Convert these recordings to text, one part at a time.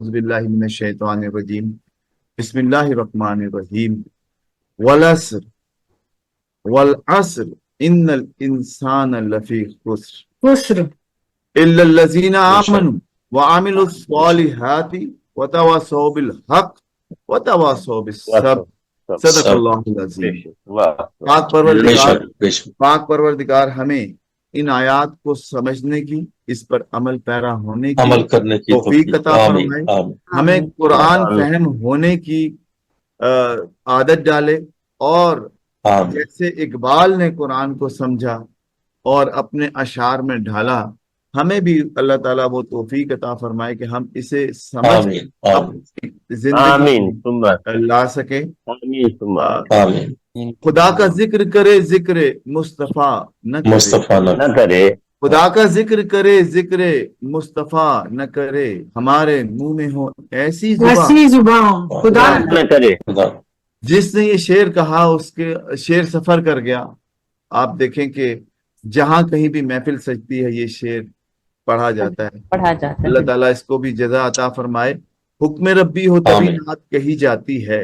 बिल्लाहि मिनश शैतानिर रजीम बिस्मिल्लाहिर रहमानिर रहीम वल अस्र वल अस्र इन्नल इंसाना लफी खुस्र इल्लल्लज़ीना बेशक आमनु व आमिलुस सालिहाति व तवासौ बिल हक व तवासौ बिस वाह सब्र सब सदक़ल्लाहुल अज़ीम। बेशक वाह पाक परवरदिगार बेशक बेशक पाक परवरदिगार हमें इन आयात को समझने की, इस पर अमल पैरा होने की अमल करने की तौफीक तौफीक। अता आमीन फरमाए। आमीन हमें कुरान आमीन फहम होने की आदत डाले, और आमीन जैसे इकबाल ने कुरान को समझा और अपने अशार में ढाला, हमें भी अल्लाह ताला वो तौफीक अता फरमाए कि हम इसे समझ आमीन आमीन अपनी जिंदगी आमीन में तुम ला सके। आमीन तुम आमीन। खुदा का जिक्र करे जिक्र मुस्तफा न करे, मुस्तफा न करे। खुदा का जिक्र मुस्तफा न करे, हमारे मुंह में हो ऐसी जुबान खुदा न करे खुदा। जिसने ये शेर कहा उसके शेर सफर कर गया। आप देखें कि जहां कहीं भी महफिल सजती है ये शेर पढ़ा जाता है। अल्लाह ताला इसको भी जज़ा अता फरमाए। हुक्म रब्बी हो तभी आमीन नात कही जाती है,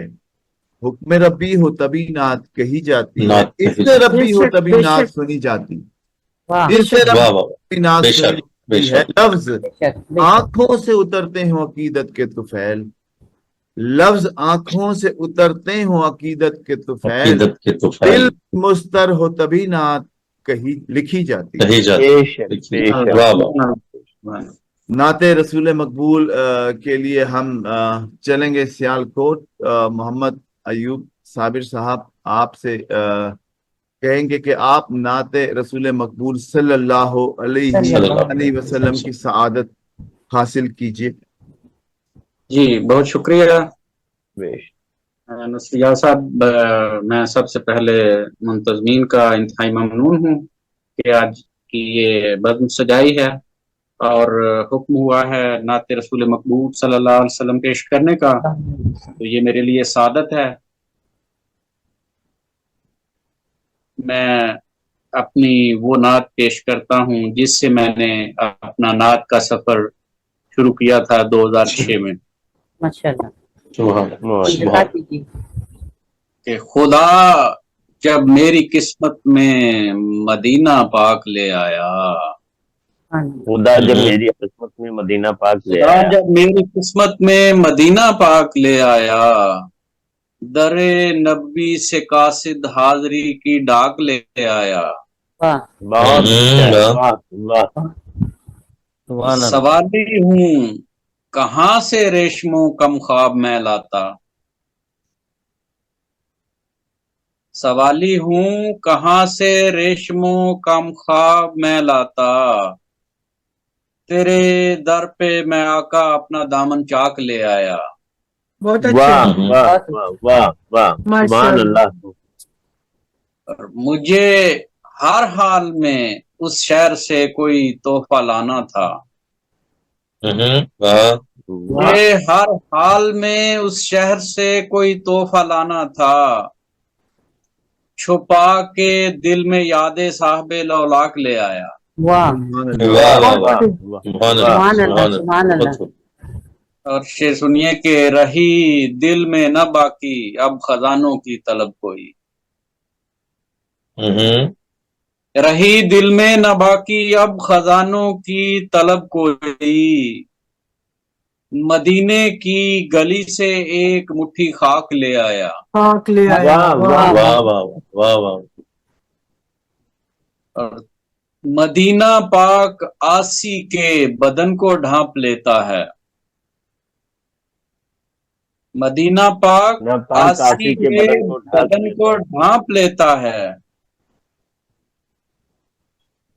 हुक्म रब्बी हो तभी नात कही जाती है, नात कही इश्क़ जाती रब्बी हो तभी नात सुनी जाती, दिल से है। वाह वाह रब्बी नात सुनी बेशक जाती है। बेशक लफ्ज आंखों से उतरते हो अकीदत के तुफैल, लफ्ज आंखों से उतरते हो अकीदत के तुफैल, अकीदत के दिल तुफैल मुस्तर हो तभी नात कही लिखी जाती है। कही जाती बेशक देखिए। बेशक वाह वाह नाते रसूल मकबूल के लिए हम चलेंगे सियालकोट। मोहम्मद अयूब साबिर साहब आपसे कहेंगे कि आप नाते रसूल मकबूल सल्लल्लाहु अलैहि वसल्लम की सआदत हासिल कीजिए। जी बहुत शुक्रिया बेशक नसरिया साहब। मैं सबसे पहले मुंतजमीन का इंतहाई ममनून हूँ कि आज की ये बज़्म सजाई है और हुक्म हुआ है नाते रसूल मकबूल सल्लल्लाहु अलैहि वसल्लम पेश करने का, तो ये मेरे लिए सादत है। मैं अपनी वो नात पेश करता हूँ जिससे मैंने अपना नात का सफर शुरू किया था 2006 में। माशाल्लाह। सुभान कि खुदा जब मेरी किस्मत में मदीना पाक ले आया, खुदा जब मेरी किस्मत में मदीना पाक ले खुदा आया, जब मेरी किस्मत में मदीना पाक ले आया, दरे नबी से कासिद हाजरी की डाक ले आया। वाह बहुत अच्छा, वाह वाह सवाली हूँ कहाँ से रेशमों कम ख्वाब मैं लाता, सवाली हूँ कहाँ से रेशमों कम ख्वाब मैं लाता, तेरे दर पे मैं आका अपना दामन चाक ले आया। बहुत वाह अच्छे। वाह वाह वाह वाह सुभान अल्लाह। और मुझे हर हाल में उस शहर से कोई तोहफा लाना था, वाह मुझे हर हाल में उस शहर से कोई तोहफा लाना था, छुपा के दिल में यादें साहबे लौलाक ले आया। वाह वाह वाह वाह सुभान अल्लाह सुभान अल्लाह। और शेर सुनिए कि रही दिल में न बाकी अब खजानों की तलब कोई, रही दिल में न बाकी अब खजानों की तलब कोई, मदीने की गली से एक मुट्ठी खाक ले आया। खाक ले आया। वाह वाह वाह वाह वाह वाह। और मदीना पाक आसी के बदन को ढांप लेता है, मदीना पाक आसी के बदन को ढांप लेता है,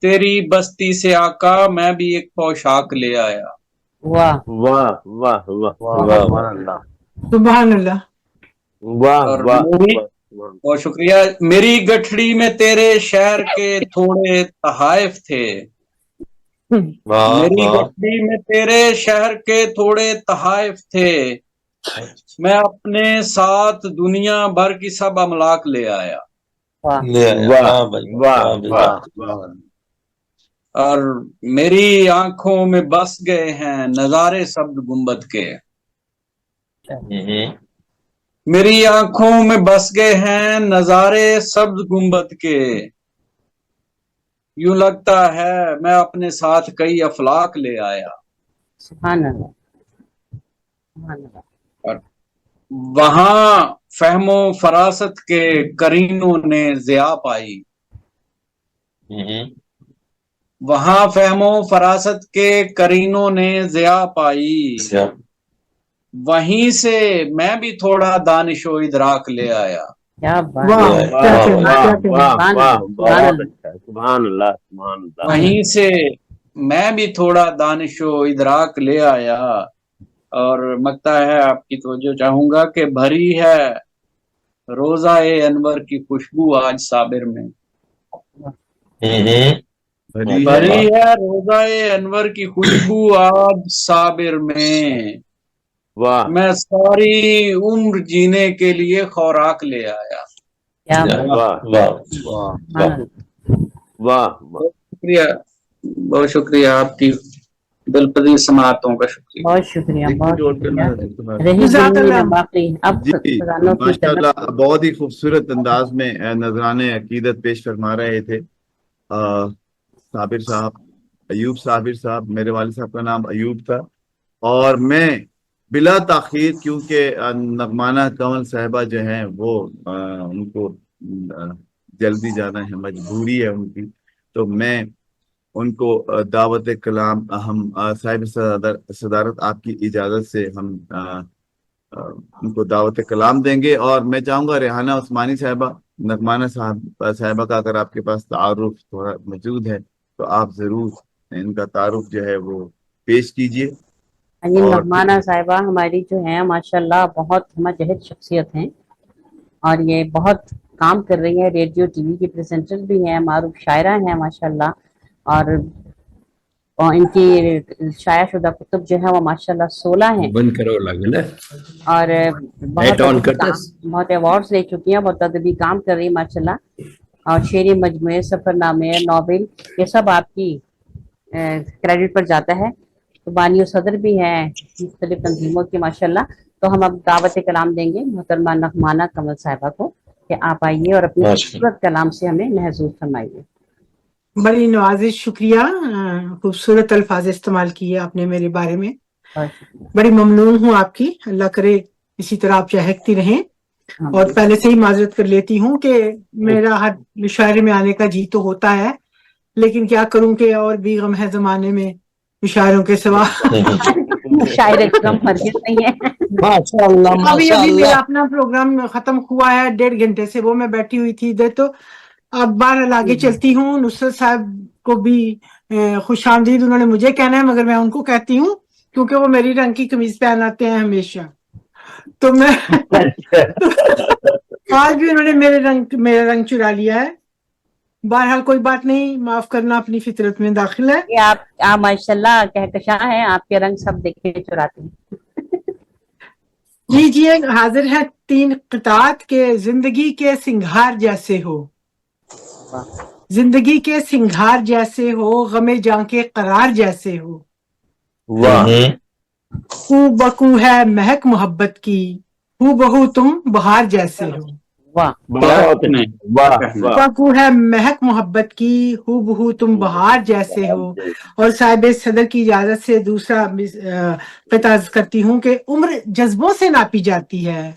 तेरी बस्ती से आका मैं भी एक पोशाक ले आया। वाह वाह वाह वाह वाह सुभान अल्लाह सुभान अल्लाह। वाह और वाह बहुत शुक्रिया। मेरी गठड़ी में तेरे शहर के थोड़े तहाइफ थे, मेरी गठड़ी में तेरे शहर के थोड़े तहाइफ थे, मैं अपने साथ दुनिया भर की सब अमलाक ले आया। वाह वाह वाह। और मेरी आंखों में बस गए हैं नजारे शब्द गुंबद के, میری آنکھوں میں بس گئے ہیں نظارے سبز گنبد کے، یوں لگتا ہے میں اپنے ساتھ کئی افلاک لے آیا۔ سبحان اللہ، سبحان اللہ۔ وہاں فہم و فراست کے کرینوں نے ضیا پائی، وہاں فہم و فراست کے کرینوں نے ضیا پائی، وہیں سے میں بھی تھوڑا دانش و ادراک لے آیا۔ کیا بات واہ ہے، واہ کیا واہ بات ہے، واہ سبحان واہ، اللہ، بہت اچھا، سبحان اللہ سبحان اللہ۔ وہیں سے میں بھی تھوڑا دانش و ادراک لے آیا، اور مگتا ہے آپ کی توجہ چاہوں گا کہ بھری ہے روزہ انور کی خوشبو آج صابر میں، بھری ہے روزہ انور کی خوشبو آج صابر میں، واہ میں ساری عمر جینے کے لیے خوراک لے آیا۔ کیا بات ہے، واہ واہ واہ سبحان اللہ۔ واہ واہ، شکریہ، بہت شکریہ، آپ کی دلپذیر سماعتوں کا شکریہ۔ بہت شکریہ، بہت جوڑ شکریہ، کر رہی جزاک دل میں اللہ۔ باقی اب جی خزانوں کی ماشاء طرف اللہ، بہت ہی خوبصورت انداز میں نذرانے عقیدت پیش فرما رہے تھے صابر صاحب، ایوب صابر صاحب۔ میرے والد صاحب کا نام ایوب تھا، اور میں بلا تاخیر، کیونکہ نغمانہ کنول صاحبہ جو ہیں وہ ان کو جلدی جانا ہے، مجبوری ہے ان کی، تو میں ان کو دعوت کلام، ہم صاحب صدارت آپ کی اجازت سے ہم ان کو دعوت کلام دیں گے۔ اور میں چاہوں گا ریحانہ عثمانی صاحبہ، نغمانہ صاحبہ کا اگر آپ کے پاس تعارف تھوڑا موجود ہے تو آپ ضرور ان کا تعارف جو ہے وہ پیش کیجئے۔ یہ اور نغمانہ صاحبہ ہماری جو ہیں ماشاءاللہ بہت ہمہ شخصیت ہیں، اور یہ بہت کام کر رہی ہیں، ریڈیو ٹی وی کی پریزنٹر بھی ہیں، معروف شاعرہ ہیں ماشاءاللہ، اور ان کی شائع شدہ کتب جو ہے وہ ماشاءاللہ 16 ہیں، بند کرو لگے نا، اور نیٹ آن کرتا بہت ایوارڈز لے چکی ہیں، بہت ادبی کام کر رہی ہیں ماشاءاللہ، اور شعری مجموعے، سفر نامے، ناول، یہ سب آپ کی کریڈٹ پر جاتا ہے۔ تو بانی و صدر بھی ہیں مختلف تنظیموں کی ماشاءاللہ۔ تو ہم اب دعوت کلام دیں گے محترمہ نغمانہ کنول صاحبہ کو کہ آپ آئیے اور اپنے خوبصورت کلام سے ہمیں محظوظ فرمائیے۔ بڑی نوازش، شکریہ، خوبصورت الفاظ استعمال کیے آپ نے میرے بارے میں، بڑی ممنون ہوں آپ کی، اللہ کرے اسی طرح آپ چہکتی رہیں۔ اور پہلے سے ہی معذرت کر لیتی ہوں کہ میرا ہر مشاعرے میں آنے کا جی تو ہوتا ہے، لیکن کیا کروں کہ اور بھی غم ہے زمانے میں مشاعروں کے سوا۔ شاعر اکرم ہرگز نہیں ہے۔ ماشاء اللہ ابھی ماشاء ابھی میرا اللہ۔ اپنا پروگرام ختم ہوا ہے 1.5 گھنٹے سے، وہ میں بیٹھی ہوئی تھی ادھر، تو اب بہرحال آگے چلتی ہوں۔ نصرت صاحب کو بھی خوش آمدید انہوں نے مجھے کہنا ہے، مگر میں ان کو کہتی ہوں کیونکہ وہ میری رنگ کی قمیض پہن آتے ہیں ہمیشہ، تو میں آج بھی انہوں نے میرا رنگ چرا لیا ہے۔ بہرحال کوئی بات نہیں، معاف کرنا اپنی فطرت میں داخل ہے۔ یہ آپ ماشاءاللہ کہکشاں ہیں، آپ کے رنگ سب دیکھے چراتے ہیں۔ لیجیے حاضر ہے 3 قطعات کے زندگی کے سنگھار جیسے ہو، زندگی کے سنگھار جیسے ہو، غم جاں کے قرار جیسے ہو، واہ خو بکو ہے مہک محبت کی، ہو بہو تم بہار جیسے ہو، واہ، بہت واہ واہ، بکو ہے مہک محبت کی، ہو بہو تم بہار جیسے ہو۔ اور صاحب صدر کی اجازت سے دوسرا قطعہ کرتی ہوں کہ عمر جذبوں سے ناپی جاتی ہے،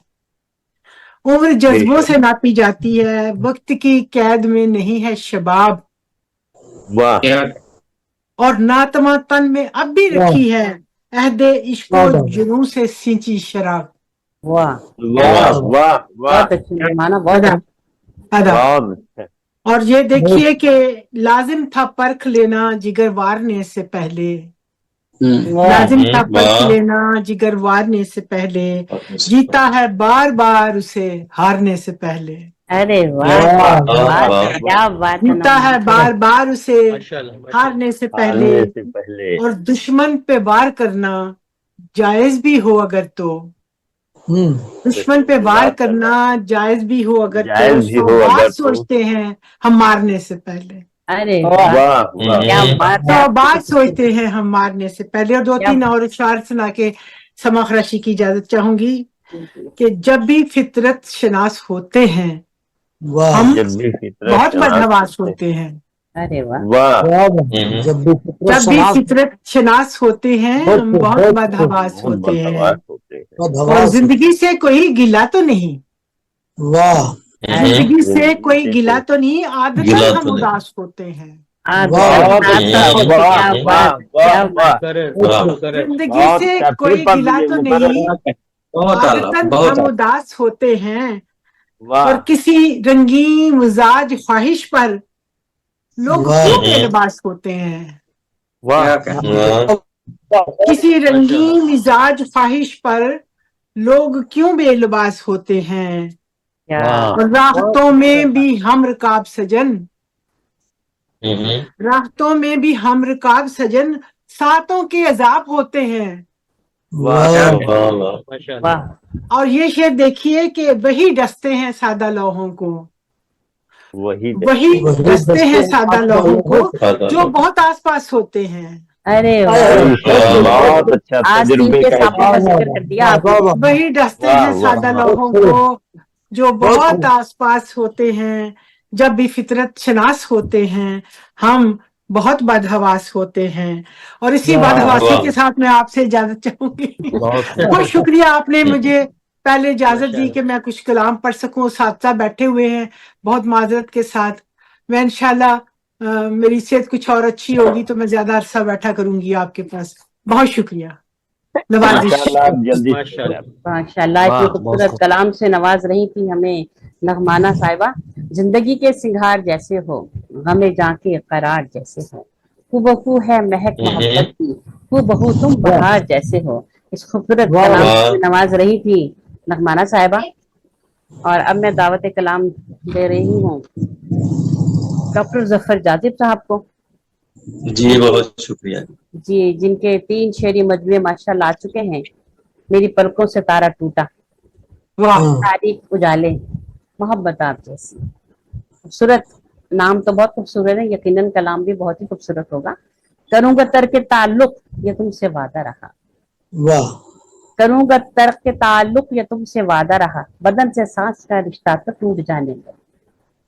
عمر جذبوں سے ناپی جاتی ہے، وقت کی قید میں نہیں ہے شباب، واہ اور ناتما تن میں اب بھی رکھی ہے عہد عشق و جنوں سے سینچی شراب۔ واہ، واہ واہ واہ، بہت اچھی مہمانہ، بہت اچھی۔ ادا۔ بہت اچھا، اور یہ دیکھیے کہ لازم تھا پرکھ لینا جگر وارنے سے پہلے، لازم تھا پرکھ لینا جگر وارنے سے پہلے، جیتا ہے بار بار اسے ہارنے سے پہلے، ارے واہ، کیا بات ہے، جیتا ہے بار بار اسے ہارنے سے پہلے، آنے سے پہلے، اور دشمن پہ وار کرنا جائز بھی ہو اگر تو، دشمن پہ وار کرنا جائز بھی ہو اگر تو، جائز بھی 100 ہو بار اگر تو، سوچتے ہیں ہم مارنے سے پہلے، ارے واہ واہ، واہ، کیا بات ہے۔ 100 بار سوچتے ہیں ہم مارنے سے پہلے۔ اور 2-3 اور اشعار سنا کے समाखराशी की इजाजत चाहूंगी कि जब भी फितरत शनास होते हैं हम जब भी फितरत बहुत शनास बदहवास होते होते हैं। अरे वाह, वाह जब भी जब भी फितरत शनास होते हैं हम बहुत बदहवास बहुत होते हैं बदहवास होते हैं। और जिंदगी से कोई गिला तो नहीं, वाह जिंदगी से कोई गिला तो नहीं, आदतन गिला तो हम नहीं। उदास होते हैं। बहुत अच्छा, वाह वाह वाह वाह जिंदगी बहुत से अच्छा, कोई फिर पढ़ गिला लीजिए तो मुकर्रर। नहीं, बहुत आला, आदतन बहुत हम आला। उदास होते हैं वाह और किसी रंगीन मिजाज ख्वाहिश पर लोग वाह। क्यों बेलबास होते हैं। वाह क्या कहना। हाँ, किसी रंगीन मिजाज ख्वाहिश पर लोग क्यों बेलबास होते हैं। क्या और राहतों में भी हम रकाब सजन, राहतों में भी हम रकाब सजन सातों के अजाब होते हैं। वाह वाह वाह वाह, और ये शेर देखिए कि वही डसते हैं सादा लौहों को, वही वही डसते हैं सादा लौहों को जो बहुत आसपास होते हैं। अरे वाह, बहुत अच्छा आज तजुर्बे 3 के का सांपों का जिक्र कर दिया आपने। वही डसते वाह, हैं वाह, सादा वाह। लौहों को जो बहुत आसपास होते हैं। जब भी फितरत शनास होते हैं हम बहुत बदहवास होते हैं। और इसी बदहवासी वाह। के साथ मैं आपसे इजाजत चाहूंगी। बहुत शुक्रिया, आपने मुझे पहले इजाजत दी कि मैं कुछ कलाम पढ़ सकूं। साथ बैठे हुए हैं, बहुत माजरत के साथ। मैं इंशाल्लाह मेरी सेहत कुछ और अच्छी होगी तो मैं ज्यादा अरसा बैठा करूंगी आपके पास। बहुत शुक्रिया, नवाजिश। इंशाअल्लाह आप जल्दी माशाल्लाह इतनी खूबसूरत कलाम से नवाज रही थी हमें नगमाना साहिबा। जिंदगी के सिंगार जैसे हो, गमे जाके करार जैसे हो, हूबहू है महक मोहब्बत की, हूबहू तुम बहार जैसे हो। इस खूबसूरत कलाम से नवाज रही थी नगमाना साहिबा। और अब मैं दावत कलाम दे रही हूँ डॉक्टर जफर जाजिब साहब को। जी बहुत शुक्रिया। जी, जिनके 3 शेरी मजमूए माशाल्लाह आ चुके हैं। मेरी पलकों से तारा टूटा, तारीख उजाले, मोहब्बत आप जैसी। खूबसूरत नाम तो बहुत खूबसूरत है, यकीनन कलाम भी बहुत ही खूबसूरत होगा। करूंगा तर्क ताल्लुक ये तुमसे वादा रहा, वाह करूंगा तर्क ताल्लुक ये तुमसे वादा रहा, बदन से सांस का रिश्ता तो टूट जाने लगा।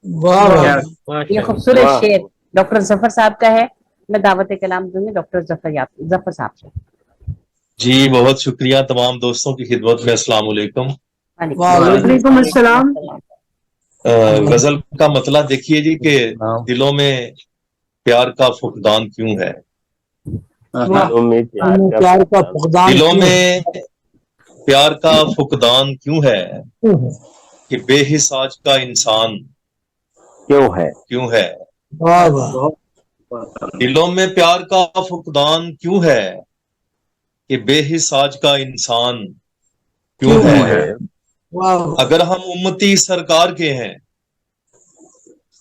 वाह ये खूबसूरत शेर डॉक्टर जफर साहब का है। मैं दावत कलाम दूंगी डॉक्टर जफर साहब से। जी बहुत शुक्रिया तमाम दोस्तों की खिदमत में। अस्सलाम वालेकुम। वालेकुम अस्सलाम। गजल का मतला देखिए जी कि दिलों में प्यार का फुकदान क्यों है। दिलों में प्यार का फुकदान दिलों में प्यार का फुकदान क्यों है कि बेहिसाज का इंसान क्यों है। वाह वाह दिलों में प्यार का फुकदान क्यों है कि बेहिसाज का इंसान क्यों है। वाह अगर हम उम्मती सरकार के हैं,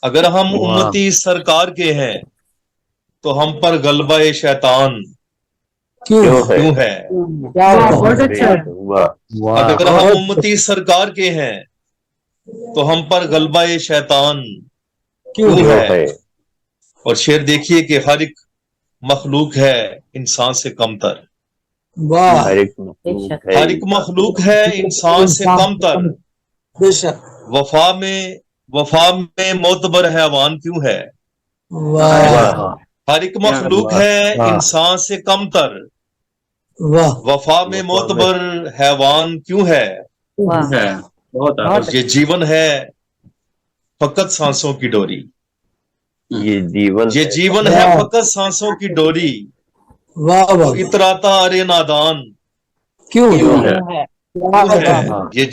अगर हम उम्मती सरकार के हैं तो हम पर गलबा शैतान क्यों है। बहुत अच्छा। अगर हम उम्मती सरकार के हैं तो हम पर गलबा शैतान क्यों है। और शेर देखिए कि हर एक मखलूक है इंसान से कमतर, वाह हर एक मखलूक है इंसान से कमतर। बेशक वफा में मोतबर हैवान क्यों है। वाह हर एक मखलूक है इंसान से कमतर, वाह वफा में मोतबर हैवान क्यों है। बहुत आला। और ये जीवन है फकत सांसों की डोरी, ये जीवन है फकत सांसों की डोरी। वाह तो वाह इतराता अरे नादान क्यों है। ये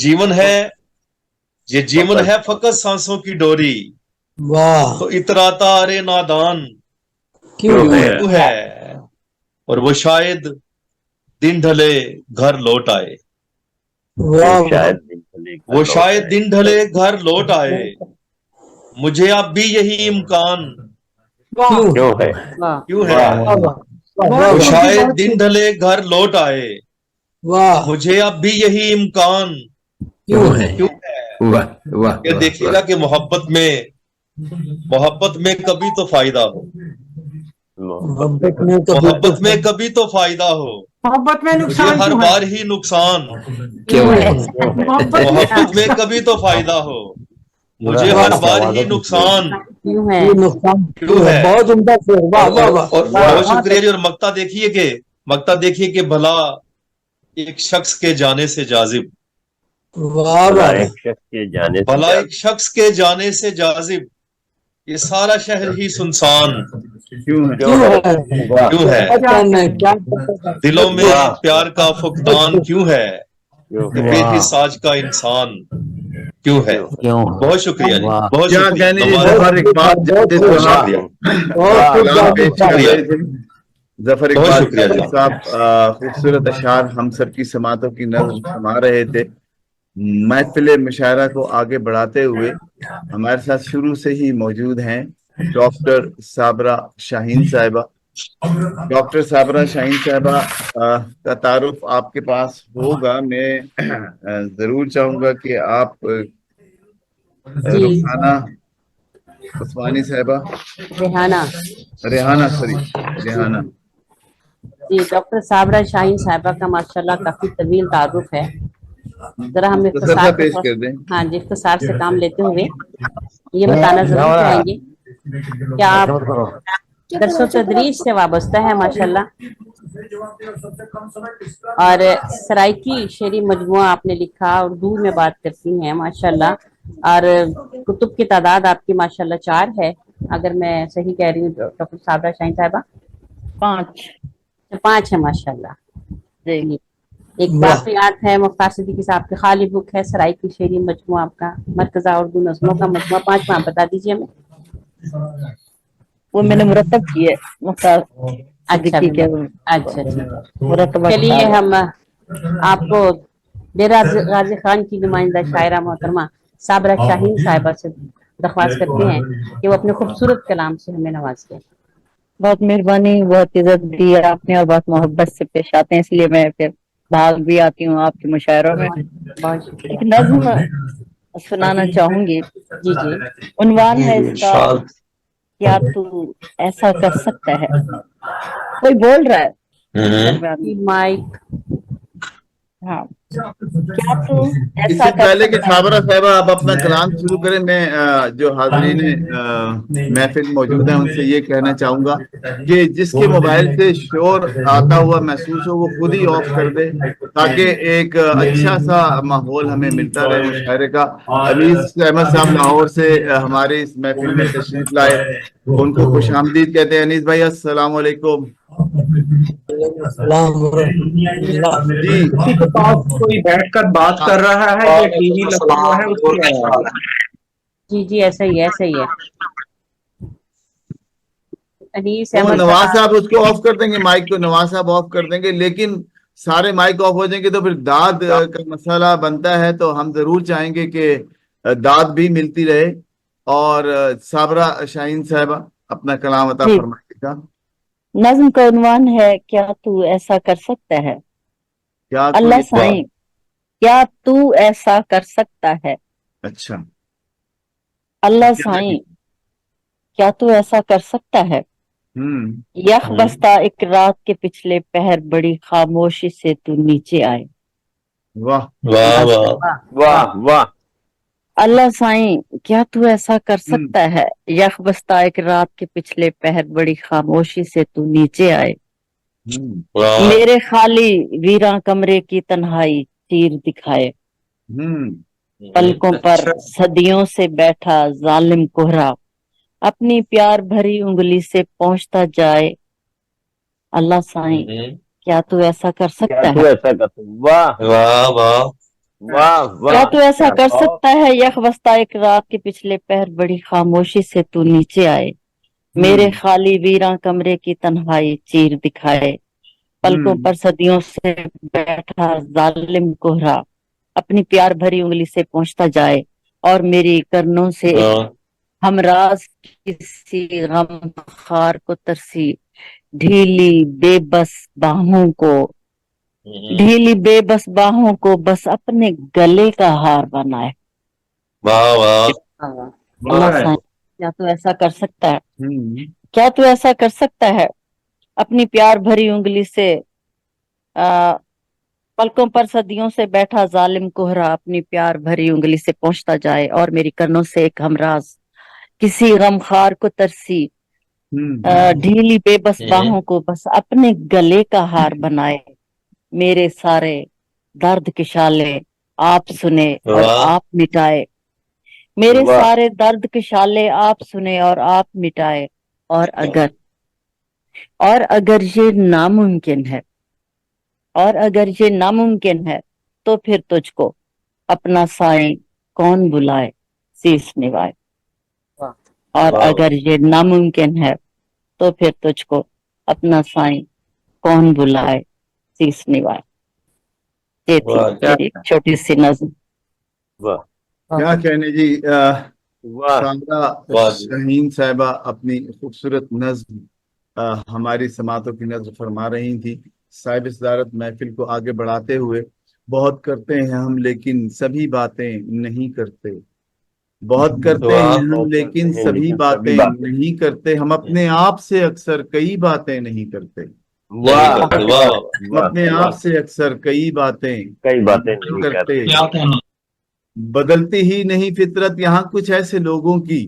जीवन है फकत सांसों की डोरी। वाह तो इतराता अरे नादान क्यों है। और वो शायद दिन ढले घर लौट आए, वाह वो शायद दिन ढले घर लौट आए। मुझे अब भी यही इम्कान क्यों है। वो शायद दिन ढले घर लौट आए, वाह मुझे अब भी यही इम्कान क्यों है। वाह वाह। ये देखिएगा कि मोहब्बत में कभी तो फायदा हो, मोहब्बत में कभी तो फायदा हो। मोहब्बत में मुझे नुकसान हर क्यों है? बार ही नुकसान, क्यों है? मोहब्बत में मोहब्बत में कभी तो फायदा हो, मुझे हर बार ही नुकसान क्यों है? ये नुकसान क्यों क्यों है? है? बहुत उम्दा शेर, वाह और वाह वाह और बहुत शुक्रिया जी। और मक्ता देखिए कि भला एक शख्स के जाने से जाजिब, वाह भला वाह एक शख्स के जाने से भला जान एक शख्स के जाने से जाजिब, ये सारा शहर ही सुनसान क्यों है? क्यों है? वाह क्यों है? क्या कहना है? क्या कहना है? दिलों में वाह प्यार का फुकदान क्यों है? क्यों ये है? बेहिसाज का इंसान क्यों है? क्यों? बहुत शुक्रिया जी, वाह। बहुत क्या शुक्रिया। कहने जी, नमाज जफर इकबाल जाते बहुत साहब शुक्रिया, बहुत कलाम पेश कर शुक्रिया। रहे थे। जफर बहुत इकबाल शुक्रिया जी। साहब खूबसूरत अशार हम सब की समातों की नज़्म समा रहे थे। महफिल मुशायरा को आगे बढ़ाते हुए हमारे साथ शुरू से ही मौजूद हैं डॉक्टर साबरा शाहीन साहिबा। डॉक्टर साबरा शाहीन साहिबा का तारुफ आपके पास होगा। मैं जरूर चाहूंगा कि आप जी रुखाना उस्मानी साहिबा, रेहाना रेहाना सॉरी रेहाना, जी डॉक्टर साबरा शाहीन साहिबा का माशाल्लाह काफी तवील तारुफ है। जरा हम मुख्तसर सा इख्तिसार के पेश साथ, कर दें। हाँ जी, इख्तिसार से काम लेते हुए ये बताना जरूर चाहेंगे कि आप दरसो तदरीस से वाबस्ता है माशाल्लाह, और सराइकी शेरी मजमुआ आपने लिखा, उर्दू में बात करती हैं माशाल्लाह, और कुतुब की तादाद आपकी माशाल्लाह 4 है, अगर मैं सही कह रही हूँ डॉक्टर साबरा शाहीन साहिबा। 5 है माशाल्लाह जी। एक वाह। बाक़ियात है मुख्तार सिद्दीकी साहब की खाली बुक है, सराइकी शेरी मजमुआ आपका, मरकज़ा उर्दू नज़्मों का मजमुआ, 5 आप बता दीजिए हमें। वो मैंने मुरतब की है मुख्तार अच्छा सिद्दीकी के अच्छा ठीक है। मुरतब चलिए हम आपको डेरा गाजी खान की नुमाइंदा शायरा मोहतरमा साबरा शाहीन साहिबा से दरख्वास्त करते हैं कि वो अपने खूबसूरत कलाम से हमें नवाज दें। बहुत मेहरबानी, बहुत इज्जत दी है आपने और बहुत मोहब्बत से पेश आते हैं, इसलिए मैं फिर भाग भी आती हूँ आपके मुशायरों में। बहुत शुक्रिया। एक नज्म सुनाना चाहूंगी, जी जी उन्वान है इसका शांत। क्या तू ऐसा कर सकता है। कोई बोल रहा है दरमियान में। माइक हाँ, क्या तू ऐसा इससे कर पहले कि सकता है। साबरा साहिबा आप अपना कलाम शुरू करें, मैं जो हाजरीन महफिल मौजूद हैं उनसे ये कहना चाहूंगा कि जिसके मोबाइल से शोर आता हुआ महसूस हो वो खुद ही ऑफ कर दे, ताकि एक अच्छा सा माहौल हमें मिलता रहे मुशायरे का। अनीस अहमद साहब लाहौर से हमारे इस महफिल में तशरीफ लाए, उनको खुशामदीद कहते हैं। अनीस भाई अस्सलाम वालेकुम। सलाम जी किसी के पास कोई बैठकर बात कर रहा है या टीवी लगा हुआ है उसकी आवाज है। जी जी ऐसा ही है, ऐसा ही है। अनीस वो अहमद नवाज साहब, साहब उसको ऑफ कर देंगे, माइक को नवाज साहब ऑफ कर देंगे, लेकिन सारे माइक ऑफ हो जाएंगे तो फिर दाद का मसला बनता है। तो हम जरूर चाहेंगे कि दाद भी मिलती रहे। और साबरा शाहीन साहबा अपना कलाम अता जी। फरमाइएगा। नज्म का उन्वान है क्या तू ऐसा कर सकता है। क्या तू अल्लाह ये साईं, क्या तू ऐसा कर सकता है। अच्छा अल्लाह साईं, क्या तू ऐसा कर सकता है। यख बस्ता एक रात के पिछले पहर बड़ी खामोशी से तू नीचे आए। वाह वाह वाह। वाह वाह। अल्लाह साईं, क्या तू ऐसा कर सकता है। यख बस्ता एक रात के पिछले पहर बड़ी खामोशी से तू नीचे आए। वाह। मेरे खाली वीरा कमरे की तन्हाई चीर दिखाए। पलकों पर सदियों से बैठा जालिम कोहरा अपनी प्यार भरी उंगली से पहुंचता जाए। अल्लाह साईं, क्या तू ऐसा कर सकता क्या तू है। ऐसा कर वाह वाह वाह। वाह वाह। क्या तू ऐसा कर सकता है। यख बस्ता एक रात के पिछले पहर बड़ी खामोशी से तू नीचे आए। मेरे खाली वीरा कमरे की तन्हाई चीर दिखाए। पलकों पर सदियों से बैठा जालिम कोहरा अपनी प्यार भरी उंगली से पहुंचता जाए और मेरी करनों से हमराज किसी गम खार को तरसी ढीली बेबस बाहों को, ढीली बेबस बाहों को बस अपने गले का हार बनाए। वाह वाह। अल्लाह साईं, क्या तू ऐसा कर सकता है। क्या तू ऐसा कर सकता है। अपनी प्यार भरी उंगली से पलकों पर सदियों से बैठा जालिम कोहरा अपनी प्यार भरी उंगली से पहुंचता जाए और मेरी कर्नों से एक हमराज किसी गमखार को तरसी ढीली बेबस बाहों को बस अपने गले का हार बनाए। मेरे सारे दर्द के शाले आप सुने और आप मिटाए। मेरे वाह। सारे दर्द के शाले आप सुने और आप मिटाए। और अगर ये नामुमकिन है, और अगर ये नामुमकिन है तो फिर तुझको अपना साईं कौन बुलाए शीश निभाए। और वाह। अगर ये नामुमकिन है तो फिर तुझको अपना साईं कौन बुलाए शीश निभाए। ये थी वाह, मेरी एक छोटी सी नज्म। वाह क्या कहने जी। वाह सामरा वाह जी। शाहीन साहिबा अपनी खूबसूरत नज्म हमारी समातों की नज्म फरमा रही थी। साहिब सदारत महफिल को आगे बढ़ाते हुए, बहुत करते हैं हम लेकिन सभी बातें नहीं करते, बहुत करते वाह। हैं हम लेकिन सभी बातें नहीं करते, हम अपने आप से अक्सर कई बातें नहीं करते, नहीं वाह करते। वाह वाह। हम अपने आप से अक्सर कई बातें कई बातें नहीं नहीं करते। करते। बदलती ही नहीं फितरत यहाँ कुछ ऐसे लोगों की,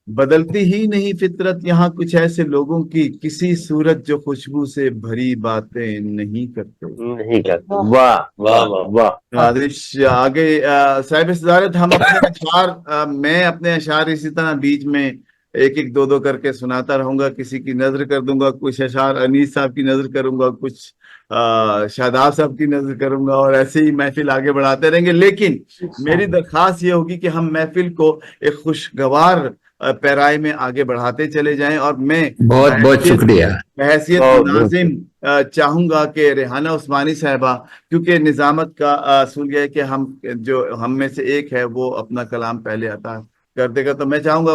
बदलती ही नहीं फितरत यहाँ कुछ ऐसे लोगों की, किसी सूरत जो खुशबू से भरी बातें नहीं करते। नहीं करते। वाह वाह वाह। वाह आदिश आगे साहिब सदारत हम अपने अशार मैं अपने अशार इसी तरह बीच में एक एक दो दो करके सुनाता रहूंगा, किसी की नजर कर दूंगा, कुछ अशार अनीस साहब की नजर करूंगा, कुछ शादाब साहब की नजर करूंगा, और ऐसे ही महफिल आगे बढ़ाते रहेंगे। लेकिन मेरी दरख्वास्त ये होगी कि हम महफिल को एक खुशगवार पैराए में आगे बढ़ाते चले जाएं। और मैं बहुत बहुत शुक्रिया। बहैसियत बहुत नाजिम चाहूंगा कि रेहाना उस्मानी साहिबा, क्योंकि निजामत का असूल यह है कि हम में से एक है वो अपना कलाम पहले अता कर देगा, तो मैं चाहूंगा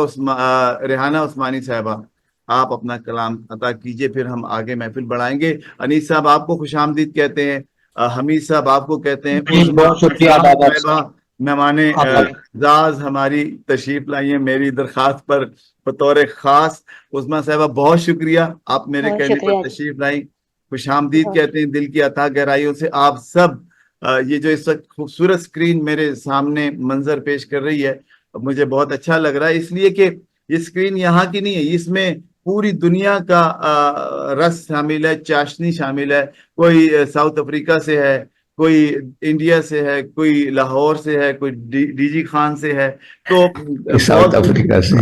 रेहाना उस्मानी साहिबा आप अपना कलाम अता कीजिए, फिर हम आगे महफिल बढ़ाएंगे। अनीस साहब आपको खुशामदीद कहते हैं, हमीद साहब आपको कहते हैं, बहुत शुक्रिया दादा साहिबा मेहमाने एजाज हमारी तशरीफ लाई है मेरी दरखास्त पर बतौर खास। उस्मा साहिबा बहुत शुक्रिया, आप मेरे बहुत कहने शुक्रिया पर तशरीफ लाई। खुशामदीद कहते हैं दिल की अथाह गहराइयों से आप सब। ये जो इस वक्त खूबसूरत स्क्रीन मेरे सामने मंजर पेश कर रही है, मुझे बहुत अच्छा लग रहा है, इसलिए कि ये स्क्रीन यहाँ की नहीं है, इसमें पूरी दुनिया का रस शामिल है, चाशनी शामिल है। कोई साउथ अफ्रीका से है, कोई इंडिया से है, कोई लाहौर से है, कोई डीजी खान से है, तो साउथ अफ्रीका से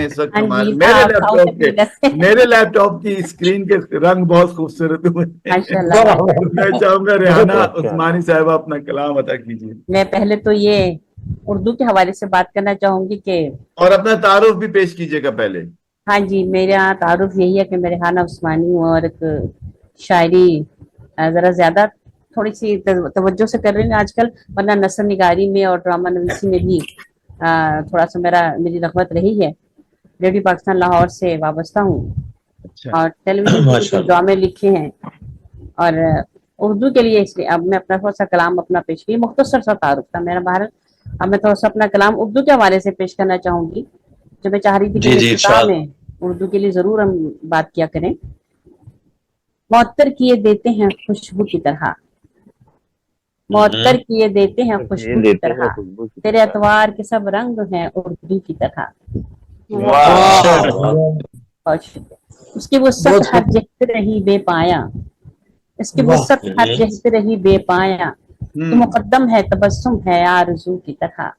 इस वक्त हाँ हमारे जी, मेरे लैपटॉप की स्क्रीन के रंग बहुत खूबसूरत हुए हैं। माशाल्लाह। मैं चाहूंगा रेहाना उस्मानी साहिबा अपना कलाम अता कीजिए, मैं पहले तो ये उर्दू के हवाले से बात करना चाहूंगी कि और अपना तारुफ भी पेश कीजिएगा पहले। हाँ जी, मेरा तारुफ यही है कि मैं रेहाना उस्मानी हूँ और एक शायरी जरा ज्यादा थोड़ी सी तवज्जो से कर रही हूँ आजकल, वरना नस्र निगारी में और ड्रामा नवीसी में भी थोड़ा सा मेरी रग़बत रही है। रेडियो पाकिस्तान लाहौर से वाबस्ता हूँ और टेलीविजन पे कुछ ड्रामे लिखे हैं, और उर्दू के लिए इसलिए अब मैं अपना थोड़ा सा कलाम अपना पेश किया। मुख्तसर सा तारुफ था मेरा भारत, अब मैं थोड़ा सा अपना कलाम उर्दू के हवाले से पेश करना चाहूंगी, जो मैं चाह रही थी कि किताब में उर्दू के लिए जरूर हम बात किया करें। मुअत्तर किए देते हैं खुशबू की तरह, मुअत्तर किए देते हैं खुशबू की तरह, तेरे अतवार के सब रंग हैं उर्दू की तरह। उसकी वुसअत हर जहत रही बेपाया, इसकी वुसअत हर जहत रही बेपाया, तो मुकद्दम है तबस्सुम है आरज़ू की तरह।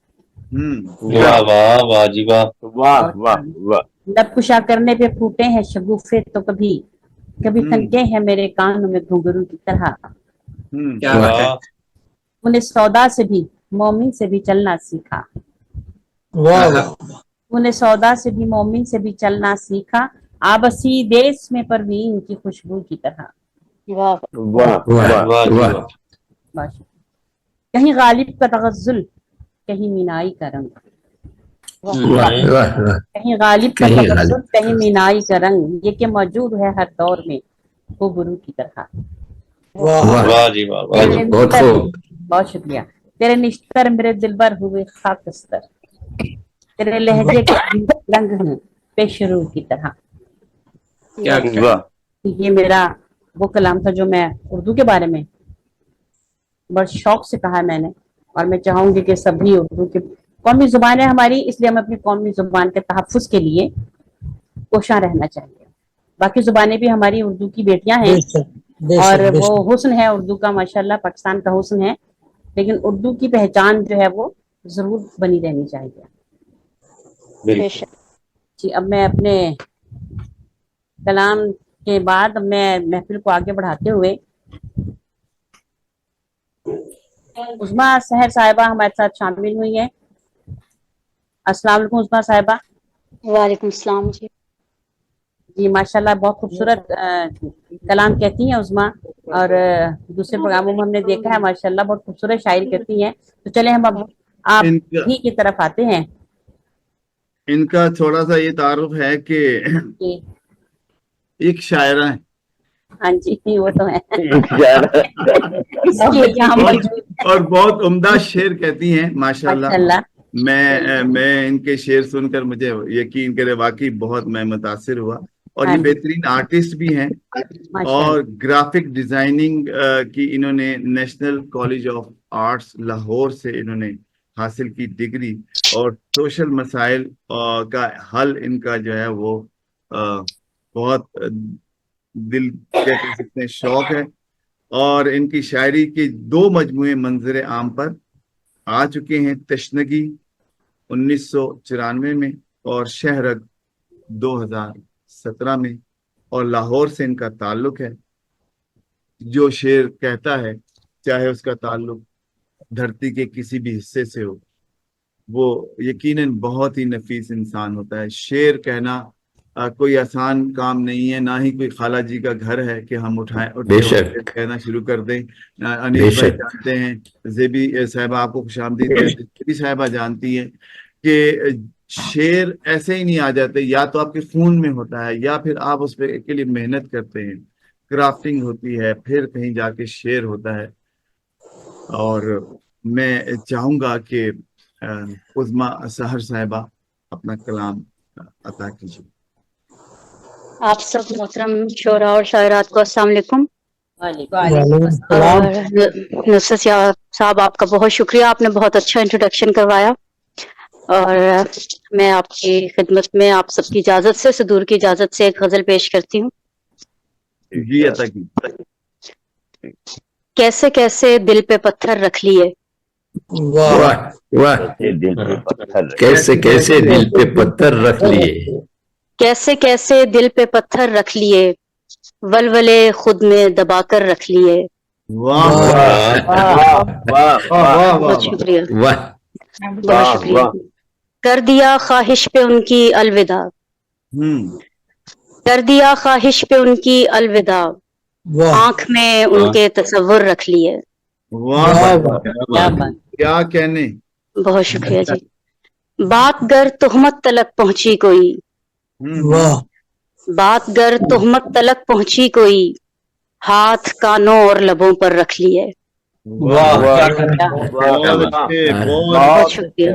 वाह वाह वाह जी वाह वाह वाह वाह। लब कुशा करने पे फूटे हैं शगुफे, तो कभी कभी थनके हैं मेरे कानों में घुंघरू की तरह। उन्हें सौदा से भी मोमिन से भी चलना सीखा, उन्हें सौदा से भी मोमिन से भी चलना सीखा, आबसी देश में परवीन की खुशबू की तरह। वाह वाह वाह। कहीं गालिब का तगज़्ज़ुल, कहीं मीनाई का रंग, कहीं गालिब का तगज़्ज़ुल, कहीं मीनाई का रंग, ये कि मौजूद है हर दौर में वो गुरु की तरह। वाह जी वाह बहुत शुक्रिया। तेरे निश्तर मेरे दिलबर हुए खाकस्तर, तेरे लहजे के रंग हैं पेशरू की तरह। ये मेरा वो कलाम था जो मैं उर्दू के बारे में बड़े शौक से कहा है मैंने, और मैं चाहूंगी कि सभी उर्दू की कौमी जुबान है हमारी, इसलिए हमें अपनी कौमी जुबान के तहफ़्फ़ुज़ के लिए कोशां रहना चाहिए। बाकी जुबानें भी हमारी उर्दू की बेटियां हैं, और वो हुस्न है उर्दू का, माशाल्लाह पाकिस्तान का हुस्न है, लेकिन उर्दू की पहचान जो है वो जरूर बनी रहनी चाहिए। जी, अब मैं अपने कलाम के बाद मैं महफिल को आगे बढ़ाते हुए उस्मा सहर साहिबा हमारे साथ शामिल हुई है। अस्सलाम वालेकुम उस्मा साहिबा। वालेकुम सलाम जी। जी माशाल्लाह बहुत खूबसूरत कलाम कहती हैं उस्मा, और दूसरे प्रोग्रामों में हमने देखा है माशाल्लाह बहुत खूबसूरत शायरी करती हैं। तो चले हम अब आप ही की तरफ आते हैं। इनका थोड़ा सा ये तारुफ है कि एक शायरा है। हाँ जी, वो तो है और बहुत उम्दा शेर कहती हैं माशाल्लाह। मैं इनके शेर सुनकर मुझे यकीन करे वाकई बहुत मैं मुतासिर हुआ। और ये बेहतरीन आर्टिस्ट भी हैं, और ग्राफिक डिजाइनिंग की इन्होंने national college of arts Lahore से इन्होंने हासिल की डिग्री, और सोशल मसाइल का हल इनका जो है वो बहुत दिल कह सकते हैं शौक है। और इनकी शायरी के 2 मजमूए मंजर आम पर आ चुके हैं, तशनगी 1994 में और शहरग 2017 में, और लाहौर से इनका ताल्लुक है। जो शेर कहता है चाहे उसका ताल्लुक धरती के किसी भी हिस्से से हो, वो यकीनन बहुत ही नफीस इंसान होता है। शेर कहना कोई आसान काम नहीं है, ना ही कोई खाला जी का घर है कि हम उठाएं कहना शुरू कर दें। अनिल भाई जानते हैं, जेबी साहिबा आपको खुशामदीद है, जेबी साहिबा जानती है कि शेर ऐसे ही नहीं आ जाते, या तो आपके खून में होता है या फिर आप उस पे के लिए मेहनत करते हैं, क्राफ्टिंग होती है, फिर कहीं जाके शेर होता है। और मैं चाहूंगा कि उस्मा सहर साहिबा अपना कलाम अता कीजिए। आप सब मोहतरम शोरा और शायरात को अस्सलाम वालेकुम। नुसरत साहब आपका बहुत शुक्रिया, आपने बहुत अच्छा इंट्रोडक्शन करवाया, और मैं आपकी खिदमत में आप सबकी इजाजत से, सदूर की इजाजत से एक गजल पेश करती हूँ। कैसे कैसे दिल पे पत्थर रख लिए, वाह वाह, कैसे कैसे दिल पे पत्थर रख लिए, कैसे कैसे दिल पे पत्थर रख लिए, वलवले खुद में दबाकर रख लिए। वाह बहुत शुक्रिया, बहुत शुक्रिया। कर दिया ख्वाहिश पे उनकी अलविदा, कर दिया ख्वाहिश पे उनकी अलविदा, आंख में उनके तसव्वुर रख लिए। वाह क्या कहने। बहुत शुक्रिया जी। बात गर तुहमत तलक पहुंची कोई, बात गर तुहमत तलक पहुंची कोई, हाथ कानों और लबों पर रख लिए। बहुत शुक्रिया।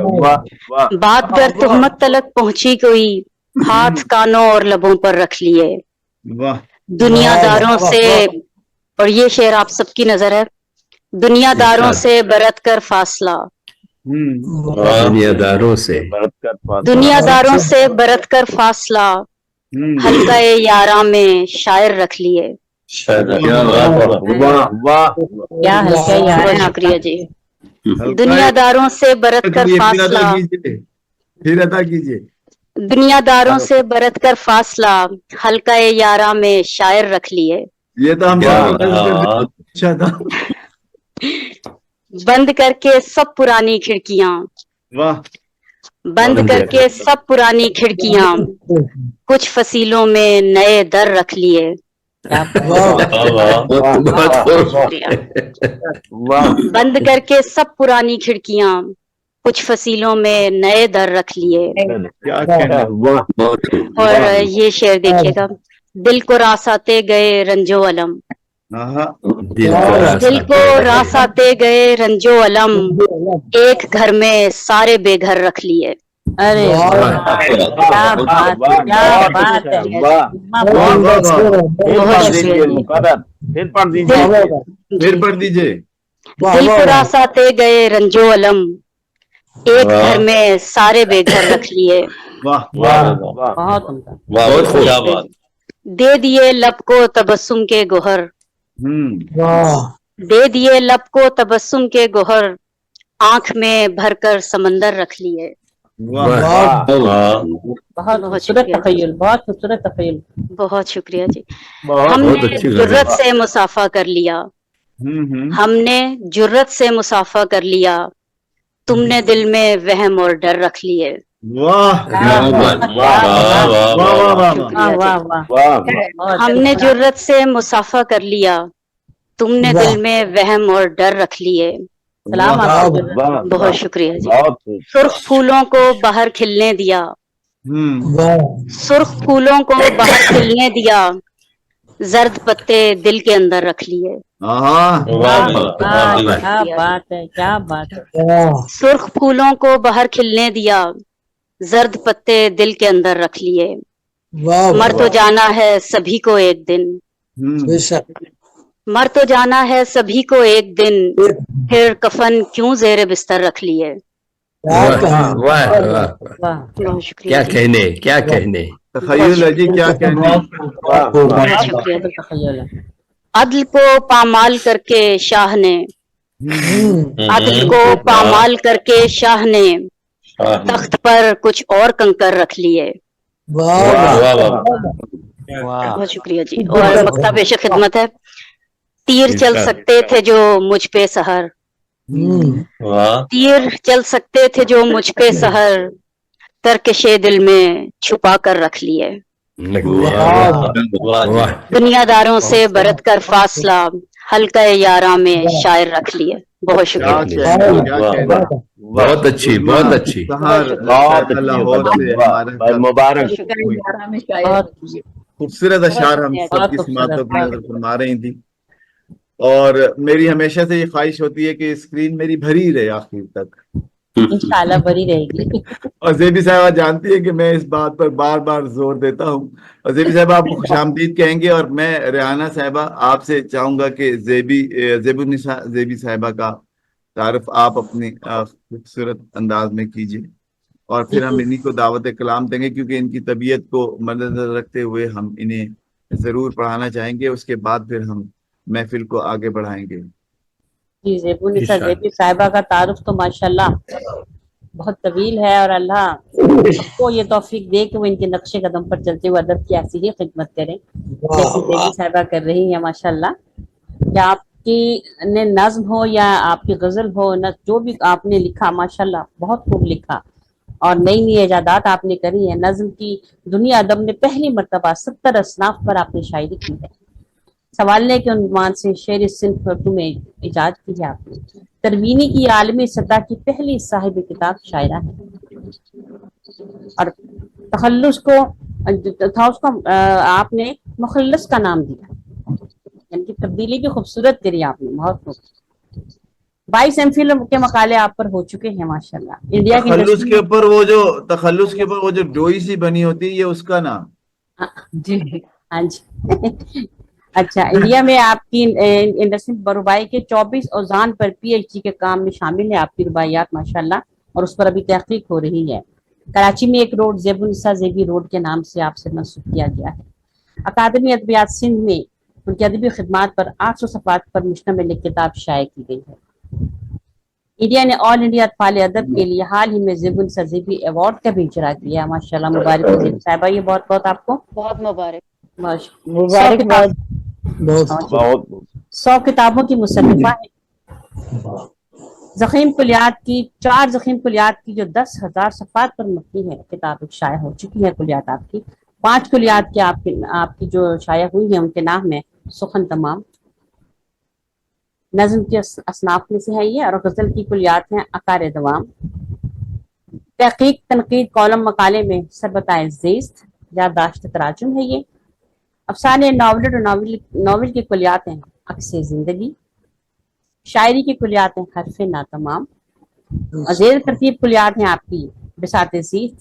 बात गर तुहमत तलक पहुंची कोई, हाथ कानों और लबों पर रख लिए। दुनियादारों से, और ये शेर आप सबकी नजर है, दुनियादारों से बरत कर फासला, दुनियादारों से बरत कर फासला, हल्का यारा में शायर रख लिए। क्या हल्का यार है, शुक्रिया जी। दुनियादारों से बरत कर फासला, फिर अदा कीजिए। दुनियादारों से बरत कर फासला, हल्का यारा में शायर रख लिए। ये तो हम अच्छा था। बंद करके सब पुरानी खिड़कियां, वाह, बंद करके सब पुरानी खिड़कियां, कुछ फसीलों में नए दर रख लिए। बंद करके सब पुरानी खिड़कियां, कुछ फसीलों में नए दर रख लिए। और ये शेर देखिएगा, दिल को रासाते गए रंजो अलम, दिल को रासाते गए रंजो अलम, एक घर में सारे बेघर रख लिए। अरे क्या बात है, क्या बात है। पढ़ दीजिए मुकर्रर, फिर पढ़ दीजिए। फिर पढ़ दीजिए। दिल पुरासाते गए रंजो अलम, एक घर में सारे बेघर रख लिए। वाह वाह वाह बहुत उम्दा। वाह, बहुत खूब। क्या बात। दे दिए लब को तबस्सुम के गोहर, दे दिए लब को तबस्सुम के गोहर, आंख में भरकर समंदर रख लिए। वाह वाह बहुत खूबसूरत तखय्युल, बहुत खूबसूरत तखय्युल। बहुत शुक्रिया जी। बहुत हमने अच्छी जुर्रत से मुसाफा कर लिया, हमने जुर्रत से मुसाफा कर लिया, तुमने दिल में वहम और डर रख लिए। वाह वाह वाह वाह वाह वाह। वाह वाह वाह वाह। वाह बहुत हमने जुर्रत से मुसाफा कर लिया, तुमने दिल में वहम और डर रख लिए। सलाम आपको। वाह बहुत शुक्रिया जी। बहुत खूब। सुर्ख फूलों को बाहर खिलने दिया, सुर्ख फूलों को बाहर खिलने दिया, जर्द पत्ते दिल के अंदर रख लिए। हाँ वाह वाह वाह। क्या बात है, क्या बात है। सुर्ख फूलों को बाहर खिलने दिया, जर्द पत्ते दिल के अंदर रख लिए। मर तो जाना है सभी को एक दिन, मर तो जाना है सभी को एक दिन, फिर कफन क्यों जेरे बिस्तर रख लिए। वाह वाह वाह। बहुत शुक्रिया क्या जी। कहने, क्या कहने। तखय्युल है जी, क्या कहने। बहुत शुक्रिया। तखय्युल है। अदल को पामाल करके शाह ने, अदल को पामाल करके शाह ने, तख्त पर कुछ और कंकर रख लिए। वाह वाह बहुत शुक्रिया जी। और मक्ता पेश खिदमत है। तीर चल सकते थे जो मुझ पे सहर, वाह। तीर चल सकते थे जो मुझ पे सहर, तरकशे दिल में छुपा कर रख लिए। वाह दुनियादारों से बरत कर फासला, हल्का यारा में शायर रख लिए। बहुत क्या शुक्रिया। कहने, क्या कहने। बहुत अच्छी, बहुत अच्छी। सहार बहुत लाहौर से हमारे अच्छी। मुबारक। बहुत खूबसूरत अशार हम सबकी समातों की नजर फरमा रही थी। और मेरी हमेशा से ये ख्वाहिश होती है कि स्क्रीन मेरी भरी रहे आखिर तक, इंशाल्लाह भरी रहेगी। और जेबी साहबा जानती है कि मैं इस बात पर बार बार जोर देता हूँ। और जेबी साहबा आपको खुशामदीद कहेंगे, और मैं रेहाना साहबा आपसे चाहूंगा कि जेबुन्निसा जेबी साहबा का तारुफ आप अपनी खूबसूरत अंदाज में कीजिए, और फिर हम इन्हीं को दावत कलाम देंगे, क्योंकि इनकी तबीयत को मद्देनजर रखते हुए हम इन्हें जरूर पढ़ाना चाहेंगे। उसके बाद फिर हम महफिल को आगे बढ़ाएंगे। जी, ज़ेबुन्निसा ज़ेबी साहिबा का तारुफ तो माशाल्लाह बहुत तवील है, और अल्लाह सबको ये तौफीक दे कि वो इनके नक्शे कदम पर चलते हुए अदब की ऐसी ही खिदमत करें जैसी ज़ेबी साहिबा कर रही है माशाल्लाह। क्या आपकी ने नज्म हो या आपकी गजल हो, न जो भी आपने लिखा माशाल्लाह बहुत खूब लिखा, और नई नई इजादात आपने करी है। नज्म की दुनिया अदब ने पहली मर्तबा 70 असनाफ पर आपने शायरी की है। सवालने के उन्वान से शेर सिंफ में इजाद की है आपने। तरवीनी की आलमी सतह की पहली साहिब किताब शायरा है, और तखल्लुस को था उसको आपने मुखल्लस का नाम दिया, यानी कि तब्दीली भी खूबसूरत करी आपने, बहुत खूब। 22 एमफिल के मकाले आप पर हो चुके हैं माशाल्लाह। इंडिया की तखल्लुस के ऊपर वो जो डोई सी बनी होती है, ये उसका नाम। जी हाँ जी। अच्छा, इंडिया में आपकी इंडस्ट्री रुबाई के 24 औजान पर PhD के काम में शामिल है आपकी रुबाइयात माशाल्लाह, और उस पर अभी तहकीक हो रही है। कराची में एक रोड ज़ेबुन्निसा ज़ेबी रोड के नाम से आपसे मंसूब किया गया है। अकादमी अदबियात सिंध में उनकी अदबी खिदमात पर 800 सफ़हात पर मुश्तमिल एक किताब शाये की गई है। इंडिया ने ऑल इंडिया अतफाल अदब के लिए हाल ही में ज़ेबुन्निसा ज़ेबी अवार्ड का भी इजरा किया माशाल्लाह। मुबारक हो ज़ेबी साहिबा, ये बहुत बहुत आपको बहुत मुबारक। मुबारक। 100 किताबों की मुसन्निफा है। ज़ख़ीम कुलियात की 4 ज़ख़ीम कुलियात की जो 10,000 सफ़हात पर मबनी है किताब शाया हो चुकी है। कुलियात आपकी 5 कुलियात की आपकी जो शाया हुई है उनके नाम है सुखन तमाम, नज़्म के असनाफ में से है ये, और गज़ल की कुलियात हैं अकार दवाम। तहकीक तनकीद कॉलम मकाले में सरबताए ज़ेस्त याददाश्त तराजुम है ये। अफसाने नावल की कुलियात हैं अक्से जिंदगी। शायरी की कुलियात हैं हरफ नातमाम। अज़ेर तरतीब कुलियात हैं आपकी बिसात ज़ीत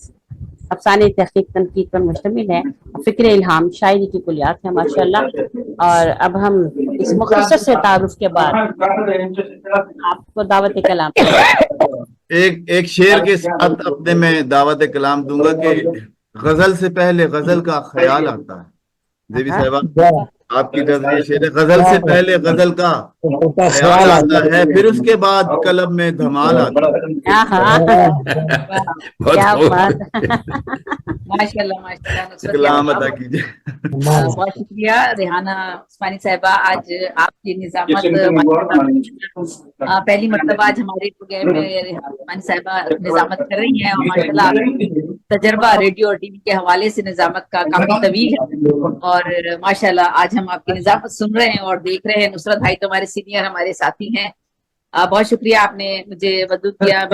अफसाने तहकीक तनकीद पर मुश्तमिल है, फ़िक्र इल्हाम शायरी की कुलियात है माशाल्लाह। और अब हम इस मुख्तसर से तारुफ के बाद आपको दावत कलाम एक शेर के साथ अपने में दावत कलाम दूंगा कि गजल से पहले गजल का ख्याल आता है। देवी साहिबा आपकी नजर शेर है, गजल से पहले गजल का ख्याल आता है, फिर उसके बाद कलम में धमाल आता है। बहुत क्या खूब। बात माशाल्लाह माशाल्लाह नुसरत कलाम यार, अदा कीजिए। बहुत शुक्रिया रेहाना उस्मानी साहिबा, आज आपकी निजामत माशाल्लाह पहली मर्तबा आज हमारे प्रोग्राम में रेहाना उस्मानी साहिबा निजामत कर रही हैं और माशाल्लाह आपकी तजर्बा रेडियो और टीवी के हवाले से निजामत का काफी तवील है और माशाल्लाह आज हम आपकी निजामत सुन रहे हैं और देख रहे हैं। नुसरत भाई तो हमारे सीनियर हमारे साथी हैं, बहुत शुक्रिया आपने मुझे वदूद किया।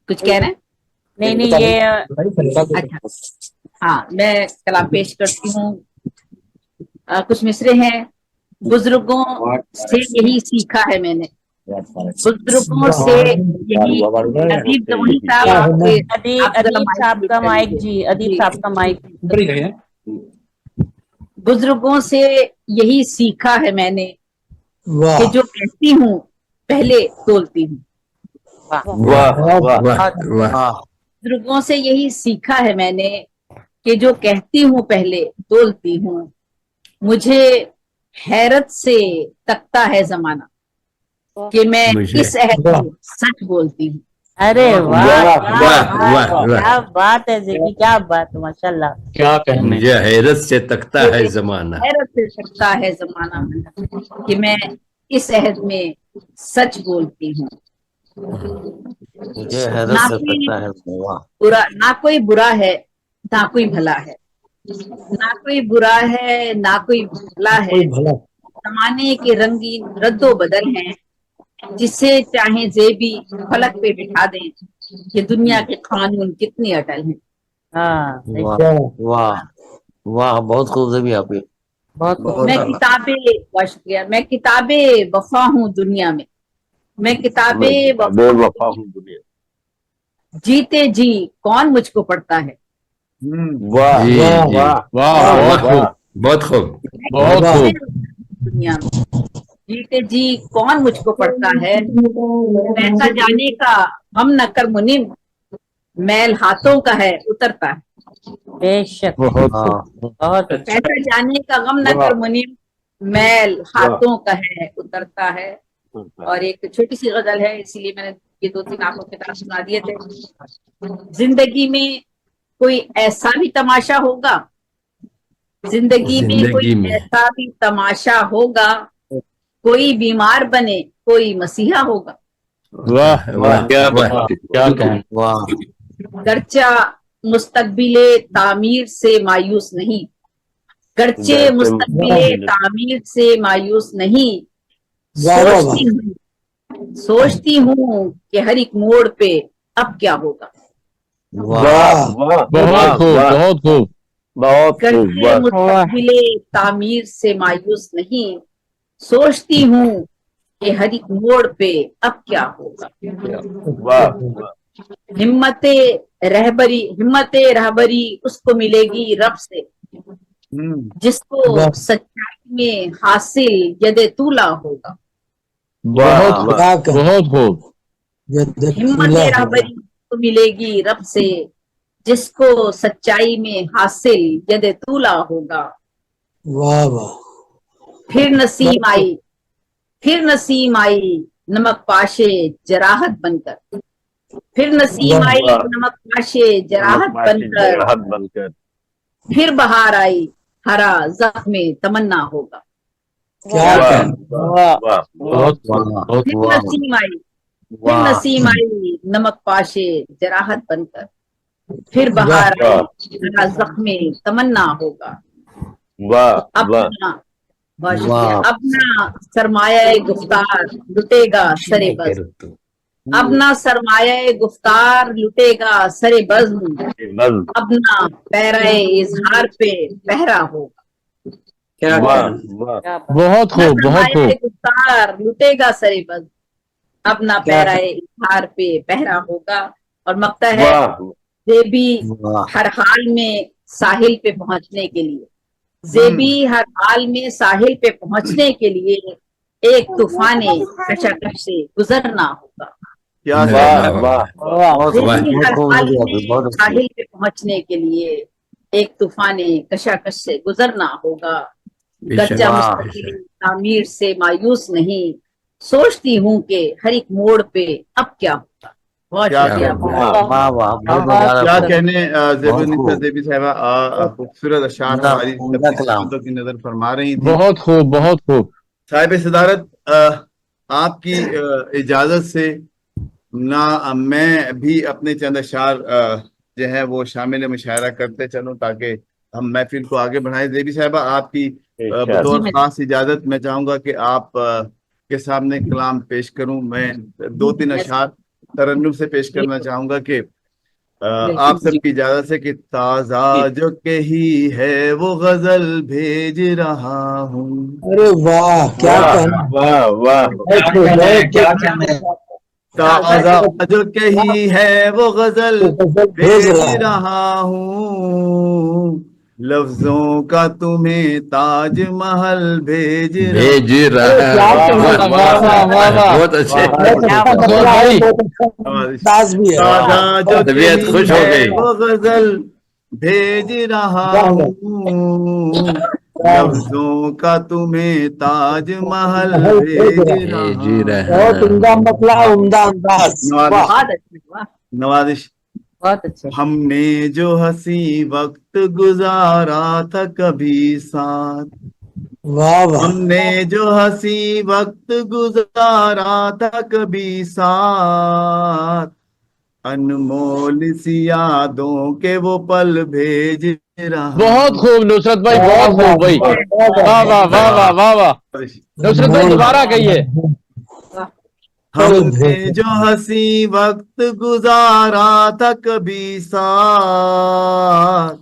कुछ कह रहे हैं? नहीं ये अच्छा, हाँ मैं कलाम पेश करती हूँ। कुछ मिसरे हैं। बुजुर्गों से यही सीखा है मैंने, बुजुर्गों से यही। अदीब जमानी साहब अदीब साहब का माइक जी, अदीब साहब का माइक। बुजुर्गों से यही सीखा है मैंने कि जो कहती हूँ पहले तोलती हूँ। बुजुर्गों से यही सीखा है मैंने कि जो कहती हूँ पहले तोलती हूँ। मुझे हैरत से तकता है जमाना कि मैं किस अहद में सच बोलती हूँ। अरे वाह वाह वाह क्या बात है ज़ेबी, क्या बात है माशाल्लाह। क्या कहने। मुझे हैरत से तकता है जमाना, हैरत से तकता है जमाना कि मैं इस अहद में सच बोलती हूँ। मुझे हैरत से तकता है बुरा, ना कोई बुरा है ना कोई भला है, ना कोई बुरा है ना कोई भला है। जमाने के रंगीन रद्दो बदल हैं, जिसे चाहे जेबी फलक पे बिठा दें। ये दुनिया के कानून कितने अटल हैं। हाँ वाह वाह, बहुत खूब ज़ेबी आपकी। मैं किताबें, बहुत शुक्रिया, मैं किताबें वफा हूँ दुनिया में, मैं किताबें वफा हूँ दुनिया। जीते जी कौन मुझको पढ़ता है। वाह जी, वाह जी। वाह बहुत खूब, बहुत खूब, बहुत खूब। दुनिया में जीते जी कौन मुझको पढ़ता है। पैसा जाने का हम न कर मुनिम, मैल हाथों का है उतरता है। बेशक बहुत पैसा जाने का गम न कर मुनिम, मैल हाथों का है उतरता है। और एक छोटी सी गजल है, इसीलिए मैंने ये 2-3 आपको किताब सुना दिए थे। जिंदगी में कोई ऐसा भी तमाशा होगा, जिंदगी में कोई ऐसा भी तमाशा होगा, कोई बीमार बने कोई मसीहा होगा। वाह वाह क्या कहें। वाह गर्चा मुस्तकबिले तामीर से मायूस नहीं, गर्चे मुस्तकबिले तामीर से मायूस नहीं। सोचती हूँ कि हर एक मोड़ पे अब क्या होगा। वाह बहुत खूब, बहुत खूब, बहुत गर्चे मुस्तकबिले तामीर से मायूस नहीं, सोचती हूँ कि हर एक मोड़ पे अब क्या होगा। हिम्मते रहबरी उसको मिलेगी रब से, जिसको सच्चाई में हासिल यदे तूला होगा। बहुत खूब। हिम्मते रहबरी उसको मिलेगी रब से, जिसको सच्चाई में हासिल यदे तूला होगा। वाह वाह। फिर नसीम आई नमक पाशे जराहत बनकर, फिर नसीम आई नमक पाशे जराहत बनकर, फिर बहार आई हरा जख्मे तमन्ना होगा। फिर नसीम आई नमक पाशे जराहत बनकर, फिर बहार आई हरा जख्मे तमन्ना होगा। अपना सरमाया गुफ्तार लुटेगा सरे बज़्म, अपना सरमाया गुफ्तार लुटेगा सरे बज़्म, अपना पैराए इजहार पे पहरा होगा। क्या बहुत खूब, बहुत खूब। गुफ्तार लुटेगा सरे बज़्म, अब ना पैराए इजहार पे पहरा होगा। और मकता है ज़ेबी हर हाल में साहिल पे पहुंचने के लिए, ज़ेबी हर हाल में साहिल पे पहुंचने के लिए एक तूफान कशाकश से गुजरना होगा। क्या ज़ेबी हर हाल में साहिल पे पहुंचने के लिए एक तूफान कशाकश से गुजरना होगा। गच्चा मुस्तकिल तामीर से मायूस नहीं, सोचती हूँ कि हर एक मोड़ पे अब क्या होगा। बहुत शुक्रिया। क्या कहने ज़ेबुन्निसा ज़ेबी साहिबा, खूबसूरत अशार हमारी शब्दों की नजर फरमा रही थी। बहुत खूब, बहुत खूब। साहिब सदारत, आपकी इजाजत से ना मैं भी अपने चंद अशार जो है वो शामिल मुशायरा करते चलूं ताकि हम महफिल को आगे बढ़ाएं। ज़ेबी साहिबा, आपकी बतौर खास इजाजत मैं चाहूंगा कि आप के सामने कलाम पेश करूं। मैं 2-3 अशार तरन्नुम से पेश करना चाहूंगा कि आप सबकी इजाजत से कि ताजा जो कही है वो गजल भेज रहा हूँ। अरे वाह, क्या कहना, वाह वाह, क्या कहना, ताजा जो कही है वो गजल भेज रहा हूँ, लफ्जों का तुम्हें ताज महल भेज रहा हूँ। बहुत अच्छे, ताजा जो तबीयत खुश हो गई। वो गजल भेज रहा हूँ, लफ्जों का तुम्हें ताज महल भेज रहा हूँ। उम्दा मसला, उम्दा अंदाज। नवाजिश, बहुत अच्छे। हमने जो हंसी वक्त गुजारा था कभी साथ, वाह वाह, हमने जो हंसी वक्त गुजारा था कभी साथ, अनमोल सी यादों के वो पल भेज रहा। बहुत खूब नुसरत भाई, बहुत खूब भाई, वाह वाह वाह वाह वाह वाह। नुसरत भाई दोबारा कहिए। हमने जो हंसी वक्त गुजारा था कभी साथ,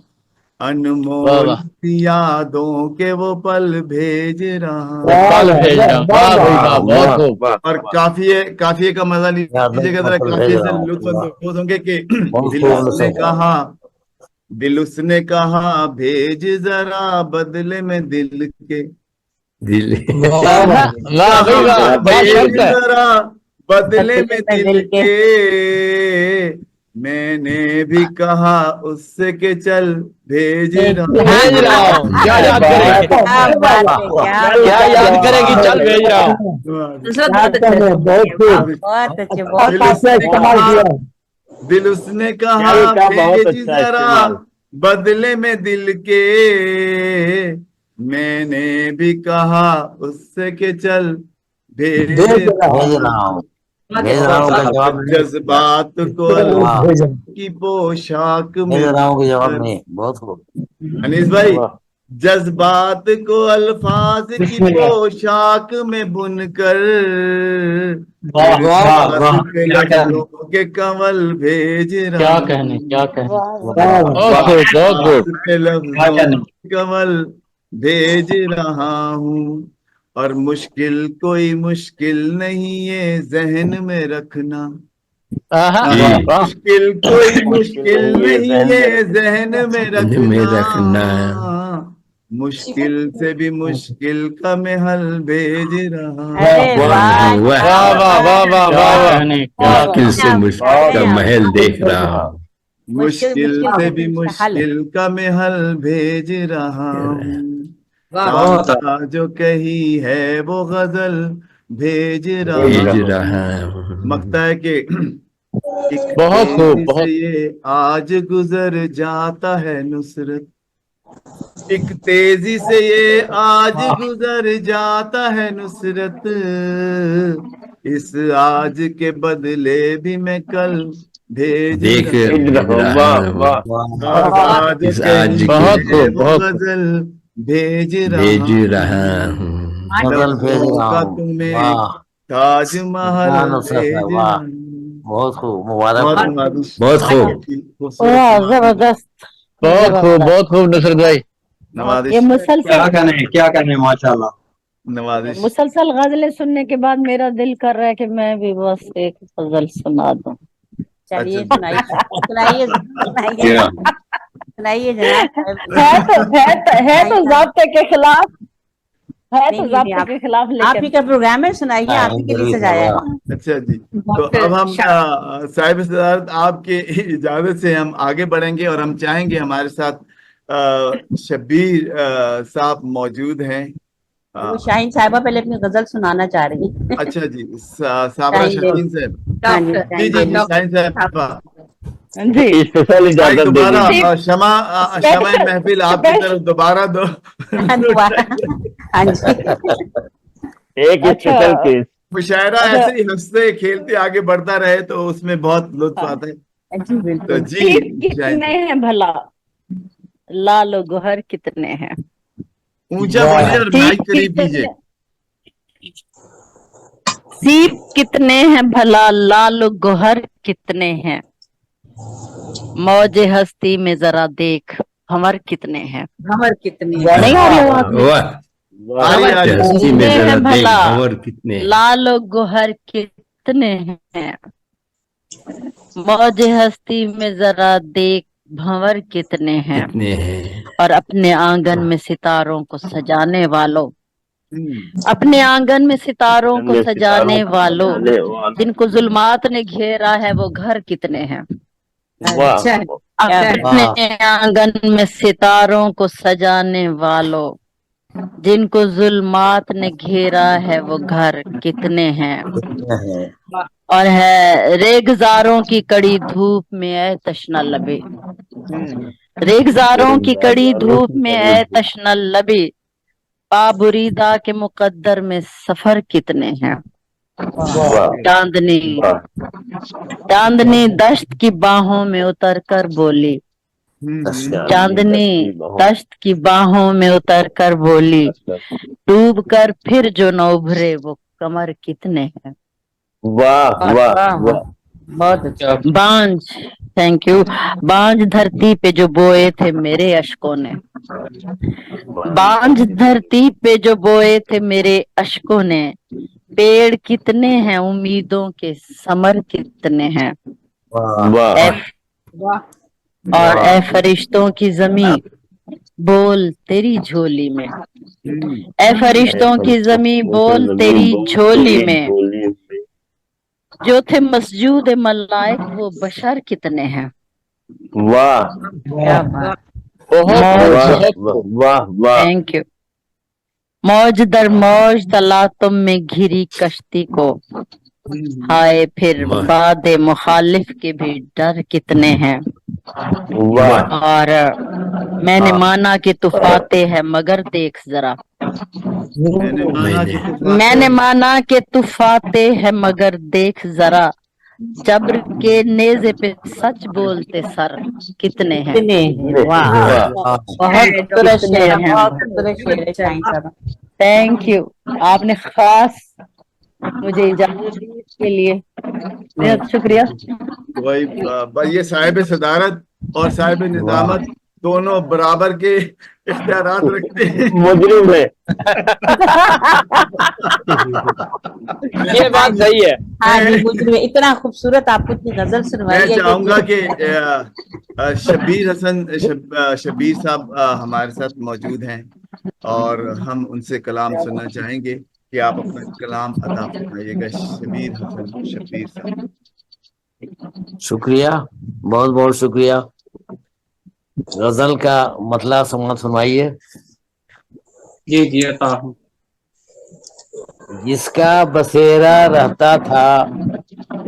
अनमोल यादों के वो पल भेज रहा। और काफिये का मजा लीजिएगा जरा, काफिये से लुत्फ अंदोज होंगे कि दिल उसने कहा भेज जरा बदले में दिल के, जरा बदले में दिल के, मैंने भी कहा उससे के चल भेज रहा हूँ। क्या याद करेंगे, क्या याद करेंगी, चल भेज रहा हूँ। दिल उसने कहा भेज जरा बदले में दिल के, मैंने भी कहा उससे के चल भेज रहा हूँ। जज्बात को की पोशाक में, अनीस भाई, जज्बात को अल्फाज की पोशाक में बुनकर के कंवल भेज रहा हूँ। क्या कंवल भेज रहा हूँ। और मुश्किल कोई मुश्किल नहीं ये जहन में रखना, मुश्किल कोई मुश्किल नहीं ये जहन में रखना, मुश्किल से भी मुश्किल का मैं हल भेज रहा हूँ। मुश्किल से मुश्किल का महल देख रहा हूँ, मुश्किल से भी मुश्किल का मैं हल भेज रहा हूँ। जो कही है वो गजल भेज रहा हूँ। मकता है कि बहुत खूब, ये आज गुजर जाता है नुसरत, एक तेजी से ये आज गुजर जाता है नुसरत, इस आज के बदले भी मैं कल भेज रहा हूँ। गजल भेज रहा हूँ, का तुम्हें ताज महल भेज रहा हूँ। बहुत खूब, मुबारक, बहुत खूब, जबरदस्त, बहुत खूब नुसरत भाई। ये मुसलसल क्या कहने माशाल्लाह। नवाजिश। मुसलसल गजलें सुनने के बाद मेरा दिल कर रहा है कि मैं भी बस एक गजल सुना दूं। चलिए अच्छा, सुनाइए सुनाइए सुनाइए सुनाइए जनाब। है तो ज़ाब्ते के खिलाफ, है नहीं तो नहीं ज़ाब्ते के खिलाफ, आप ही लेकिन का प्रोग्राम है, सुनाइए, आप ही के लिए सजाया है। अच्छा जी। तो अब हम साहिब सदारत आपके इजाजत से हम आगे बढ़ेंगे और हम चाहेंगे हमारे साथ शब्बीर साहब मौजूद हैं। वो शाहीन साहिबा पहले अपनी गजल सुनाना चाह रही है। अच्छा जी, साबरा शाहीन साहब। हाँ जी, जी जी जी, शाहीन साहब जी स्पेशल भाई इजाजत दे दोबारा दीजिए। क्षमा महफिल आपकी तरफ दोबारा दो। दोबारा। हाँ जी। एक अच्छा स्पेशल केस। मुशायरा अच्छा ऐसे ही हंसते खेलते आगे बढ़ता रहे तो उसमें बहुत लुत्फ आता है। जी तो बिल्कुल। जी सीप शाहीन कितने हैं भला, लाल गोहर कितने हैं। ऊंचा बोलिए और सीप माइक करीब कीजिए। सीप कितने हैं भला, लाल गोहर कितने हैं, मौजे हस्ती में जरा देख भंवर कितने हैं। भंवर कितने नहीं आ रही आवाज में? आ रही है, आ रही है। कितने हैं भला, लाल गोहर कितने हैं, मौजे हस्ती में जरा देख भंवर कितने हैं, और अपने आंगन में सितारों को सजाने वालों, अपने आंगन में सितारों को सजाने वालों, जिनको जुल्मात ने घेरा है वो घर कितने हैं। अच्छा अपने आंगन में सितारों को सजाने वालों, जिनको जुल्मात ने घेरा है वो घर कितने हैं। और है रेगजारों की कड़ी धूप में ऐ तशना लबे, रेगजारों की कड़ी धूप में ऐ तशना लबे, पाबुरीदा के मुकद्दर में सफर कितने हैं। चांदनी चांदनी दश्त की बाहों में उतर कर बोली, चांदनी दश्त की बाहों में उतर कर बोली, डूब कर फिर जो न उभरे वो कमर कितने हैं। वाह वाह वाह, बहुत अच्छा। बांझ, थैंक यू, बांझ धरती पे जो बोए थे मेरे अश्कों ने, बांझ धरती पे जो बोए थे मेरे अश्कों ने, पेड़ कितने हैं उम्मीदों के समर कितने हैं। और ए फरिश्तों की जमी बोल तेरी झोली में, ए फरिश्तों की जमी बोल तेरी झोली में, जो थे मसजूद मलाइक वो बशर कितने हैं। वाह क्या बात। वाह वाह, थैंक यू। मौज दर मौज तला तुम में घिरी कश्ती को, हाय फिर बाद मुखालिफ के भी डर कितने हैं। और मैंने माना कि तू फाते है मगर देख जरा, मैंने माना कि तू फाते है मगर देख जरा, जबर के नेज़े पे सच बोलते सर कितने हैं। कितने वाह, बहुत खूबसूरत शेर है, बहुत खूबसूरत शेर है शाहीन साहब। थैंक यू, आपने खास मुझे इजाजत दी इसके लिए बहुत शुक्रिया। वही ये साहिब सदारत और साहिब निजामत दोनों बराबर के इख्तियारात रखते हैं। मुजरिम है। ये बात सही है। हाँ जी, मुझे इतना खूबसूरत आपको इतनी गजल सुनवाई मैं है। चाहूंगा कि शब्बीर साहब हमारे साथ मौजूद हैं और हम उनसे कलाम सुनना चाहेंगे कि आप अपना कलाम अता फरमाइएगा। शब्बीर साहब। शुक्रिया, बहुत बहुत शुक्रिया। गजल का मतला समाज सुनाइए। जी जी अता हूँ। जिसका बसेरा रहता था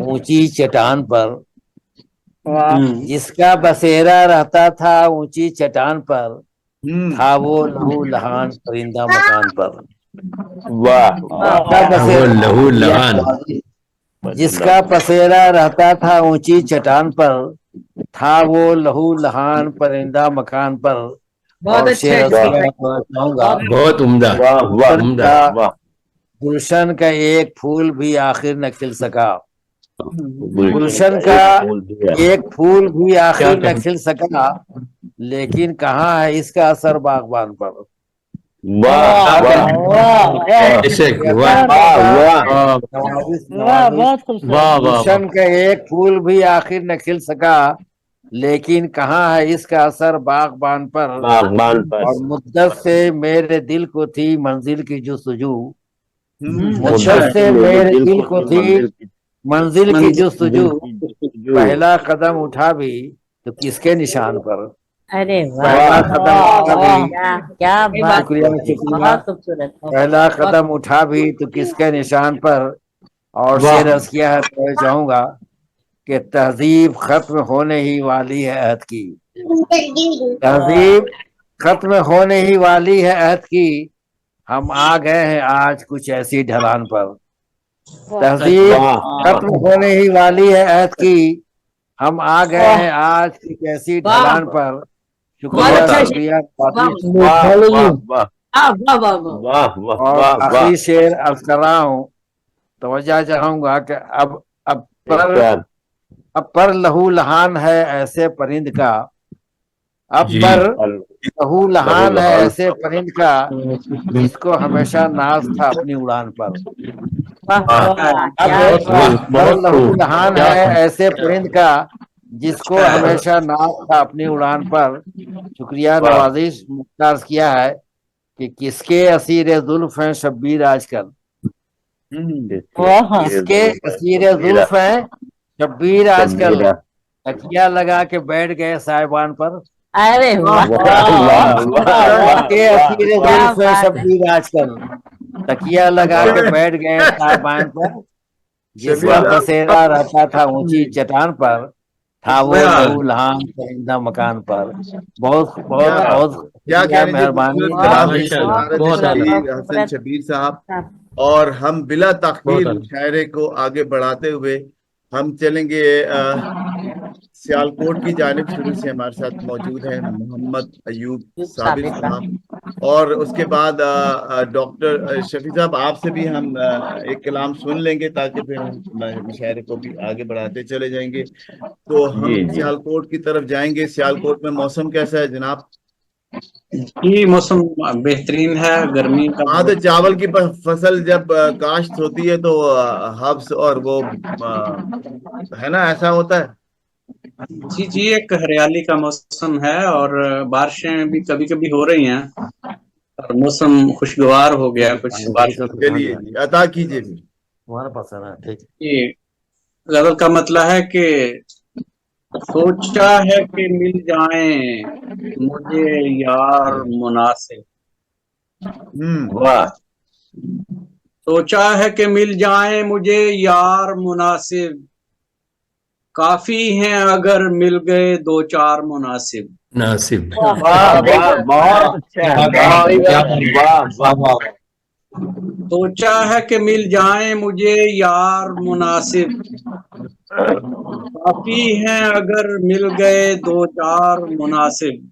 ऊंची चट्टान पर, जिसका बसेरा रहता था ऊंची चट्टान पर, था वो लहू लहान परिंदा मकान पर। वाह, लहू लहान। जिसका बसेरा रहता था ऊंची चट्टान पर, था वो लहू लहान परिंदा मकान पर। बहुत अच्छा चाहूंगा, बहुत उम्दा, उम्दा। गुलशन का एक फूल भी आखिर न खिल सका, गुलशन का एक फूल भी आखिर न खिल सका, लेकिन कहाँ है इसका असर बागबान पर। वाह वाह वाह बहुत खूबसूरत। गुलशन का एक फूल भी आखिर न खिल सका, लेकिन कहाँ है इसका असर बागबान पर। बागबान पर। और मुद्दत से मेरे दिल को थी मंजिल की जुस्तजू, मुद्दत मुद्दत से मेरे दिल को थी मंजिल की जुस्तजू, पहला कदम उठा भी तो किसके निशान पर। अरे पहला वाह, कदम उठा भी, क्या बात, शुक्रिया शुक्रिया, बहुत खूबसूरत। पहला कदम उठा भी तो किसके निशान पर। और शेर अर्ज किया है तो मैं चाहूंगा कि तहजीब खत्म होने ही वाली है अहद की, तहजीब खत्म होने ही वाली है अहद की, हम आ गए हैं आज कुछ ऐसी ढलान पर। तहजीब खत्म होने ही वाली है अहद की, हम आ गए हैं आज कुछ ऐसी ढलान पर। शुक्रिया शुक्रिया। और आखिरी शेर अर्ज कर रहा हूँ, तवज्जो चाहूंगा कि अब पर लहू लहान है ऐसे परिंद का, अब पर लहू लहान है ऐसे परिंद का, जिसको हमेशा नाज था अपनी उड़ान पर। अब पर लहू लहान है ऐसे परिंद का, जिसको हमेशा नाज था अपनी उड़ान पर। शुक्रिया नवाजिश। मुख्तार किया है कि किसके असीर जुल्फ हैं शब्बीर आजकल, किसके असीर जुल्फ हैं शब्बीर आजकल, तकिया लगा के बैठ गए साहिबान पर। अरे वाह, किसके असीर जुल्फ हैं शब्बीर आजकल, तकिया लगा के बैठ गए साहिबान पर, जिसका बसेरा रहता था ऊंची चट्टान पर, था वो लहू लहान परिंदा मकान पर। बहुत बहुत बहुत क्या मेहरबानी हसन शबीर साहब। और हम बिला तखमीर शायरे को आगे बढ़ाते हुए हम चलेंगे सियालकोट की जानिब। शुरू से हमारे साथ मौजूद हैं मोहम्मद अयूब साबिर साहब, और उसके बाद डॉक्टर शफी साहब आपसे भी हम एक कलाम सुन लेंगे, ताकि फिर हम मुशायरे को भी आगे बढ़ाते चले जाएंगे। तो हम सियालकोट की तरफ जाएंगे। सियालकोट में मौसम कैसा है जनाब? जी मौसम बेहतरीन है, गर्मी का। हाँ, तो चावल की फसल जब काश्त होती है तो हब्स और वो है ना, ऐसा होता है। जी जी, एक हरियाली का मौसम है और बारिशें भी कभी कभी हो रही हैं और मौसम खुशगवार हो गया कुछ बारिश। चलिए अता कीजिए भी तुम्हारा पसंद है। ठीक, ये गजल का मतलब है कि सोचा है कि मिल जाएं मुझे यार मुनासिब, वाह, सोचा है कि मिल जाएं मुझे यार मुनासिब, काफी हैं अगर मिल गए दो चार मुनासिब। नासिब। वाह वाह, बहुत अच्छा, वाह। सोचा है कि मिल जाएं मुझे यार मुनासिब, काफी हैं अगर मिल गए दो चार मुनासिब,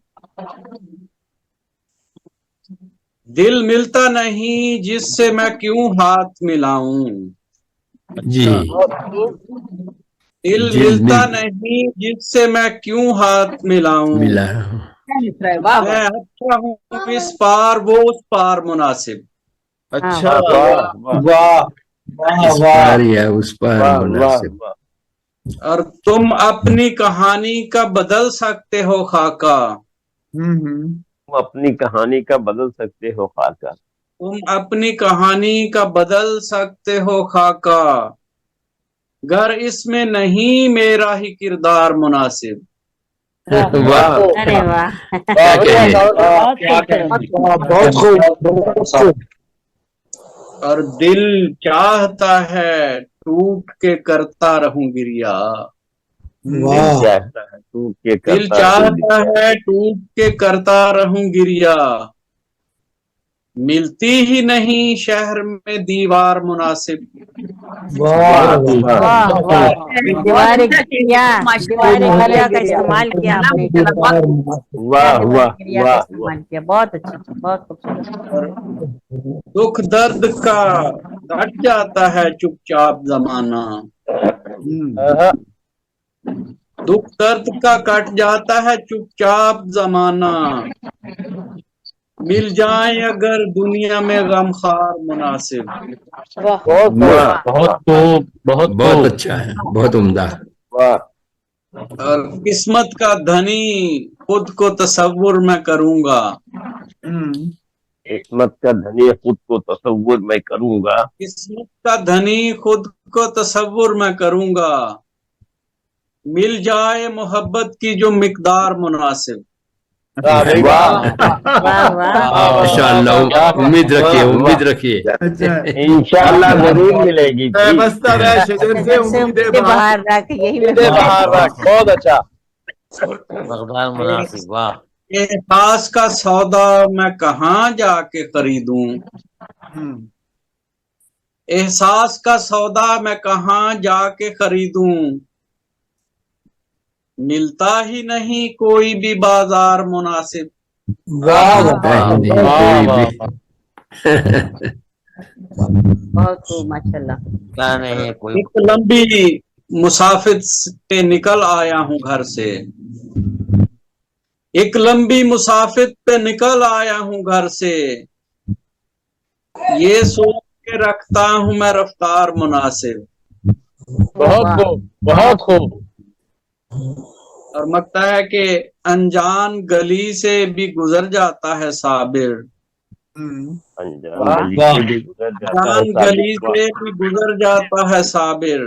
दिल मिलता नहीं जिससे मैं क्यों हाथ मिलाऊं, जी, दिल मिलता नहीं जिससे मैं क्यों हाथ मिलाऊं, मिला। मैं अच्छा हूँ इस पार वो उस पार मुनासिब। अच्छा, वाह, इस पार या उस पार मुनासिब। और तुम अपनी कहानी का बदल सकते हो खाका, तुम अपनी कहानी का बदल सकते हो खाका, तुम अपनी कहानी का बदल सकते हो खाका, घर इसमें नहीं मेरा ही किरदार मुनासिब। वाह, अरे वाह, बहुत खूब। और दिल चाहता है टूट के करता रहूं गिरिया, वाह, दिल चाहता है टूट के करता रहूं गिरिया, मिलती ही नहीं शहर में दीवार मुनासिब। वाह, दीवार क्रिया का इस्तेमाल किया आपने, वाह वाह क्रिया का इस्तेमाल किया, बहुत अच्छा, बहुत खूबसूरत। दुख दर्द का घट जाता है चुपचाप जमाना, दुख दर्द का कट जाता है चुपचाप जमाना, मिल जाए अगर दुनिया में गमखार मुनासिब। बहुत खूब, बहुत बहुत अच्छा है, बहुत उम्दा। और किस्मत का धनी खुद को तसव्वुर मैं करूंगा। किस्मत का धनी खुद को तसव्वुर मैं करूंगा। किस्मत का धनी खुद को तसव्वुर मैं करूंगा। मिल जाए मोहब्बत की जो मिकदार मुनासिब। इंशाअल्लाह, उम्मीद रखिए, उम्मीद रखिए। इंशाअल्लाह जरूर मिलेगी। बस्ता रहे शजर से उम्मीदें बाहर रख, यही बहुत अच्छा। मकदार मुनासिब, वाह। एहसास का सौदा मैं कहाँ जाके खरीदूं। एहसास का सौदा मैं कहाँ जाके खरीदूं। मिलता ही नहीं कोई भी बाजार मुनासिब। बहुत खूब माशाल्लाह। नहीं कोई। एक लंबी मुसाफिर पे निकल आया हूँ घर से। एक लंबी मुसाफिर पे निकल आया हूँ घर से। ये सोच के रखता हूँ मैं रफ्तार मुनासिब। बहुत खूब, बहुत खूब। और लगता है कि अनजान गली से भी गुजर जाता है साबिर। अनजान गली से भी गुजर जाता है साबिर।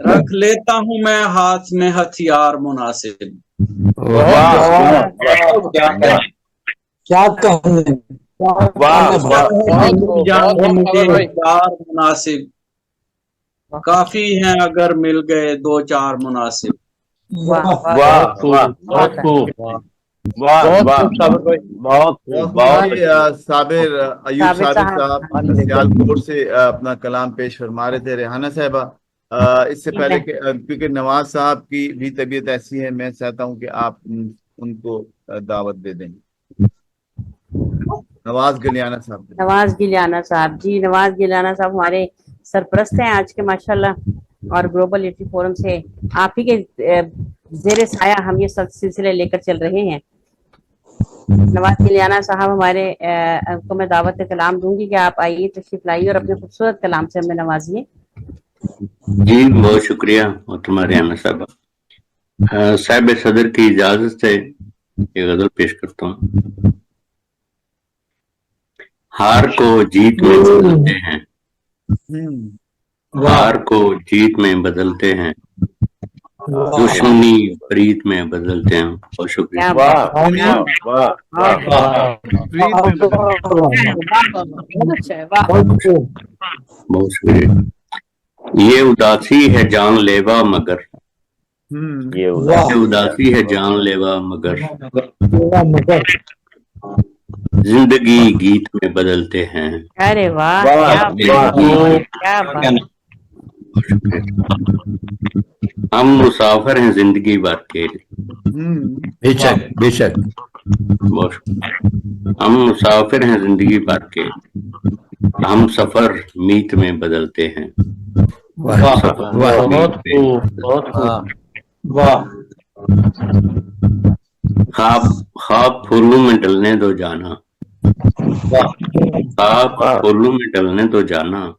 रख लेता हूँ मैं हाथ में हथियार मुनासिब। क्या कहने, मुनासिब काफी हैं अगर मिल गए दो चार मुनासिब। साबिर अयूब साबिर साहब सियालकोट से अपना कलाम पेश फरमा रहे थे। रेहाना साहिबा, इससे पहले क्योंकि नवाज साहब की भी तबीयत ऐसी है, मैं चाहता हूं कि आप उनको दावत दे दें। नवाज गिलियाना साहब। नवाज गिलियाना साहब जी, नवाज गिलियाना साहब हमारे सरपरस्त हैं आज के माशाल्लाह, और ग्लोबल लिटरेसी फोरम से आप ही के जेर साया हम ये सब सिलसिले लेकर चल रहे हैं। नवाज गिलियाना साहब हमारे को मैं दावत कलाम दूंगी कि आप आइए, तशरीफ लाइए और अपने खूबसूरत कलाम से हमें नवाजिए। जी बहुत शुक्रिया मोहतरमा रेहाना साहब। साहिब सदर की इजाजत से ये गजल पेश करता हूँ। हार को जीत में बदलते हैं, हार को जीत में बदलते हैं, दुश्मनी प्रीत में बदलते हैं। बहुत शुक्रिया। बहुत शुक्रिया। ये उदासी है जानलेवा मगर, ये उदासी है जानलेवा मगर, जिंदगी गीत में बदलते हैं। अरे वाह, क्या बात। हम मुसाफिर हैं जिंदगी भर के। बेशक बेशक। हम मुसाफिर हैं जिंदगी भर के, हम सफर मीत में बदलते हैं। ख्वाब फूलों में ढलने दो जाना, ख्वाब फूलों में ढलने दो जाना,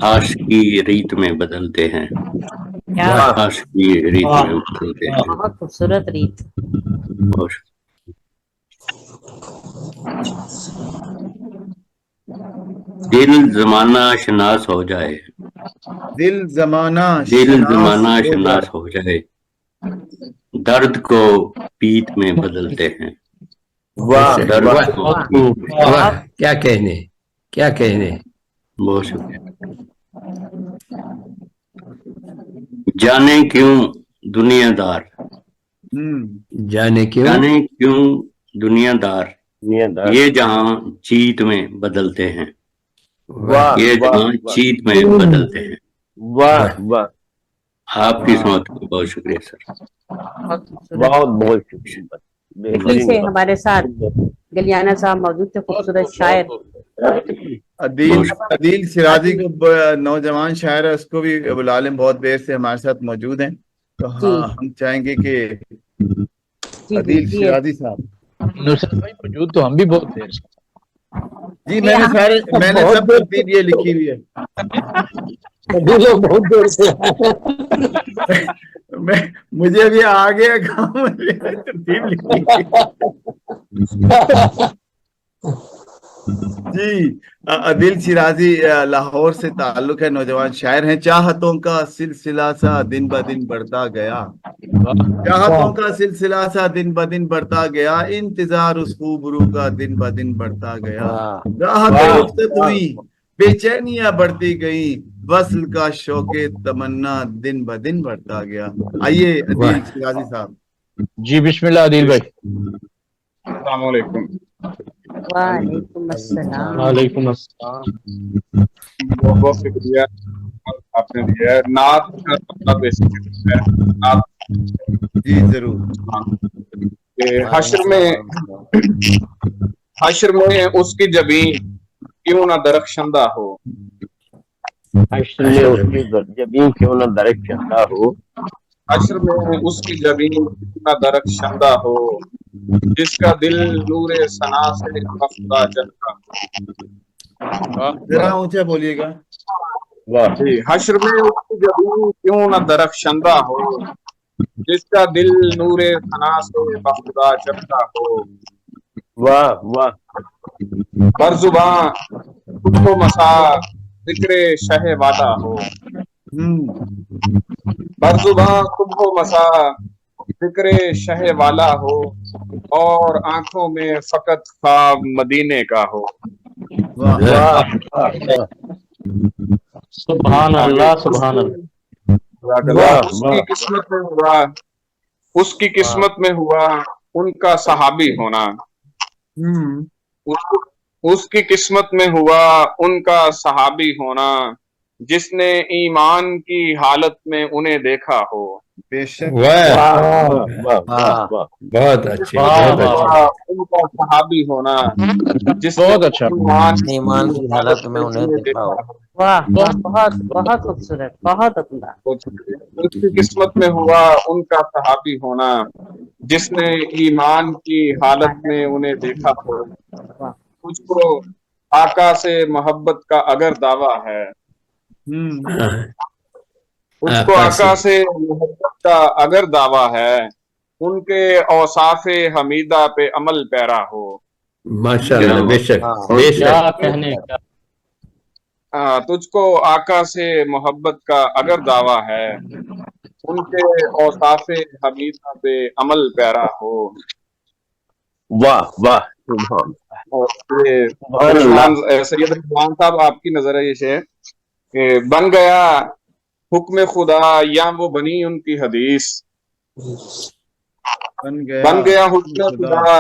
आशिकी रीत में बदलते हैं। आशिकी रीत में बदलते हैं। बहुत खूबसूरत रीत। दिल जमाना शनास हो जाए, दिल जमाना शनास हो जाए, दर्द को पीत में बदलते हैं। दर्द को क्या कहने, क्या कहने। बहुत शुक्रिया। जाने क्यों दुनियादार, जाने क्यों दुनियादार ये जहां जीत में बदलते हैं, ये जहां जीत में बदलते हैं। आपकी समझ को बहुत शुक्रिया सर। बहुत शुक्रिया। दिल्ली से हमारे साथ गिलियाना साहब मौजूद थे, खूबसूरत शायर अदील सिराजी को नौजवान शायर है, उसको भी बुला लें, बहुत देर से हमारे साथ मौजूद हैं। तो हाँ, हम चाहेंगे कि अदील सिराजी साहब। नुसरत भाई मौजूद तो हम भी बहुत देर से। जी मैंने सब तरतीब ये लिखी हुई है। सभी लोग बहुत देर से मुझे अभी आ गया काम, तरतीब लिखी जी। अदिल शिराजी लाहौर से ताल्लुक है, नौजवान शायर हैं। चाहतों का सिलसिला सा दिन ब दिन बढ़ता गया, चाहतों का सिलसिला सा दिन ब दिन बढ़ता गया, इंतजार उस खूबरू का दिन ब दिन बढ़ता गया, राहतें रुखसत हुई बेचैनियां बढ़ती गई, वस्ल का शौके तमन्ना दिन ब दिन बढ़ता गया। आइए अदिल शिराजी साहब। जी बिस्मिल्लाह अदिल भाई। अस्सलाम वालेकुम। वालेकुम अस्सलाम। वालेकुम अस्सलाम। बहुत बहुत शुक्रिया आपने दिया है। नात का मतलब बेसिकली है नात। जी जरूर। हश्र में उसकी जबीन क्यों ना दरख्शंदा हो, हश्र में उसकी जबीन क्यों ना दरख्शंदा हो, हश्र में उसकी जबीन क्यों ना दरख्शंदा हो, जिसका दिल नूरे सना से अफदा जलता हो। जरा ऊंचा बोलिएगा। जी, हश्र में उसकी जबीन क्यों ना दरख्शंदा हो, जिसका दिल नूरे सना से अफदा जलता हो। वाह वाह। बरजुबां खुद मसा जिक्रे शह वादा हो, बरजुबां खुद मसा जिक्रे शह वाला हो, और आंखों में फकत ख्वाब मदीने का हो। सुभान अल्लाह सुभान अल्लाह। उसकी किस्मत में हुआ उनका सहाबी होना, उसकी किस्मत में हुआ उनका सहाबी होना, जिसने ईमान की हालत में उन्हें देखा हो। बेशक। बहुत अच्छे, बहुत अच्छे। उनका सहाबी होना जिसने बहुत अच्छा। ईमान की हालत में उन्हें देखा हो। वाह, बहुत बहुत खूबसूरत, बहुत उम्दा। उसकी किस्मत में हुआ उनका सहाबी होना, जिसने ईमान की हालत में उन्हें देखा हो। तुझको आका से मोहब्बत का अगर दावा है, उसको आका से मोहब्बत का अगर दावा है, उनके औसाफे हमीदा पे अमल पैरा हो। माशाअल्लाह। बेशक बेशक। कहने का तुझको आका से मोहब्बत का अगर दावा है, उनके औसाफे हमीदा पे अमल पैरा हो। वाह वाह। सुभान सैयद रिजवान साहब, आपकी नजर है ये शेर कि बन गया हुक्म खुदा या वो बनी उनकी हदीस, बन गया हुक्म खुदा,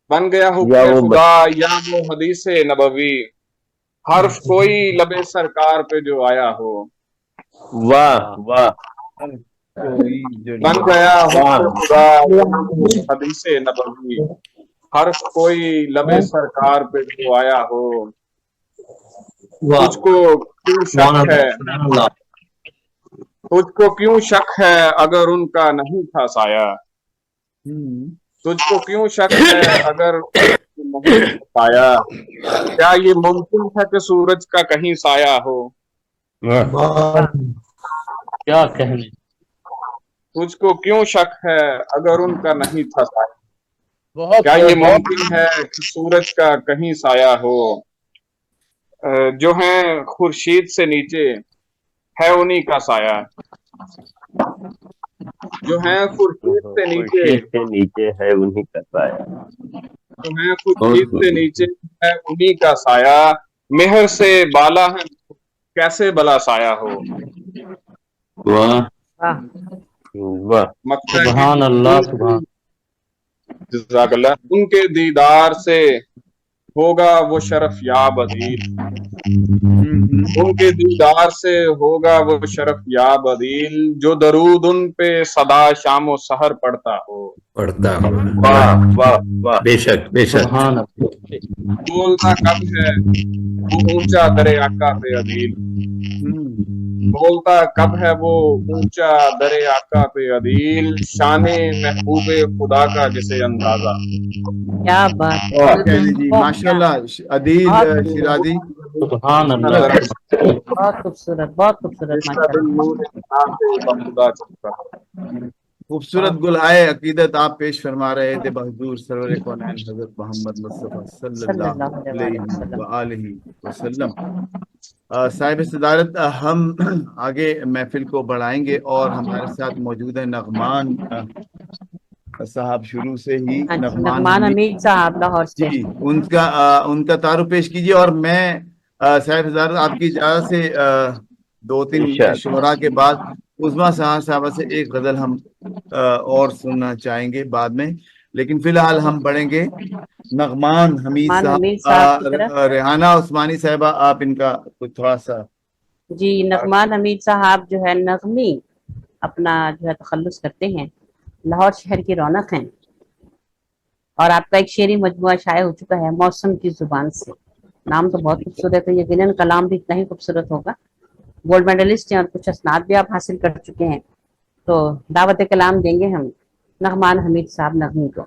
बन गया हुक्म खुदा या वो हदीस नबवी, हर्फ कोई लबे सरकार पे जो आया हो। वाह वाह। बन गया हुक्म खुदा या वो हदीस नबवी, हर्फ कोई लबे सरकार पे जो आया हो। तुझको क्यों शक है, तुझको क्यों शक है अगर उनका नहीं था साया, तुझको क्यों शक है अगर नहीं था साया, क्या ये मुमकिन है कि सूरज का कहीं साया हो। क्या कहने। तुझको क्यों शक है अगर उनका नहीं था साया, बहुत क्या ये मुमकिन है कि सूरज का कहीं साया हो। जो है खुर्शीद से नीचे है उन्हीं का साया, जो है खुर्शीद से नीचे है उन्हीं का साया, जो है खुर्शीद से नीचे है उन्हीं का साया, मेहर से बाला है कैसे भला साया हो। वाह वाह। सुभान अल्लाह सुभान। जज़ाकल्लाह। उनके दीदार से होगा वो शरफ याब अदील, उनके दीदार से होगा वो शरफ याब अदील, जो दरूद उन पे सदा शामो सहर पढ़ता हो। वाह वाह वाह। बेशक बेशक। बोलता कब है वो ऊंचा दरे आका पे अदील, बोलता कब है वो ऊंचा दरे आका पे अदील, शाने महबूबे खुदा का जिसे अंदाजा। क्या बात है, जी माशाल्लाह अदील शिराजी, बहुत खूबसूरत, बहुत खूबसूरत माशाल्लाह। खूबसूरत गुलहाए अकीदत आप पेश फरमा रहे थे बहजूर सरवर कौनैन हजरत मोहम्मद मुस्तफा सल्लल्लाहु अलैहि वसल्लम। साहिब सदारत, हम आगे महफिल को बढ़ाएंगे और हमारे साथ मौजूद है नगमान साहब, शुरू से ही नगमान हमीद साहब लाहौर से। जी, उनका तारुफ पेश कीजिए। और मैं साहिब सदारत आपकी इजाजत से 2-3 शुरा के बाद उस्मा साहबा से एक गजल हम और सुनना चाहेंगे बाद में, लेकिन फिलहाल हम बढ़ेंगे नगमान हमीद साहब। रेहाना उस्मानी साहिबा, आप इनका कुछ थोड़ा सा। जी, नगमान हमीद साहब जो है नगमी अपना जो है तखल्लुस करते हैं, लाहौर शहर की रौनक हैं, और आपका एक शेरी मजमुआ शाये हो चुका है मौसम की जुबान से। नाम तो बहुत खूबसूरत है, यकीनन कलाम भी इतना ही खूबसूरत होगा। गोल्ड मेडलिस्ट हैं और कुछ असनाद भी आप हासिल कर चुके हैं, तो दावत कलाम देंगे हम नगमान हमीद साहब नगमी को।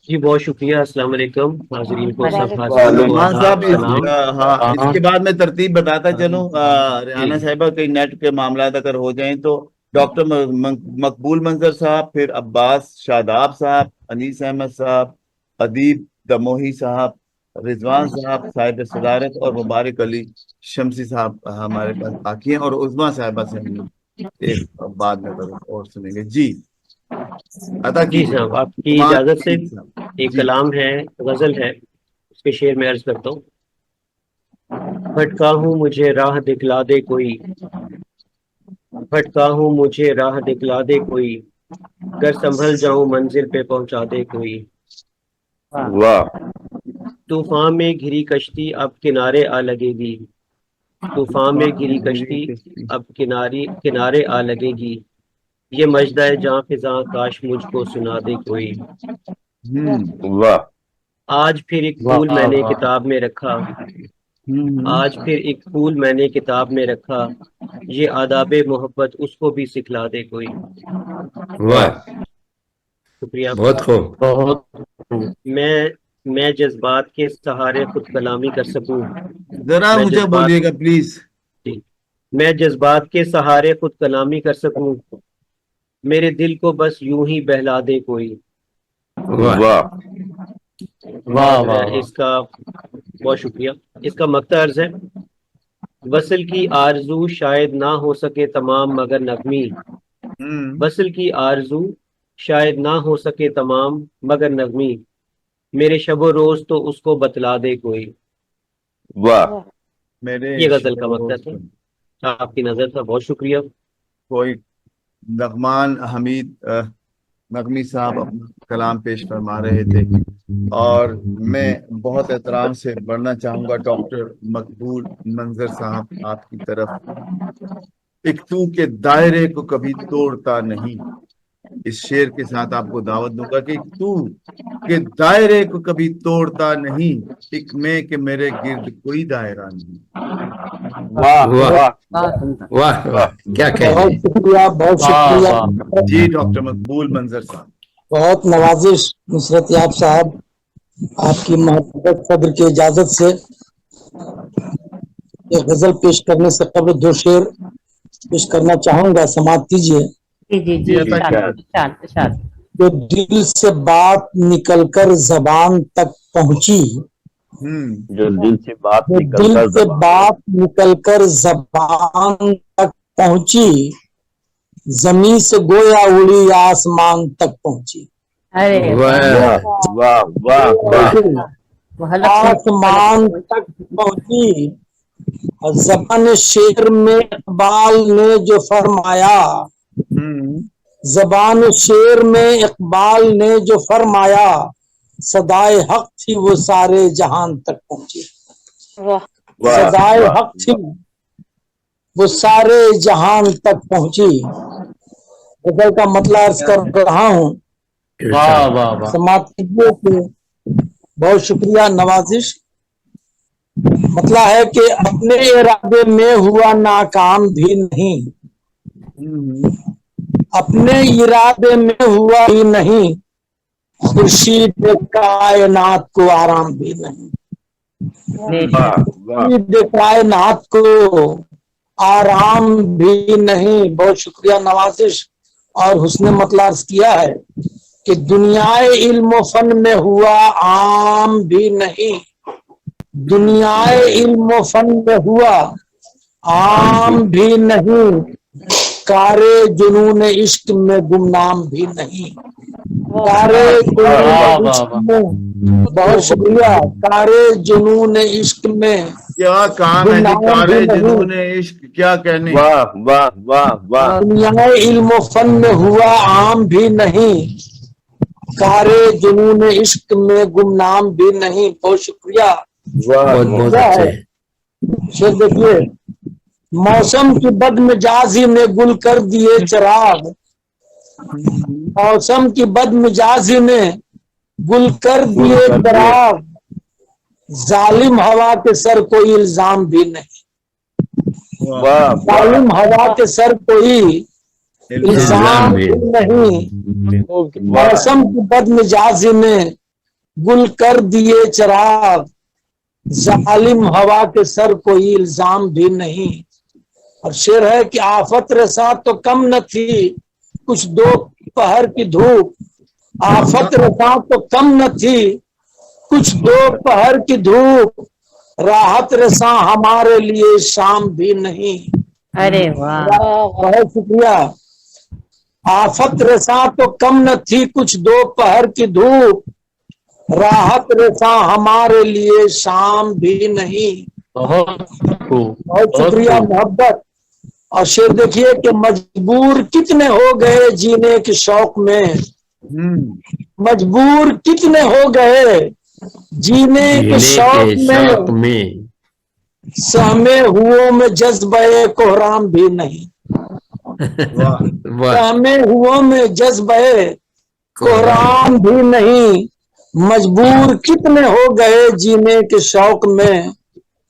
जी बहुत शुक्रिया। अस्सलाम वालेकुम नाज़रीन को सब साहब। हाँ, इसके बाद मैं तरतीब बताता चलूं। रेहाना साहिबा कई नेट के मामला अगर हो जाएं तो डॉक्टर मकबूल मंजर साहब, फिर अब्बास शादाब साहब, अनीस अहमद साहब, अदीब दमोही साहब, रिजवान साहब, साहिब सदारत और मुबारक अली शमसी साहब हमारे पास बाकी हैं, और उस्मा साहिबा से हम एक बाद में और सुनेंगे। जी अता जी साहब, आपकी इजाजत से एक कलाम है, गजल है, उसके शेर में अर्ज करता हूँ। भटका हूँ मुझे राह दिखला दे कोई, भटका हूँ मुझे राह दिखला दे कोई, घर संभल जाऊं मंजिल पे पहुंचा दे कोई। वाह। तूफान में घिरी कश्ती अब किनारे आ लगेगी, तूफान में घिरी कश्ती अब किनारे आ लगेगी, ये मजदा जां फिजा काश मुझको सुना दे कोई। वाह। आज फिर एक फूल मैंने किताब में रखा, आज फिर एक फूल मैंने किताब में रखा, ये आदाबे मोहब्बत उसको भी सिखला दे कोई। वाह, शुक्रिया, बहुत खूब। बहुत मैं जज्बात के सहारे खुद कलामी कर सकूं, जरा मुझे बोलिएगा प्लीज। मैं जज्बात के सहारे खुद कलामी कर सकूं, मेरे दिल को बस यूं ही बहला दे कोई। वाह वाह वाह। इसका बहुत शुक्रिया। इसका मक्ता अर्ज है। वसल की आरजू शायद ना हो सके तमाम मगर नगमी, वसल की आरजू शायद ना हो सके तमाम मगर नगमी, मेरे शबो रोज तो उसको बतला दे कोई। वाह। ये गजल का मकसद है। आपकी नजर था, बहुत शुक्रिया। कोई नगमान हमीद नगमी साहब अपना कलाम पेश फरमा रहे थे, और मैं बहुत एहतराम से बढ़ना चाहूंगा डॉक्टर मकबूल मंजर साहब आपकी तरफ। एक तू के दायरे को कभी तोड़ता नहीं, इस शेर के साथ आपको दावत दूंगा कि तू के दायरे को कभी तोड़ता नहीं, एक मैं के मेरे गिर्द कोई दायरा नहीं। वाह वाह वाह वाह, क्या कहें। बहुत शुक्रिया, बहुत शुक्रिया जी डॉक्टर मकबूल मंजर साहब। बहुत नवाजिश नुसरत याब साहब, आपकी मोहब्बत सब्र की इजाजत से एक गजल पेश करने से कबल 2 शेर पेश करना चाहूंगा, समाप्त कीजिए। जो दिल से बात निकलकर जबान तक पहुंची, जो दिल से बात निकलकर जबान तक पहुंची, जमीन से गोया उड़ी आसमान तक पहुंची। अरे वाह वाह वाह वाह। आसमान तक पहुंची, और जबान शेर में इकबाल ने जो फरमाया, जबान शेर में इकबाल ने जो फरमाया, सदाए हक थी वो सारे जहान तक पहुंची। सदाए हक थी वो सारे जहान तक पहुंची। गजल का मतलब अर्ज कर रहा हूँ। वाह वाह वाह। समाप्त कीजिए। बहुत शुक्रिया, नवाजिश। मतलब है कि अपने इरादे में हुआ नाकाम भी नहीं, अपने इरादे में हुआ भी नहीं, खुर्शीद कायनात को आराम भी नहीं, खुर्शीद कायनात को आराम भी नहीं। बहुत शुक्रिया नवाजिश और हुस्न मतलब अर्ज किया है कि दुनियाए इल्म फन में हुआ आम भी नहीं, दुनियाए इल्म फन में हुआ आम भी नहीं, कारे जुनून इश्क में गुमनाम भी नहीं, कारे जुनून इश्क में, बहुत शुक्रिया, कारे जुनून इश्क में क्या काम है जी, कारे जुनून इश्क क्या कहने। वाह वाह वाह वाह। दुनियाए इल्म फन में हुआ आम भी नहीं, कारे जुनून इश्क में गुमनाम भी नहीं। बहुत शुक्रिया। बहुत शेर देखिए, मौसम की बदमिजाजी ने गुल कर दिए चिराग, मौसम की बदमिजाजी ने गुल कर दिए चिराग, जालिम हवा के सर कोई इल्जाम भी नहीं, जालिम हवा के सर कोई इल्जाम भी नहीं, मौसम की बदमिजाजी ने गुल कर दिए चिराग, जालिम हवा के सर कोई इल्जाम भी नहीं। और शेर है कि आफत रसा तो कम न थी कुछ दोपहर की धूप, आफत रसा तो कम न थी कुछ दोपहर की धूप, राहत रसा हमारे लिए शाम भी नहीं। अरे वाह, बहुत शुक्रिया। आफत रसा तो कम न थी कुछ दोपहर की धूप, राहत रसा हमारे लिए शाम भी नहीं। बहुत शुक्रिया मोहब्बत। और शेर देखिए कि मजबूर कितने हो गए जीने के शौक में, मजबूर कितने हो गए जीने के शौक में, सहमे हुओं में जज्बे कोहराम भी नहीं, सहमे हुओं में जज्बे कोहराम भी नहीं, मजबूर कितने हो गए जीने के शौक में,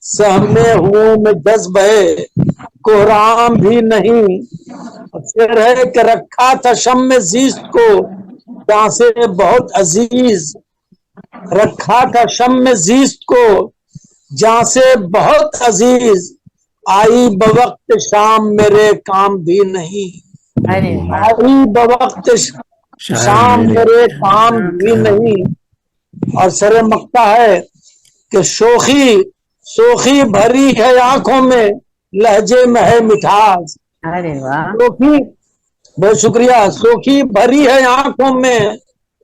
सहमे हुओं में जज्बे कोहराम भी नहीं। शेर है कि रखा था शम्मे ज़ीस्त को जहाँ से बहुत अजीज, रखा था शम्मे ज़ीस्त को जहाँ से बहुत अजीज, आई बवक्त शाम मेरे काम भी नहीं, आई बवक्त शाम मेरे काम भी नहीं। और सरे मक्ता है कि शोखी शोखी भरी है आंखों में, लहजे में है मिठास। अरे वाह, शोखी, बहुत शुक्रिया। शोखी भरी है आंखों में,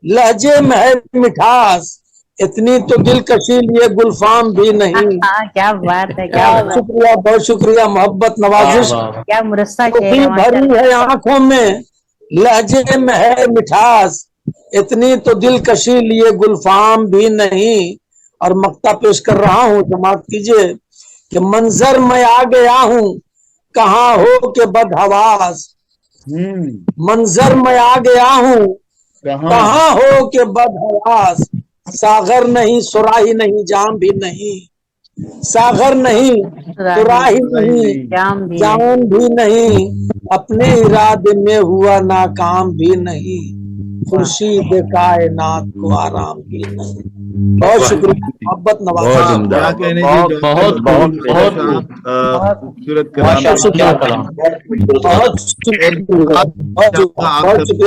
लहजे में है मिठास, इतनी तो दिलकशी लिए गुलफाम भी नहीं। क्या बात है, क्या बात। शुक्रिया, बहुत शुक्रिया मोहब्बत नवाजिश। क्या मुरस्सा शोखी भरी है आंखों में, लहजे में है मिठास, इतनी तो दिलकशी लिए गुलफाम भी नहीं। और मक्ता पेश कर रहा हूँ, जमात कीजिए कि मंजर में आ गया हूँ कहाँ हो के बदहवास, मंजर में आ गया हूँ कहाँ हो के बदहवास, सागर नहीं सुराही नहीं जाम भी नहीं, सागर नहीं सुराही नहीं जाम भी नहीं, अपने इरादे में हुआ नाकाम भी नहीं, खुर्शीद कायनात को आराम भी नहीं। बहुत शुक्रिया मोहब्बत नवाज़। बहुत बहुत खूबसूरत कलाम। बहुत शुक्रिया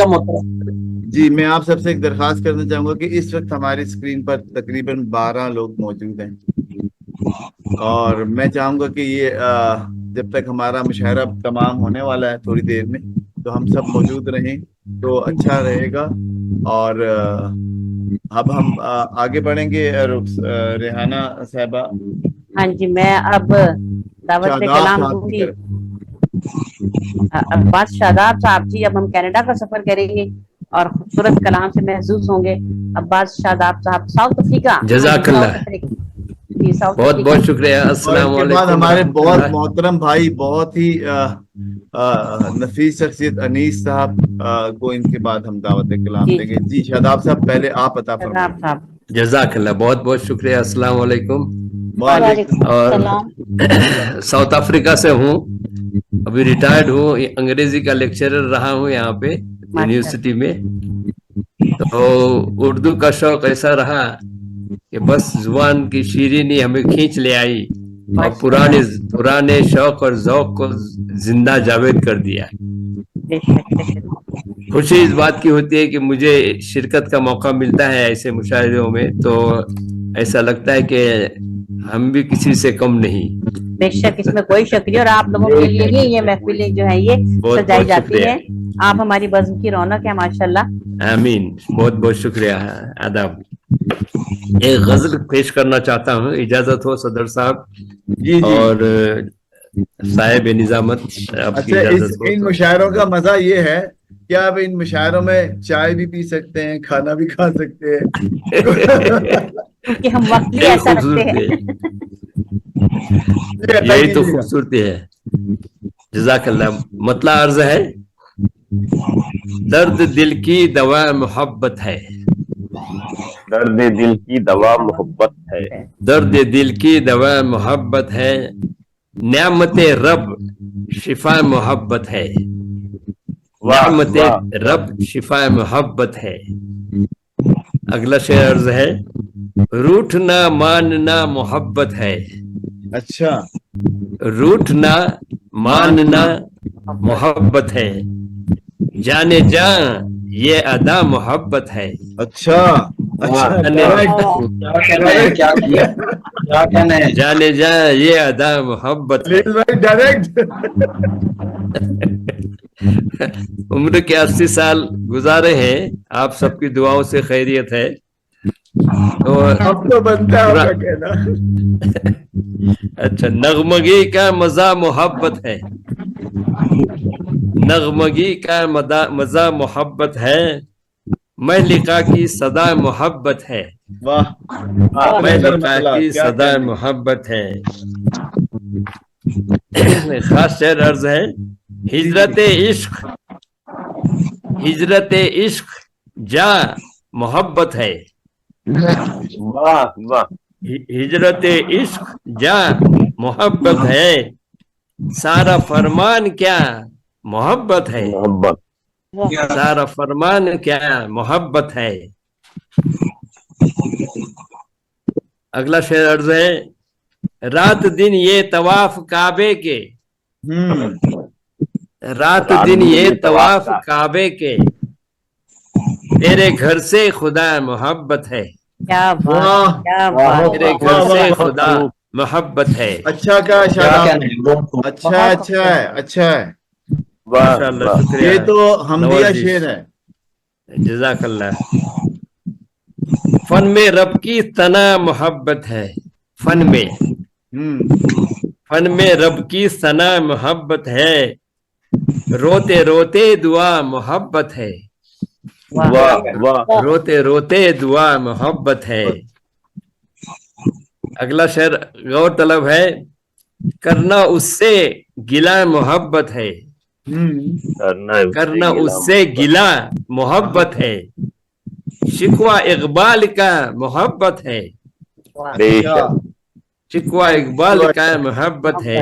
मोहतरम जी। मैं आप सबसे एक दरखास्त करना चाहूंगा कि इस वक्त हमारी स्क्रीन पर तकरीबन 12 लोग मौजूद हैं और मैं चाहूंगा कि ये जब तक हमारा मुशायरा तमाम होने वाला है थोड़ी देर में, तो हम सब मौजूद रहें तो अच्छा रहेगा। और अब हम आगे बढ़ेंगे। रेहाना साहिबा। हाँ जी, मैं अब दावत कलाम दूंगी अब्बास शादाब साहब जी। अब हम कनाडा का सफर करेंगे और खूबसूरत कलाम से महसूस होंगे अब्बास शादाब साहब, साउथ अफ्रीका। जज़ाकल्लाह, बहुत बहुत शुक्रिया। अस्सलाम वालेकुम। बाद हमारे बहुत मोहतरम भाई, बहुत ही नफीस शख्सियत अनीस साहब को इनके बाद हम दावत कलाम देंगे। जी शादाब साहब, पहले आप अता फरमाइए। जज़ाकल्लाह, बहुत बहुत शुक्रिया। अस्सलाम वालेकुम। और साउथ अफ्रीका से हूँ, अभी रिटायर्ड हूँ, अंग्रेजी का लेक्चरर रहा हूँ यहाँ पे यूनिवर्सिटी में। तो उर्दू का शौक ऐसा रहा कि बस जुबान की शीरीनी हमें खींच ले आई और पुराने शौक और ज़ौक को जिंदा जावेद कर दिया। खुशी इस बात की होती है कि मुझे शिरकत का मौका मिलता है ऐसे मुशाहिदों में, तो ऐसा लगता है कि हम भी किसी से कम नहीं। बेशक, इसमें कोई शक नहीं। और आप लोगों के लिए ही ये महफिलें जो है ये सजाई जाती है। आप हमारी बज़्म की रौनक है माशाल्लाह। आमीन, बहुत बहुत शुक्रिया। आदाब। एक गजल पेश करना चाहता हूँ, इजाजत हो सदर साहब और साहिब निजामत, आपकी इजाजत हो। इन मुशायरों का मजा ये है कि आप इन मुशायरों में चाय भी पी सकते हैं, खाना भी खा सकते हैं कि हम वक्त भी ऐसा रखते हैं। यही तो खूबसूरती है। जज़ाकल्लाह। मतला अर्ज है, दर्द दिल की दवा मोहब्बत है, दर्द दिल की दवा मोहब्बत है, दर्द दिल की दवा मोहब्बत है, नियामत रब शिफा मोहब्बत है, नियामत रब शिफा मोहब्बत है। अगला शेर अर्ज है, रूठना मानना मोहब्बत है। अच्छा, रूठना मानना मोहब्बत है, जाने जा ये अदा मोहब्बत है। अच्छा, जाने जा ये अदा मोहब्बत है। डायरेक्ट उम्र के 80 साल गुजारे हैं, आप सबकी दुआओं से खैरियत है। तो अब तो बनता है आपका कहना। अच्छा, नगमगी का मजा मोहब्बत है, नगमगी का मजा मोहब्बत है, महलिका की सदा मोहब्बत है। वाह, महलिका की सदा मोहब्बत है। खास शेर अर्ज है, हिजरत इश्क, हिजरत इश्क जा मोहब्बत है। वाह वाह, हिजरत इश्क जा मोहब्बत है, सारा फरमान क्या मोहब्बत है, मोहब्बत, सारा फरमान क्या मोहब्बत है। अगला शेर अर्ज है, रात दिन ये तवाफ काबे के, रात दिन ये तवाफ काबे के, तेरे घर से खुदा मोहब्बत है। क्या बात, क्या बात। तेरे घर से खुदा मोहब्बत है। अच्छा का अच्छा अच्छा है, अच्छा है। माशाअल्लाह, शुक्रिया। ये तो हमदिया शेर है। जज़ाकल्लाह। फन में रब की तना मोहब्बत है, फन में, फन में रब की सना मोहब्बत है, रोते रोते दुआ मोहब्बत है। वाह वाह, रोते रोते दुआ मोहब्बत है। अगला शेर गौर तलब है, करना उससे गिला मोहब्बत है, करना उससे गिला मोहब्बत है, शिकवा इकबाल का मोहब्बत है, शिकवा इकबाल का मोहब्बत है।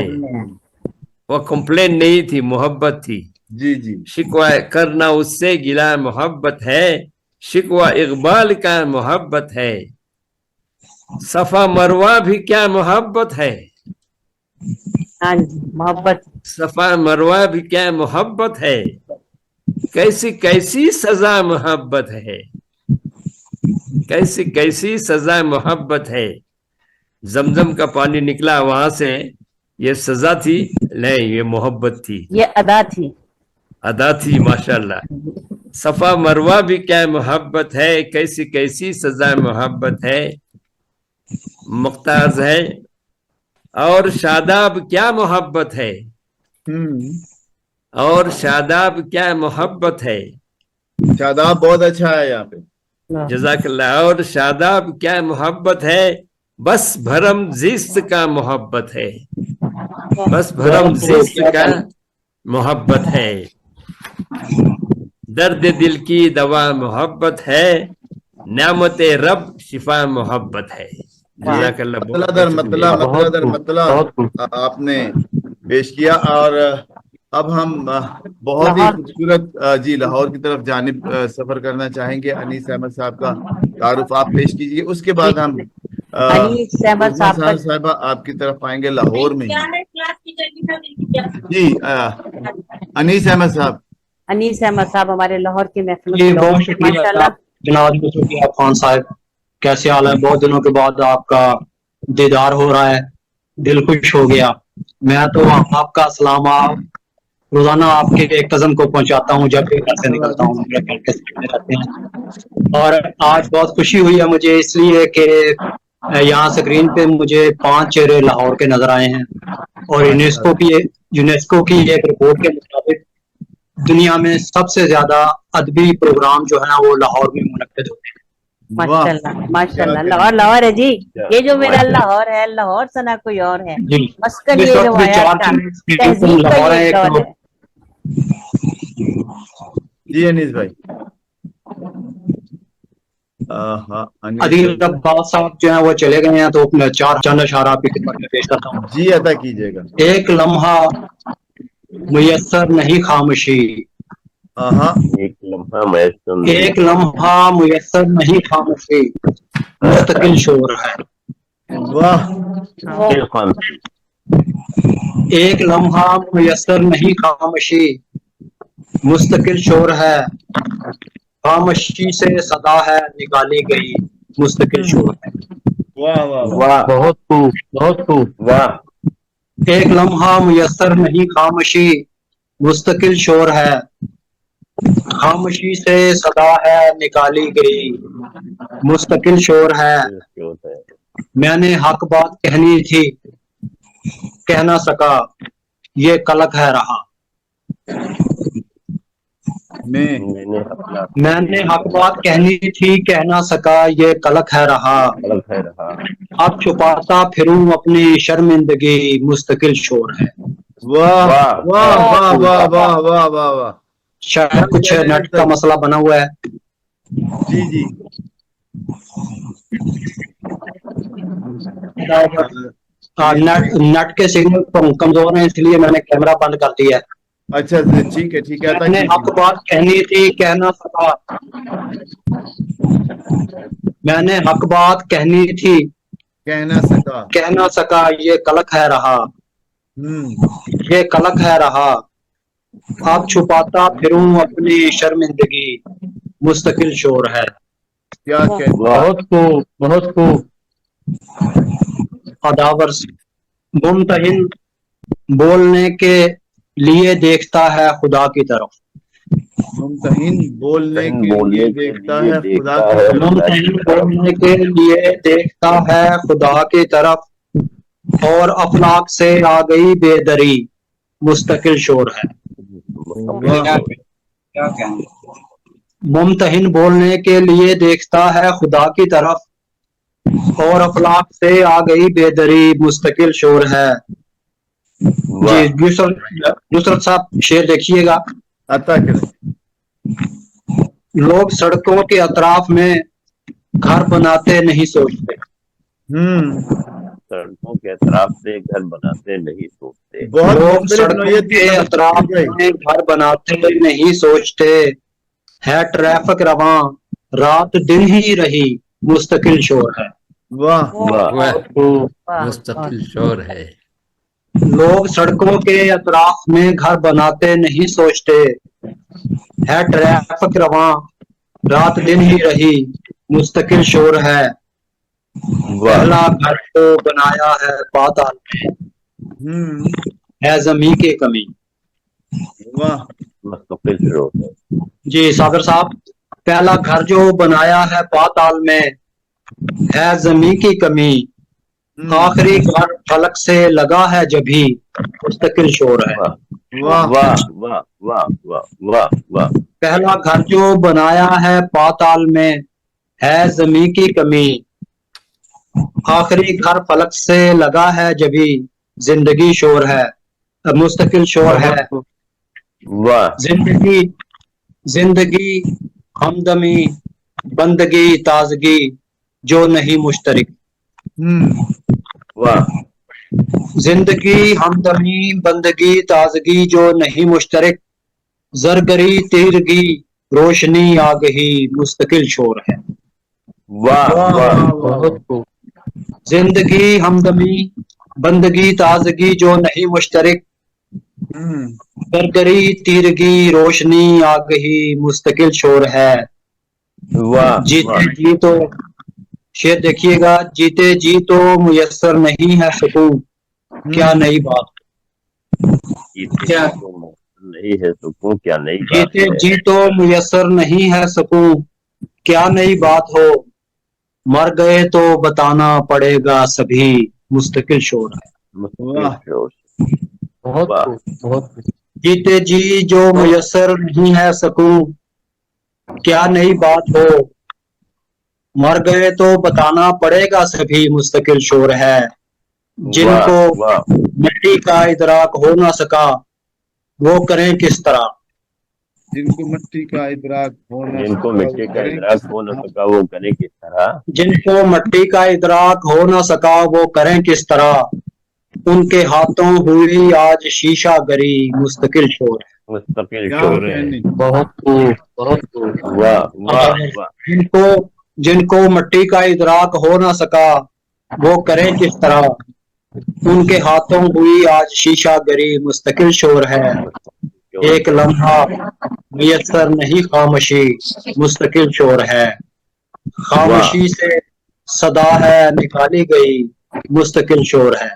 वो कंप्लेन नहीं थी, मोहब्बत थी। जी जी, शिकवा करना उससे गिला मोहब्बत है, शिकवा इकबाल का मोहब्बत है, सफा मरवा भी क्या मोहब्बत है। हाँ जी, मोहब्बत। सफा मरवा भी क्या मोहब्बत है, कैसी कैसी सजा मोहब्बत है, कैसी कैसी सजा मोहब्बत है। जमजम का पानी निकला वहां से, ये सजा थी नहीं, ये मोहब्बत थी, ये अदा थी, अदा थी। माशाल्लाह। सफा मरवा भी क्या मोहब्बत है, कैसी कैसी सजा मोहब्बत है। मुख्ताज है, और शादाब क्या मोहब्बत है, और शादाब क्या मोहब्बत है। शादाब बहुत अच्छा है यहाँ पे। जज़ाकल्लाह। और शादाब क्या मोहब्बत है, बस भरम जिस्त का मोहब्बत है, बस भरम जिस्त का मोहब्बत है। दर्द दिल की दवा मोहब्बत है, नियामत रब शिफा मोहब्बत है। जज़ाकल्लाह, मतला बहुत दर शुक्रिया। मतला दर मतला आपने पेश किया। और अब हम बहुत ही खूबसूरत जी लाहौर की तरफ जानिब सफर करना चाहेंगे। अनीस अहमद साहब का तारुफ आप पेश कीजिए, उसके बाद हम अनीस अहमद साहिबा आपकी तरफ आएंगे लाहौर में। जी अनीस अहमद साहब। अनीस अहमद साहब हमारे लाहौर की महफिल जी बहुत शुक्रिया जनाब यूसुफ खान साहब, कैसे हाल है? बहुत दिनों के बाद आपका दीदार हो रहा है, दिल खुश हो गया। मैं तो आपका सलाम रोजाना आपके एक कज़न को पहुंचाता हूं जब भी घर से निकलता हूं, मेरे घर के सामने रहते हैं। और आज बहुत खुशी हुई है मुझे इसलिए कि यहाँ स्क्रीन पे मुझे 5 चेहरे लाहौर के नजर आए हैं। और यूनेस्को की एक रिपोर्ट के मुताबिक दुनिया में सबसे ज्यादा अदबी प्रोग्राम जो है वो लाहौर में मुनक्किद होते हैं। माशाल्लाह माशाल्लाह। लाहौर लाहौर है जी, ये जो मेरा लाहौर है, लाहौर सना कोई और है। मस्कन ये रिवायात का, तहजीब का ये दौर है। जी अनीस भाई। अदील अब्बास साहब जो है वो चले गए हैं, तो अपने 4 चंद अशारा आपकी खिदमत में पेश करता हूँ। जी अदा कीजिएगा। एक लम्हा मुयस्सर नहीं खामोशी, एक लम्हा मुयस्सर नहीं खामोशी, मुस्तकिल शोर है। वाह। एक लम्हा मुयस्सर नहीं खामोशी, मुस्तकिल शोर है। खामोशी से सदा है निकाली गई, मुस्तकिल शोर है। वाह वाह वाह, बहुत खूब, बहुत खूब, वाह। एक लम्हा मुयस्सर नहीं खामोशी, मुस्तकिल शोर है। खामोशी से सदा है निकाली गई, मुस्तकिल शोर है। मैंने हक बात कहनी थी, कह ना सका, ये कलक है रहा। मैंने हक बात कहनी थी, कह ना सका, ये कलक है रहा। अब छुपाता फिरूं अपनी शर्मिंदगी, मुस्तकिल शोर है। वाह वाह वाह वाह वाह वाह वाह वाह। शायद कुछ नेट का मसला बना हुआ है। जी जी। नेट के सिग्नल कमजोर हैं, इसलिए मैंने कैमरा बंद कर दिया है। अच्छा ठीक है ठीक है। मैंने हक बात कहनी थी, कह ना सका। मैंने हक बात कहनी थी, कह ना सका, ये कलक है रहा। ये कलक है रहा। अब छुपाता फिरूं अपनी शर्मिंदगी, मुस्तकिल शोर है। क्या कहते, बहुत खूब, बहुत खूब। अदावर मुमतहिन बोलने के लिए देखता है खुदा की तरफ। मुमतहिन बोलने के लिए देखता है खुदा की तरफ। मुमतहिन बोलने के लिए देखता है खुदा की तरफ, और अफलाक से आ गई बेदरी, मुस्तकिल शोर है। क्या कहेंगे? मुमतहिन बोलने के लिए देखता है खुदा की तरफ, और अफलाक से आ गई बेदरी, मुस्तकिल शोर है। जी नुसरत साहब शेर देखिएगा। अता करें। लोग सड़कों के अतराफ में घर बनाते नहीं सोचते। सड़कों के अतराफ से घर बनाते नहीं सोचते। लोग सड़कों के अतराफ में घर बनाते नहीं सोचते। है ट्रैफिक रवां, रात दिन ही रही, मुस्तकिल शोर है। वाह वाह, मुस्तकिल शोर है। लोग सड़कों के अतराफ में घर बनाते नहीं सोचते। है ट्रैफिक रवां, रात दिन ही रही, मुस्तकिल शोर है। पहला घर तो बनाया है पाताल में, है जमीन की कमी। वाह, मुस्तकिल शोर है। जी सागर साहब, पहला घर जो बनाया है पाताल में, है जमीन की कमी। आखिरी घर फलक से लगा है जभी, मुस्तकिल शोर है। वाह वाह वाह वाह वाह वाह वाह। पहला घर जो बनाया है पाताल में, है जमीन की कमी। आखिरी घर फलक से लगा है जभी, जिंदगी शोर है, मुस्तकिल शोर है। वाह। जिंदगी जिंदगी हमदमी, बंदगी ताजगी, जो नहीं मुश्तरक, वाह जिंदगी हमदमी बंदगी ताजगी जो नहीं मुश्तरक, जरगरी तीरगी रोशनी आगही मुस्तकिल शोर है। वाह वाह बहुत खूब। जिंदगी हमदमी बंदगी ताजगी जो नहीं मुश्तरक, जरगरी तीरगी रोशनी आगही मुस्तकिल शोर है। वाह जीते जी तो शेर देखिएगा, जीते जी तो मुयस्सर नहीं है सुकून, क्या नई बात। क्या नहीं है सुकून, क्या नई बात जीते है। जी तो मुयस्सर नहीं है सुकून, क्या नई बात हो, मर गए तो बताना पड़ेगा सभी मुस्तकिल शोर है। मुस्तकिल शोर। बहुत वाह बहुत जीते जी जो मुयस्सर नहीं है सुकून, क्या नई बात हो, मर गए तो बताना पड़ेगा सभी मुस्तकिल शोर है। जिनको वाह मिट्टी का इदराक हो ना सका वो करें किस तरह, जिनको मिट्टी का इदराक हो न जिनको सका मिट्टी वो का करें इदराक हो न सका वो करें किस तरह, जिनको मिट्टी का इदराक हो ना सका वो करें किस तरह, उनके हाथों हुई आज शीशा गरी मुस्तकिल शोर है। मुस्तकिल क्या शोर है। कहने। बहुत खूब बहुत खूब। वाह वाह वाह जिनको जिनको मिट्टी का इदराक हो ना सका वो करें किस तरह, उनके हाथों हुई आज शीशा गरी मुस्तकिल शोर है। एक लम्हा मुयस्सर नहीं खामोशी मुस्तकिल शोर है, खामोशी से सदा है निकाली गई मुस्तकिल शोर है।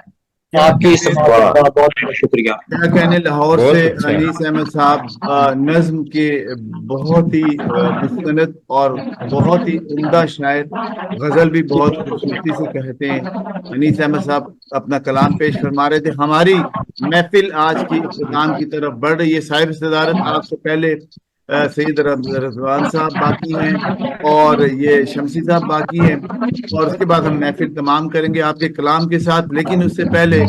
आपकी समाप्त का बहुत बहुत शुक्रिया। क्या कहने लाहौर बहुत से अच्छा। अनीस अहमद साहब नज्म के बहुत ही मुस्तनद और बहुत ही उम्दा शायर, गजल भी बहुत खूबसूरती से कहते हैं। अनीस अहमद साहब अपना कलाम पेश फरमा रहे थे। हमारी महफिल आज की इख्तिताम की तरफ बढ़ रही है। साहिब सदारत आपसे पहले सैयद रज़वान साहब बाकी हैं और ये शमसी साहब बाकी हैं और उसके बाद हम महफिल तमाम करेंगे आपके कलाम के साथ। लेकिन उससे पहले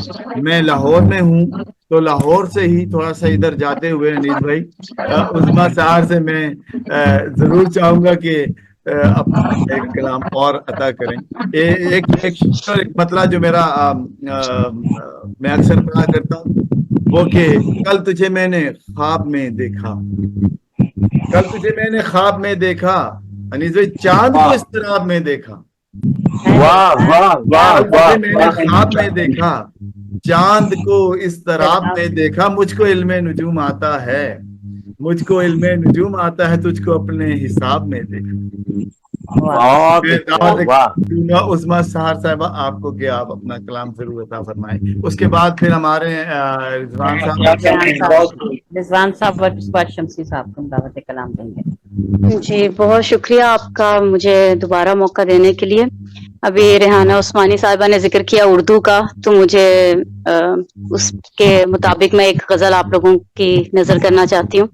मैं लाहौर में हूँ तो लाहौर से ही थोड़ा सा इधर जाते हुए अनीस भाई उस्मा सहार से मैं जरूर चाहूंगा कि अपना एक कलाम और अता करें। एक मतलब जो मेरा मैं अक्सर पढ़ा करता हूँ वो कि कल तुझे मैंने ख्वाब में देखा, कल तुझे मैंने ख्वाब में देखा, अनीस भाई चांद को इस तरह में देखा। वाह वाह वाह वाह मैंने ख्वाब में देखा, चांद को इस तरह में देखा, मुझको इल्मे नुजूम आता है, मुझको इल्मे नुजूम आता है, तुझको अपने हिसाब में देखा। उस्मा सहार साहबा आपको कि आप अपना कलाम जरूर अता फरमाएं। उसके बाद फिर हमारे रिजवान साहब व शमसी साहब को दावत कलाम देंगे। जी बहुत शुक्रिया आपका मुझे दोबारा मौका देने के लिए। अभी रेहाना उस्मानी साहिबा ने जिक्र किया उर्दू का, तो मुझे उसके मुताबिक मैं एक गजल आप लोगों की नजर करना चाहती हूँ।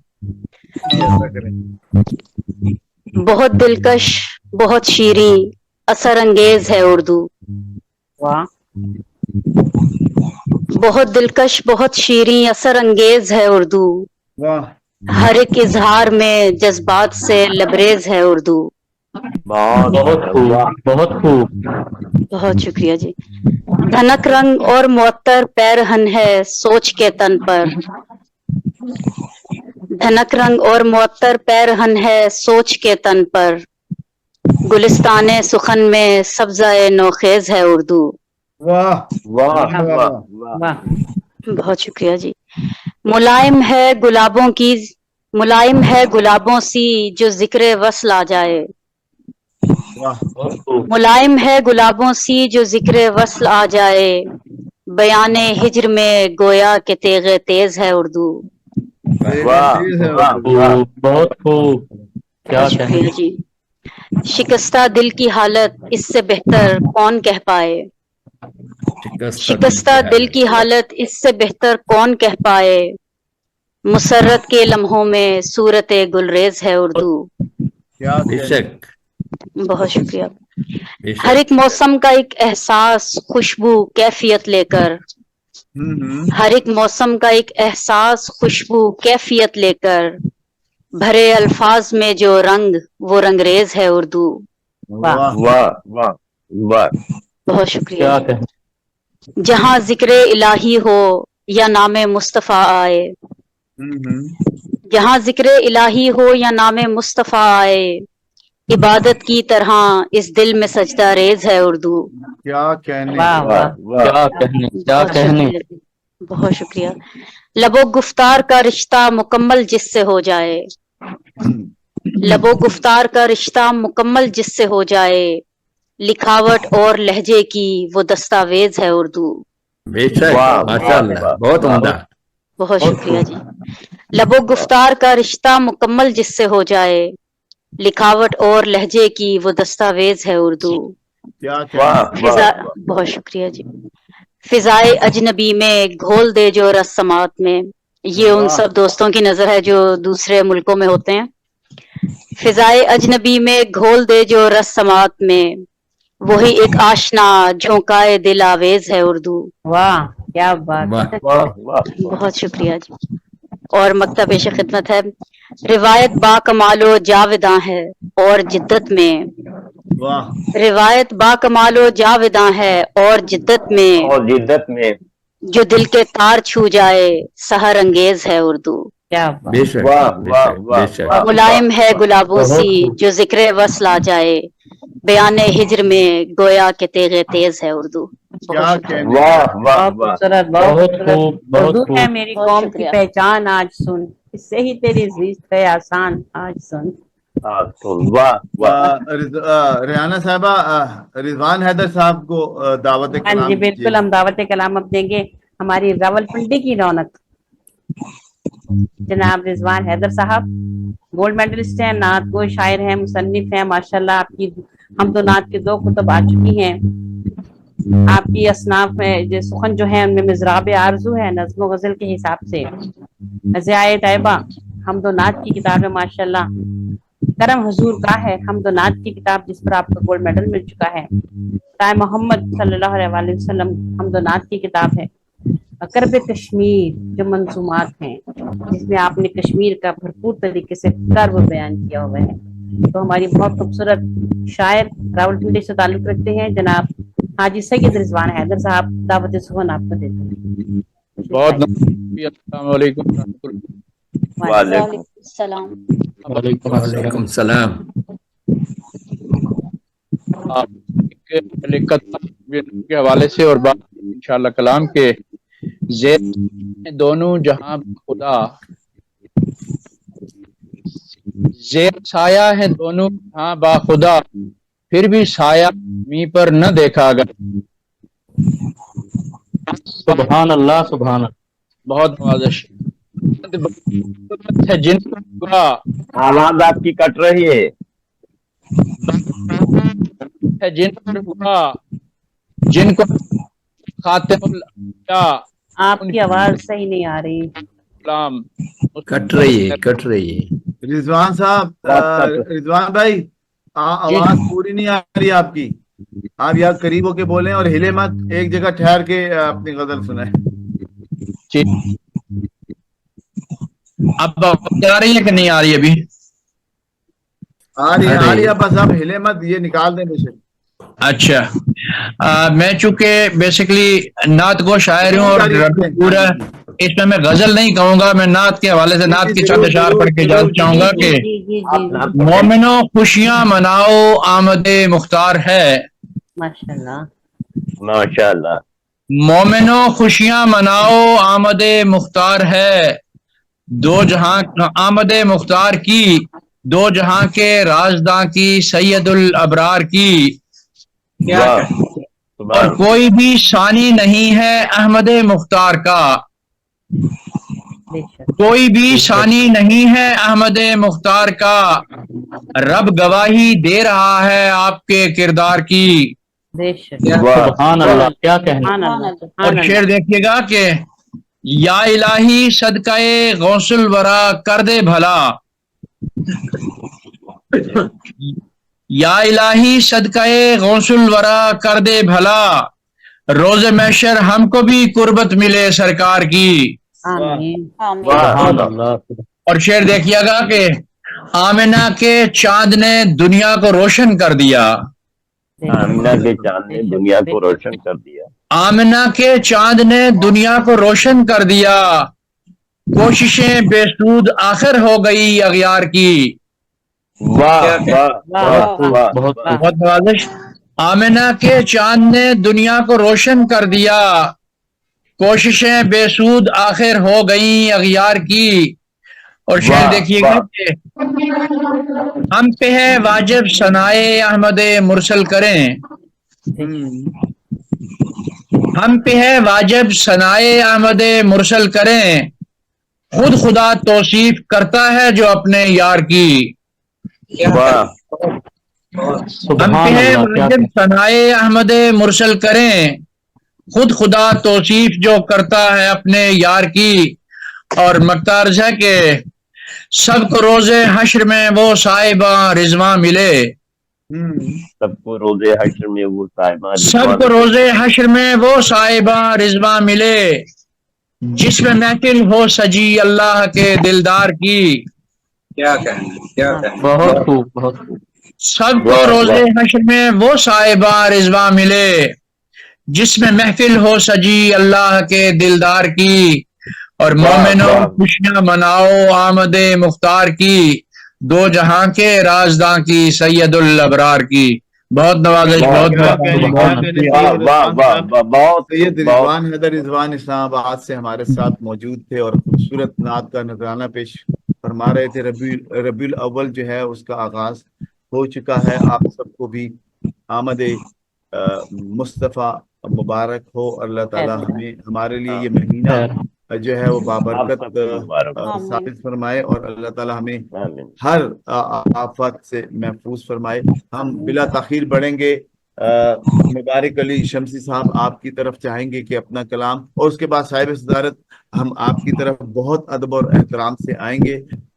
बहुत दिलकश बहुत शीरी असर अंगेज है उर्दू, वाह। बहुत दिलकश बहुत शीरी असर अंगेज है उर्दू, वाह। हर एक इजहार में जज्बात से लबरेज है उर्दू। बहुत खूब बहुत खूब। बहुत शुक्रिया जी। धनक रंग और मुअत्तर पैरहन है सोच के तन पर, धनक रंग और मुअत्तर पैरहन है सोच के तन पर, गुलिस्ताने सुखन में सब्ज़ाए नौखेज है उर्दू। वाह वाह वाह वाह। बहुत शुक्रिया जी। मुलायम है गुलाबों की, मुलायम है गुलाबों सी जो जिक्र वस्ल आ जाए, मुलायम है गुलाबों सी जो जिक्र वस्ल आ जाए, बयाने हिज्र में गोया के तेगे तेज है उर्दू। बहुत खूब। क्या शुक्रिया जी। शिकस्ता दिल की हालत इससे बेहतर कौन कह पाए, शिकस्ता दिल की हालत इससे बेहतर कौन कह पाए, मुसर्रत के लम्हों में सूरत गुलरेज है उर्दू। बेशक। बहुत शुक्रिया। हर एक मौसम का एक एहसास खुशबू कैफियत लेकर, हर एक मौसम का एक एहसास खुशबू कैफियत लेकर, भरे अल्फाज में जो रंग वो रंगरेज है उर्दू। वाह वाह वाह वाह। بہت شکریہ. جہاں ذکر الہی ہو یا نام مصطفیٰ آئے، جہاں ذکر الہی ہو یا نام مصطفیٰ آئے، عبادت کی طرح اس دل میں سجدہ ریز ہے اردو. کیا کہنے، واہ واہ، کیا کہنے، کیا بہت کہنے. شکریہ، بہت شکریہ. لب و گفتار کا رشتہ مکمل جس سے ہو جائے، لب و گفتار کا رشتہ مکمل جس سے ہو جائے، لکھاوٹ اور لہجے کی وہ دستاویز ہے اردو. بے شک، ماشاء اللہ، بہت عمدہ. بہت شکریہ جی. لب و گفتار کا رشتہ مکمل جس سے ہو جائے، لکھاوٹ اور لہجے کی وہ دستاویز ہے اردو. بہت شکریہ جی. فضائے اجنبی میں گھول دے جو رس سماعت میں، یہ ان سب دوستوں کی نظر ہے جو دوسرے ملکوں میں ہوتے ہیں. فضائے اجنبی میں گھول دے جو رس سماعت میں، وہی ایک آشنا جھونکائے دل آویز ہے اردو. واہ کیا بات. بہت شکریہ جی. اور مکتب پیش خدمت ہے. روایت با کمال و جاوداں ہے اور جدت میں، روایت با کمال و جاوداں ہے اور جدت میں، جو دل کے تار چھو جائے سحر انگیز ہے اردو. کیا بے شک، بے شک، بے شک. ملائم ہے گلابوں سی جو ذکر وصل آ جائے، بیان ہجر میں گویا کہ تیغ تیز ہے اردو. بہت خوبصورت، بہت خوب. اردو ہے میری قوم کی پہچان، آج سن اس سے ہی تیری زیست ہے آسان، آج سن. ریحانہ صاحبہ، رضوان حیدر صاحب کو دعوت ہاں کلام جی بالکل، دیجیے. ہم دعوت کلام اب دیں گے. ہماری راولپنڈی کی رونق جناب رضوان حیدر صاحب، گولڈ میڈلسٹ ہیں، نعت گو شاعر ہیں، مصنف ہیں. ماشاءاللہ آپ کی حمد و نعت کی 2 کتب آ چکی ہیں. آپ کی اصناف میں سخن جو ہے ان میں مزراب آرزو ہے، نظم و غزل کے حساب سے. ضیاء طیبہ حمد و نعت کی کتاب ہے ماشاءاللہ. کرم حضور کا ہے حمد و نعت کی کتاب جس پر آپ کو گولڈ میڈل مل چکا ہے. طاہر محمد صلی اللہ علیہ وسلم حمد و نعت کی کتاب ہے. کرب کشمیر جو منظومات ہیں جس میں آپ نے کشمیر کا بھرپور طریقے سے کرب بیان کیا ہوا ہے. تو ہماری بہت خوبصورت شاعر راولپنڈی سے تعلق رکھتے ہیں جناب حاجی سید رضوان حیدر صاحب، دعوت سخن آپ کو دیتے ہیں. بہت السلام علیکم. وعلیکم السلام. وعلیکم السلام. کے حوالے سے اور بات انشاءاللہ کلام کے دونوں جہاں خدا زیر سایہ ہے، دونوں جہاں با خدا، پھر بھی سایہ می پر نہ دیکھا اگر. سبحان اللہ، سبحان اللہ. بہت نوازش ہے جن کا آواز آپ کی کٹ رہی ہے. جن پر ہوا، جن کو خاتم الانبیاء، آپ کی آواز صحیح نہیں آ رہی. کلام کٹ رہی ہے، کٹ رہی ہے. رضوان صاحب، رضوان بھائی آواز پوری نہیں آ رہی آپ کی. آپ یا قریب ہو کے بولیں اور ہلے مت، ایک جگہ ٹھہر کے اپنی غزل سنیں. اب آ رہی ہے کہ نہیں آ رہی ابھی؟ آ رہی ہے، بس آپ ہلے مت، یہ نکال دیں مجھے. اچھا، میں چونکہ بیسیکلی نعت گو شاعر ہوں اور پورا اس میں غزل نہیں کہوں گا، میں نعت کے حوالے سے نعت کی چند اشعار پڑھ کے اجازت چاہوں گا کہ مومنو خوشیاں مناؤ آمد مختار ہے. ماشاءاللہ ماشاءاللہ. مومنو خوشیاں مناؤ آمد مختار ہے، دو جہاں آمد مختار کی، دو جہاں کے رازداں کی، سید الابرار کی. اور کوئی بھی ثانی نہیں ہے احمد مختار کا، کوئی بھی ثانی نہیں ہے احمد مختار کا، رب گواہی دے رہا ہے آپ کے کردار کی. سبحان اللہ، کیا کہنا. اور شعر دیکھیے گا کہ یا الہی صدقہ غوث الورا کر دے بھلا، یا الہی صدقہ غوث الورا کر دے بھلا، روز محشر ہم کو بھی قربت ملے سرکار کی. اور شعر دیکھیے گا کہ آمنہ کے چاند نے دنیا کو روشن کر دیا، आमिना के चांद ने दुनिया को रोशन कर दिया। आमिना के चांद ने दुनिया को रोशन कर दिया, कोशिशें बेसूद आखिर हो गई अगयार की। वाह वाह बहुत नवाजिश। आमिना के चांद ने दुनिया को रोशन कर दिया, कोशिशें बेसूद आखिर हो गई अगयार की। और शेर देखिएगा कि हम पे है वाजिब सनाए अहमद मुरसल करें, हम पे है वाजिब सनाए अहमद मुरसल करें, खुद खुदा तौसीफ करता है जो अपने यार की। हम पे है वाजिब सनाए अहमद मुरसल करें, खुद खुदा तौसीफ जो करता है अपने यार की। और मकतार है कि सबको रोजे हश्र में वो साहिबा रिजवा मिले, सबको रोजे हश्र में वो साहिबा सबको रोजे हश्र में वो साहिबा रिजवा मिले, जिसमें महफिल हो सजी अल्लाह के दिलदार की। क्या कहें बहुत खूब बहुत खूब। सबको रोजे हश्र में वो साहिबा रिजवा मिले, जिसमें महफिल हो सजी अल्लाह के दिलदार की। और मोमिनो खुशियां मनाओ आमदे मुख्तार की, दो जहां के राजदां की सैयदुल अबरार की। बहुत नवाजिश, बहुत सैयद रिजवान हैदर रिजवान इस्लामाबाद से हमारे साथ मौजूद थे और खूबसूरत नात का नजराना पेश फरमा रहे थे। रबीउल अव्वल जो है उसका आगाज हो चुका है। आप सबको भी आमदे मुस्तफ़ा मुबारक हो। अल्लाह ताला हमें हमारे लिए ये महीना जो है वो बाबरकत साबित फरमाए और अल्लाह ताला हमें हर आफत से महफूज फरमाए। हम बिला ताखीर बढ़ेंगे। मुबारक अली शमसी साहब आपकी तरफ चाहेंगे कि अपना कलाम, और उसके बाद साहिब सदारत हम आपकी तरफ बहुत अदब और एहतराम से आएंगे।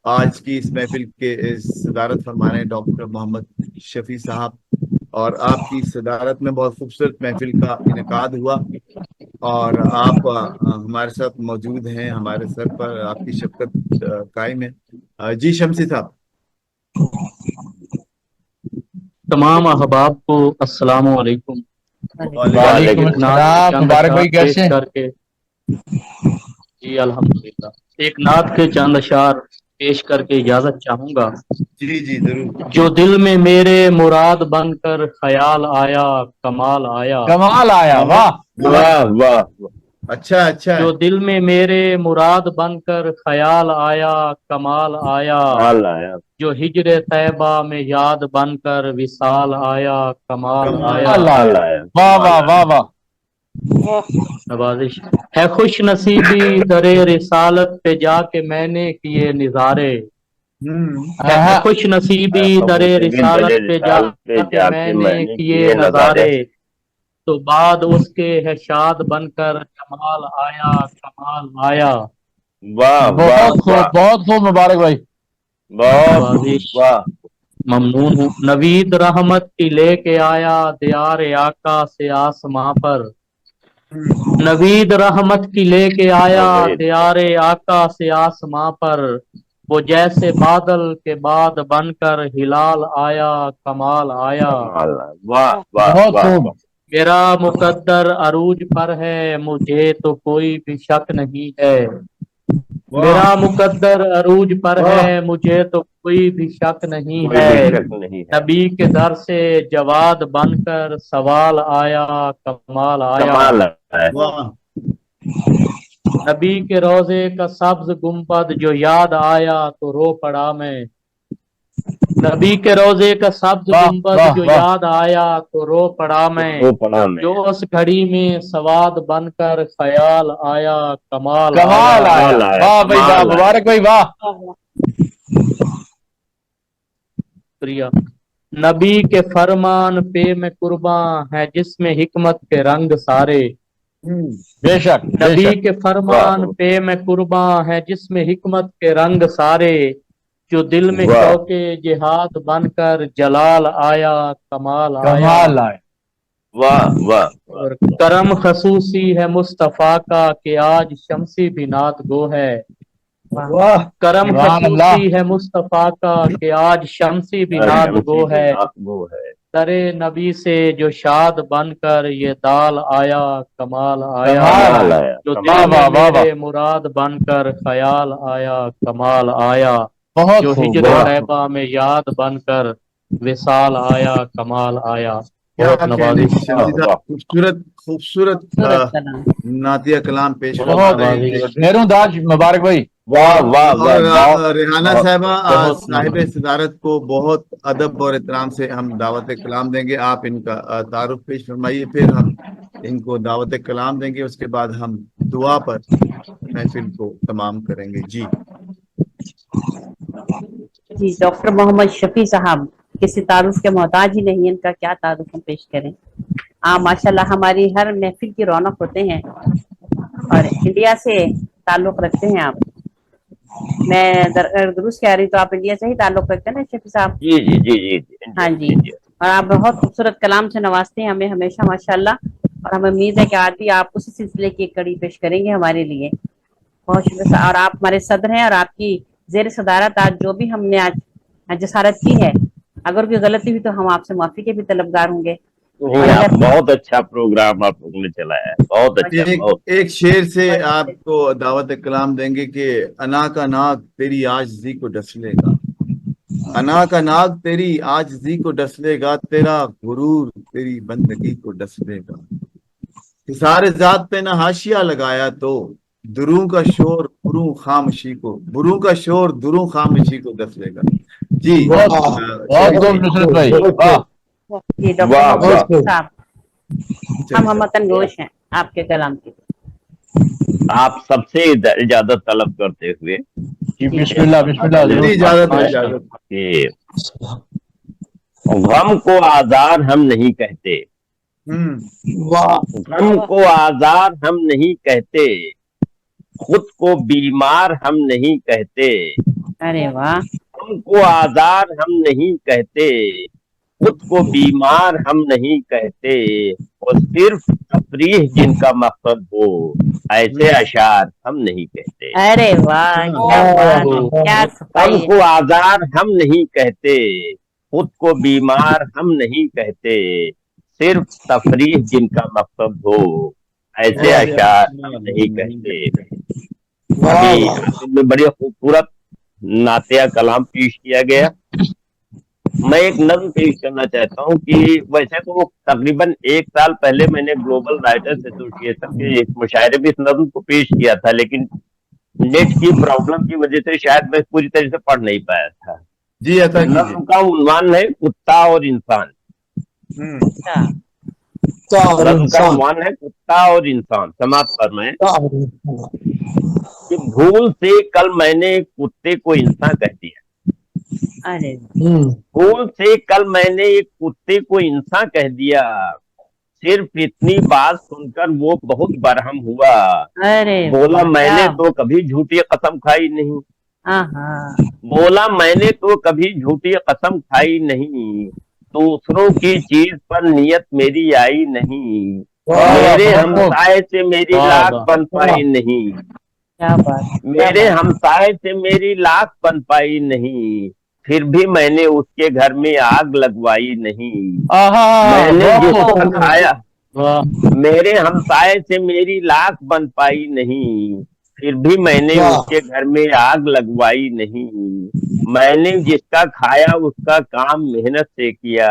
आज की इस महफिल के सदारत फरमाने डॉक्टर मोहम्मद शफी साहब, और आपकी सदारत में बहुत खूबसूरत महफिल का इनेकाद हुआ और आप हमारे साथ मौजूद हैं। हमारे सर पर आपकी शफकत कायम है। जी शमसी साहब। तमाम अहबाब को अस्सलाम वालेकुम। वालेकुम अस्सलाम। मुबारक भाई कैसे करके जी अल्हम्दुलिल्लाह एक नात के चंद अशार पेश करके इजाजत चाहूंगा। जी जी जरूर। जो दिल में मेरे मुराद बनकर ख्याल आया कमाल आया, कमाल आया। वाह वाह वाह। अच्छा अच्छा। जो दिल में मेरे मुराद बनकर ख्याल आया कमाल आया, जो हिजरे तैबा में याद बनकर विसाल आया कमाल आया। वाह वाह वाह वाह। नवाजिश है खुश नसीबी दरे रिसालत पे जाके मैंने किए निजारे, है खुश नसीबी दरे रिसालत पे जाके मैंने किए नजारे, तो बाद उसके है शाद बनकर कमाल आया कमाल आया। वाह बहुत खूब मुबारक भाई। वाह ममनून हूँ। नवीद रहमत की लेके आया दियार आका से आसमां पर, नवीद रहमत की लेके आया दियार आका से आसमां पर, वो जैसे बादल के बाद बनकर हिलाल आया कमाल आया। वाह वाह। मेरा मुकद्दर अरूज पर है मुझे तो कोई भी शक नहीं है, मेरा मुकद्दर अरूज पर है मुझे तो कोई भी शक नहीं है। नबी के दर से जवाद बनकर सवाल आया कमाल आया। नबी के रोजे का सब्ज गुंबद जो याद आया तो रो पड़ा मैं, नबी के रोजे का सब्ज गुंबद जो याद आया तो रो पड़ा मैं, जो उस घड़ी में सवाद बनकर ख्याल आया कमाल आया। वाह भाई वाह मुबारक भाई वाह। शुक्रिया। नबी के फरमान पे में कुर्बान है जिसमें हिकमत के रंग सारे, बेशक नबी के फरमान पे में कुर्बान है जिसमें हिकमत के रंग सारे, जो दिल में शौके जिहाद बनकर जलाल आया कमाल आया। वाह वाह। और करम खसूसी है मुस्तफा का कि आज शमसी भी नात गो है, करम खसूसी है मुस्तफा का कि आज शमसी भी नात गो है, दरे नबी से जो शाद बनकर ये दाल आया कमाल आया, कमाल आया, जो कमाल। दिल में वाह, वाह, मेरे मुराद बनकर ख्याल आया कमाल आया, बहुत जो खूब, हिजर वाह। तैबा में याद बनकर विसाल आया कमाल आया। क्या बहुत कहने नवाजिश। शफी साहब, खूबसूरत खूबसूरत नातिया कलाम पेश फरमा बहुत रहे हैं। ढेरों दाज मुबारक भाई। वाह वाह वाह, और बहुत रेहाना बहुत साहिबा बहुत साहिब सदारत को बहुत अदब और एहतराम से हम दावत कलाम देंगे। आप इनका तारुफ पेश फरमाइए, फिर हम इनको दावत कलाम देंगे, उसके बाद हम दुआ पर महफिल को तमाम करेंगे। जी जी, डॉक्टर मोहम्मद शफी साहब किसी तारुफ के मोहताज ही नहीं, इनका क्या तारुफ हम पेश करें। माशाल्लाह हमारी हर महफिल की रौनक होते हैं और इंडिया से ताल्लुक रखते हैं आप। मैं दुरुस्त कह रही तो आप इंडिया से ही ताल्लुक रखते हैं ना शफी साहब? जी जी जी जी जी, हाँ जी, और आप बहुत खूबसूरत कलाम से नवाजते हैं हमें हमेशा माशाल्लाह, और हमें उम्मीद है कि आज भी आप उसी सिलसिले की एक कड़ी पेश करेंगे हमारे लिए। बहुत शुक्रिया। और आप हमारे सदर हैं और आपकी जेर सदारत आज जो भी हमने आज जसारत की है, अगर कोई गलती हुई तो हम आपसे माफी के भी तलबगार होंगे। नहीं, आप बहुत अच्छा प्रोग्राम आप लोगों ने चलाया है, बहुत अच्छा। बहुत एक शेर से आपको दावत कलाम देंगे कि अना का नाक तेरी आजिज़ी को डस लेगा, अना का नाक तेरी आजिज़ी को डस लेगा, तेरा गुरूर तेरी बंदगी को डस लेगा, सारे जात पे ना हाशिया लगाया तो दुरूं का शोर दुरूं खामोशी को, बुरूं का शोर दुरूं खामोशी को डस लेगा। जी बहुत खूब नुसरत भाई, वाह। जी डॉक्टर साहब, हम हमतन गोश हैं आपके कलाम की। आप सबसे इजाजत तलब करते हुए बिस्मिल्लाह बिस्मिल्लाह, इजाजत। कि गम को आजार हम नहीं कहते, गम को आजार हम नहीं कहते, खुद को बीमार हम नहीं कहते। अरे वाह। गम को आजार हम नहीं कहते, खुद को बीमार हम नहीं कहते, और सिर्फ तफरीह जिनका मकसद हो ऐसे अशार हम नहीं कहते। अरे वाह, क्या गम को आजार हम नहीं कहते, खुद को बीमार हम नहीं कहते, सिर्फ तफरीह जिनका मकसद हो ऐसे अशार हम नहीं कहते। अभी बड़ी खूबसूरत नातिया कलाम पेश किया गया। मैं एक नज्म पेश करना चाहता हूँ कि वैसे तो तकरीबन 1 साल पहले मैंने ग्लोबल राइटर्स एसोसिएशन के एक मुशायरे में इस नज्म को पेश किया था, लेकिन नेट की प्रॉब्लम की वजह से शायद मैं पूरी तरह से पढ़ नहीं पाया था। जी नज्म का उन्वान है कुत्ता और इंसान। नज्म का उन्वान है कुत्ता और इंसान। समाप्त फरमाएं कि भूल से कल मैंने कुत्ते को इंसान कह दिया, अरे भूल से कल मैंने एक कुत्ते को इंसान कह दिया, सिर्फ इतनी बात सुनकर वो बहुत बरहम हुआ। अरे बोला मैंने तो कभी झूठी कसम खाई नहीं, बोला मैंने तो कभी झूठी कसम खाई नहीं, दूसरों की चीज पर नियत मेरी आई नहीं, मेरे हमसाए से मेरी लाख बन पाई नहीं, मेरे हमसाए से मेरी लाख बन पाई नहीं, फिर भी मैंने उसके घर में आग लगवाई नहीं। मैंने जिसका खाया, मेरे हमसाए से मेरी लाख बन पाई नहीं, फिर भी मैंने उसके घर में आग लगवाई नहीं। मैंने जिसका खाया उसका काम मेहनत से किया,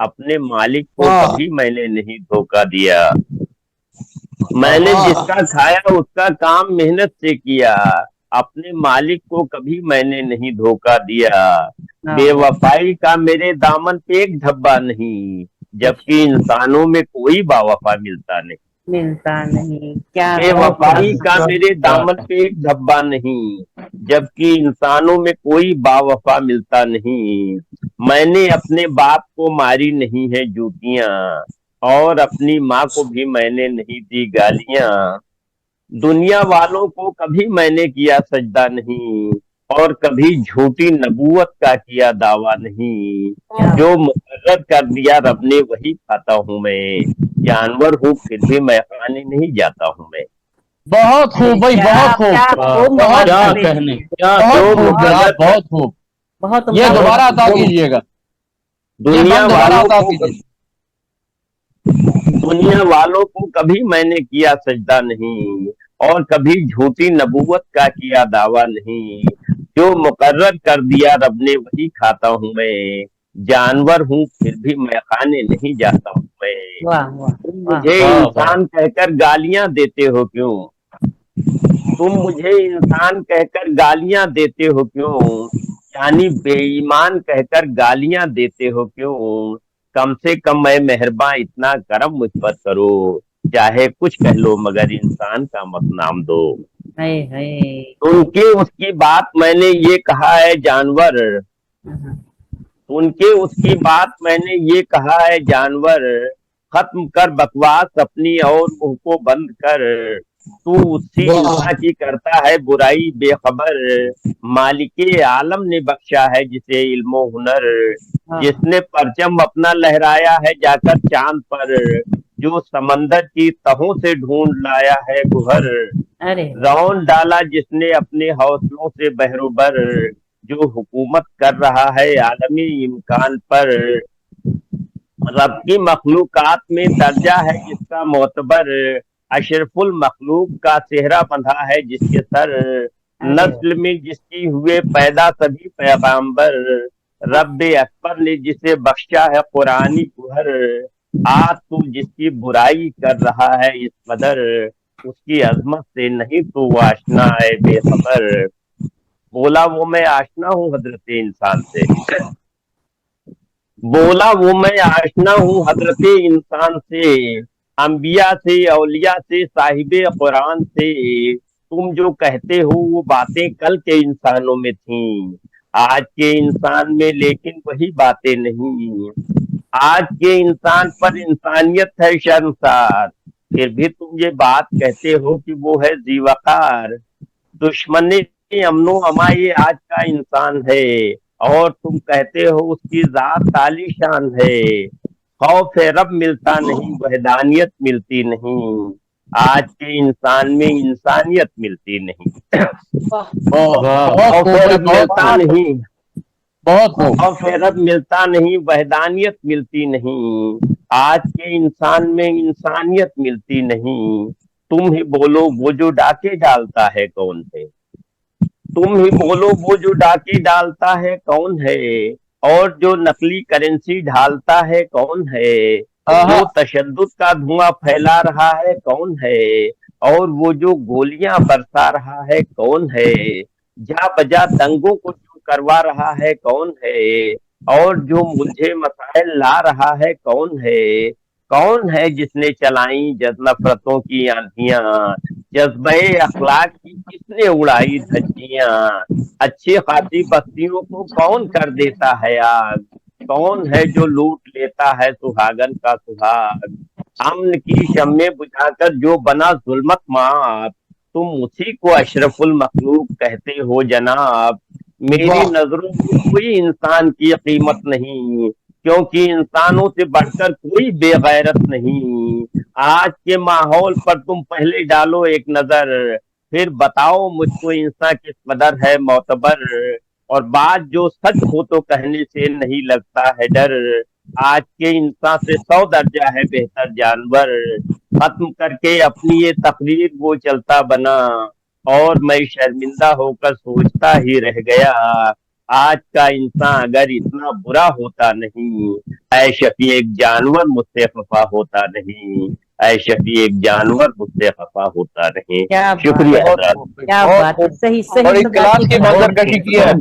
अपने मालिक को कभी मैंने नहीं धोखा दिया। मैंने जिसका खाया उसका काम मेहनत से किया, अपने मालिक को कभी मैंने नहीं धोखा दिया। बेवफाई का मेरे दामन पे एक धब्बा नहीं, जबकि इंसानों में कोई बावफा मिलता नहीं। क्या बेवफाई का मेरे दामन पे एक धब्बा नहीं, जबकि इंसानों में कोई बावफा मिलता नहीं। मैंने अपने बाप को मारी नहीं है जूतियां, और अपनी माँ को भी मैंने नहीं दी गालियां। दुनिया वालों को कभी मैंने किया सजदा नहीं, और कभी झूठी नबूवत का किया दावा नहीं। जो मुकर्रर कर दिया रब ने वही खाता हूँ मैं, जानवर हूँ फिर भी मैं खाने नहीं जाता हूँ मैं। बहुत खूब भाई, बहुत खूब, क्या कहने, बहुत खूब, ये दोबारा अता कीजिएगा। दुनिया वालों को कभी मैंने किया सजदा नहीं, और कभी झूठी नबूवत का किया दावा नहीं। जो मुकर्रर कर दिया रब ने वही खाता हूँ मैं, जानवर हूँ फिर भी मैं खाने नहीं जाता हूँ मैं। वाह वाह तुम वाह मुझे इंसान कहकर गालियां देते हो क्यों? तुम मुझे इंसान कहकर गालियां देते हो क्यों? यानी बेईमान कहकर गालियां देते हो क्यों? कम से कम मैं मेहरबान इतना करम मुझ पर करो, चाहे कुछ कह लो मगर इंसान का मत नाम दो। हाय हाय उनके उसकी बात मैंने ये कहा है जानवर, उनके उसकी बात मैंने ये कहा है जानवर, खत्म कर बकवास अपनी और मुंह को बंद कर। तू उसी इंसान की करता है बुराई बेखबर, मालिके आलम ने बख्शा है जिसे इल्मो हुनर। जिसने परचम अपना लहराया है जाकर चांद पर, जो समंदर की तहों से ढूंढ लाया है गुहर। अरे रौन डाला जिसने अपने हौसलों से बहरूबर, जो हुकूमत कर रहा है आलमी इम्कान पर। रब की मखलूकात में दर्जा है जिसका मोतबर, अशरफुल मखलूक का चेहरा बंधा है जिसके सर। नस्ल में जिसकी हुए पैदा सभी पैगंबर, रब अकबर ने जिसे बख्शा है कुरानी कुहर। आज तू जिसकी बुराई कर रहा है इस कदर, उसकी अजमत से नहीं तू आशना है बेखबर। बोला वो मैं आशना हूँ हजरत इंसान से, बोला वो मैं आशना हूँ हजरत इंसान से, अंबिया से औलिया से साहिबे कुरान से। तुम जो कहते हो वो बातें कल के इंसानों में थीं, आज के इंसान में लेकिन वही बातें नहीं। आज के इंसान पर इंसानियत है शर्मसार, फिर भी तुम ये बात कहते हो कि वो है जीवकार। दुश्मन अमनो अमा ये आज का इंसान है, और तुम कहते हो उसकी जात तालीशान है। खौफ रब मिलता नहीं वहदानियत मिलती नहीं, आज के इंसान में इंसानियत मिलती नहीं। खौफ रब मिलता नहीं, खौफ रब मिलता नहीं वहदानियत मिलती नहीं, आज के इंसान में इंसानियत मिलती नहीं। तुम ही बोलो वो जो डाके डालता है कौन है, तुम ही बोलो वो जो डाके डालता है कौन है, और जो नकली करेंसी ढालता है कौन है। जो तशद्दुद का धुआं फैला रहा है कौन है, और वो जो गोलियां बरसा रहा है कौन है। जा बजा दंगों को जो करवा रहा है कौन है, और जो मुझे मसाइल ला रहा है कौन है। कौन है जिसने चलाई नफरतों की आंधियां, जज्बे अखलाक की किसने उड़ाई धज्जियां। अच्छी खासी बस्तियों को कौन कर देता है आग, कौन है जो लूट लेता है सुहागन का सुहाग। अमन की शम्मे बुझाकर जो बना जुल्मत माप, तुम उसी को अशरफुल मखलूक कहते हो जनाब। मेरी नजरों में कोई इंसान की कीमत नहीं, क्योंकि इंसानों से बढ़कर कोई बेगैरत नहीं। आज के माहौल पर तुम पहले डालो एक नजर, फिर बताओ मुझको इंसान किस कदर है मोतबर। और बात जो सच हो तो कहने से नहीं लगता है डर, आज के इंसान से 100 दर्जा है बेहतर जानवर। खत्म करके अपनी ये तकरीर वो चलता बना, और मैं शर्मिंदा होकर सोचता ही रह गया। आज का इंसान अगर इतना बुरा होता नहीं, ऐ शफी एक जानवर मुझसे खफा होता नहीं, ऐ शफी एक जानवर मुझसे खफा होता नहीं। शुक्रिया हज़रात। क्या बात है, सही सही और इखलास की मंजरकशी की है,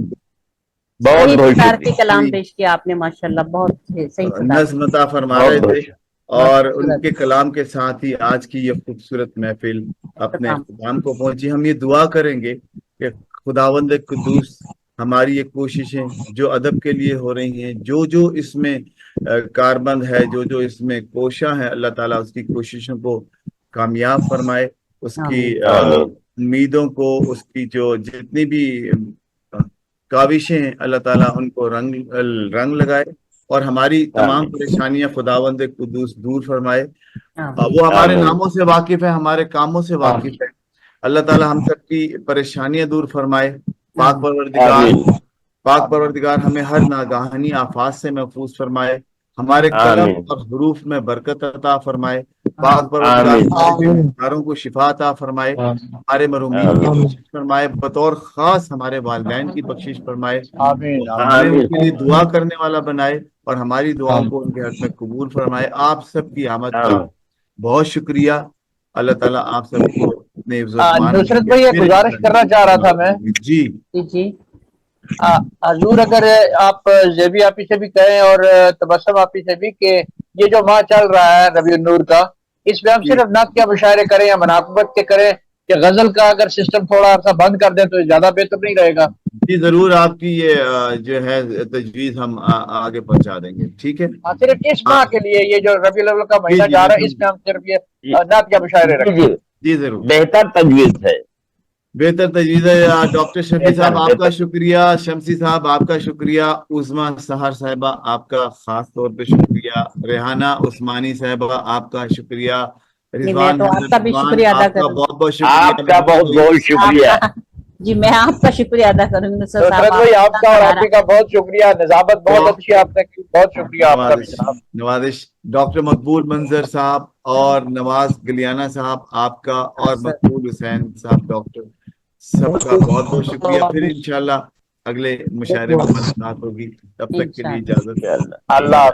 सही प्रकार के कलाम पेश किया आपने माशाल्लाह, बहुत सही नज़्म अता फरमा रहे थे, और उनके कलाम के साथ ही आज की ये खूबसूरत महफिल अपने इख्तिताम को पहुंची। हम ये दुआ करेंगे कि खुदावंद कुद्दूस हमारी ये कोशिशें जो अदब के लिए हो रही हैं, जो जो इसमें कारबंद है, जो जो इसमें कोशा है, अल्लाह ताला उसकी कोशिशों को कामयाब फरमाए, उसकी उम्मीदों को, उसकी जो जितनी भी काविशें हैं अल्लाह ताला उनको रंग लगाए, और हमारी तमाम परेशानियां खुदावंद कुद्दूस दूर फरमाए। वो हमारे नामों से वाकिफ है, हमारे कामों से वाकिफ है। अल्लाह ताला हम सबकी परेशानियां दूर फरमाए। पाक परवरदिगार पाक परवरदिगार हमें हर नागहानी आफात से महफूज फरमाए, हमारे कलम और हरूफ में बरकत अता फरमाए। पाक परवरदिगार को शिफा अता फरमाए, हमारे मरूमीन की बख्शिश फरमाए, बतौर खास हमारे वालिदैन की बख्शिश फरमाए, हमें उनके लिए दुआ करने वाला बनाए और हमारी दुआओं को उनके हक में कबूल फरमाए। आप सबकी आमद का बहुत शुक्रिया। अल्लाह ताला आप सबको अपने हिफ्ज़-ओ-मान में नुसरत भाई, एक गुजारिश करना चाह रहा था मैं जी जी हजूर, अगर आप जेबी आपी से भी कहें और तबस्सुम आपी से भी कि ये जो माह चल रहा है रबीउन नूर का, इसमें हम सिर्फ नात के मुशायरे करें या मनाकबत के करें, कि गजल का अगर सिस्टम थोड़ा सा बंद कर दें तो ज्यादा बेहतर नहीं रहेगा? जी जरूर, आपकी ये जो है तजवीज हम आगे पहुंचा देंगे। ठीक है, सिर्फ इस माह के लिए, ये जो रबीउल अव्वल का महीना जा रहा है, इसमें हम सिर्फ ये नात के मुशायरे रखें। जी जरूर, बेहतर तजवीज है, बेहतर तजवीज है। डॉक्टर शफी साहब आपका शुक्रिया, शमसी साहब आपका शुक्रिया, उस्मा सहर साहिबा आपका खास तौर पे शुक्रिया, रेहाना उस्मानी साहिबा आपका शुक्रिया, रिजवान तो आपका भी शुक्रिया अदा करूं, बहुत बहुत शुक्रिया, आपका बहुत बहुत शुक्रिया। जी मैं आपका शुक्रिया अदा करूंगी नुसरत नुसरत साहब, भाई आपका और आपकी का बहुत शुक्रिया, निजामत बहुत अच्छी आपने की, बहुत शुक्रिया आपका भी जनाब। नवाजिश डॉक्टर मकबूल मंजर साहब और नवाज गलियाना साहब आपका, और मकबूल हुसैन साहब डॉक्टर, सबका बहुत बहुत शुक्रिया। फिर इंशाल्लाह अगले मुशायरे में मुलाकात होगी, तब तक के लिए इजाजत, अल्लाह।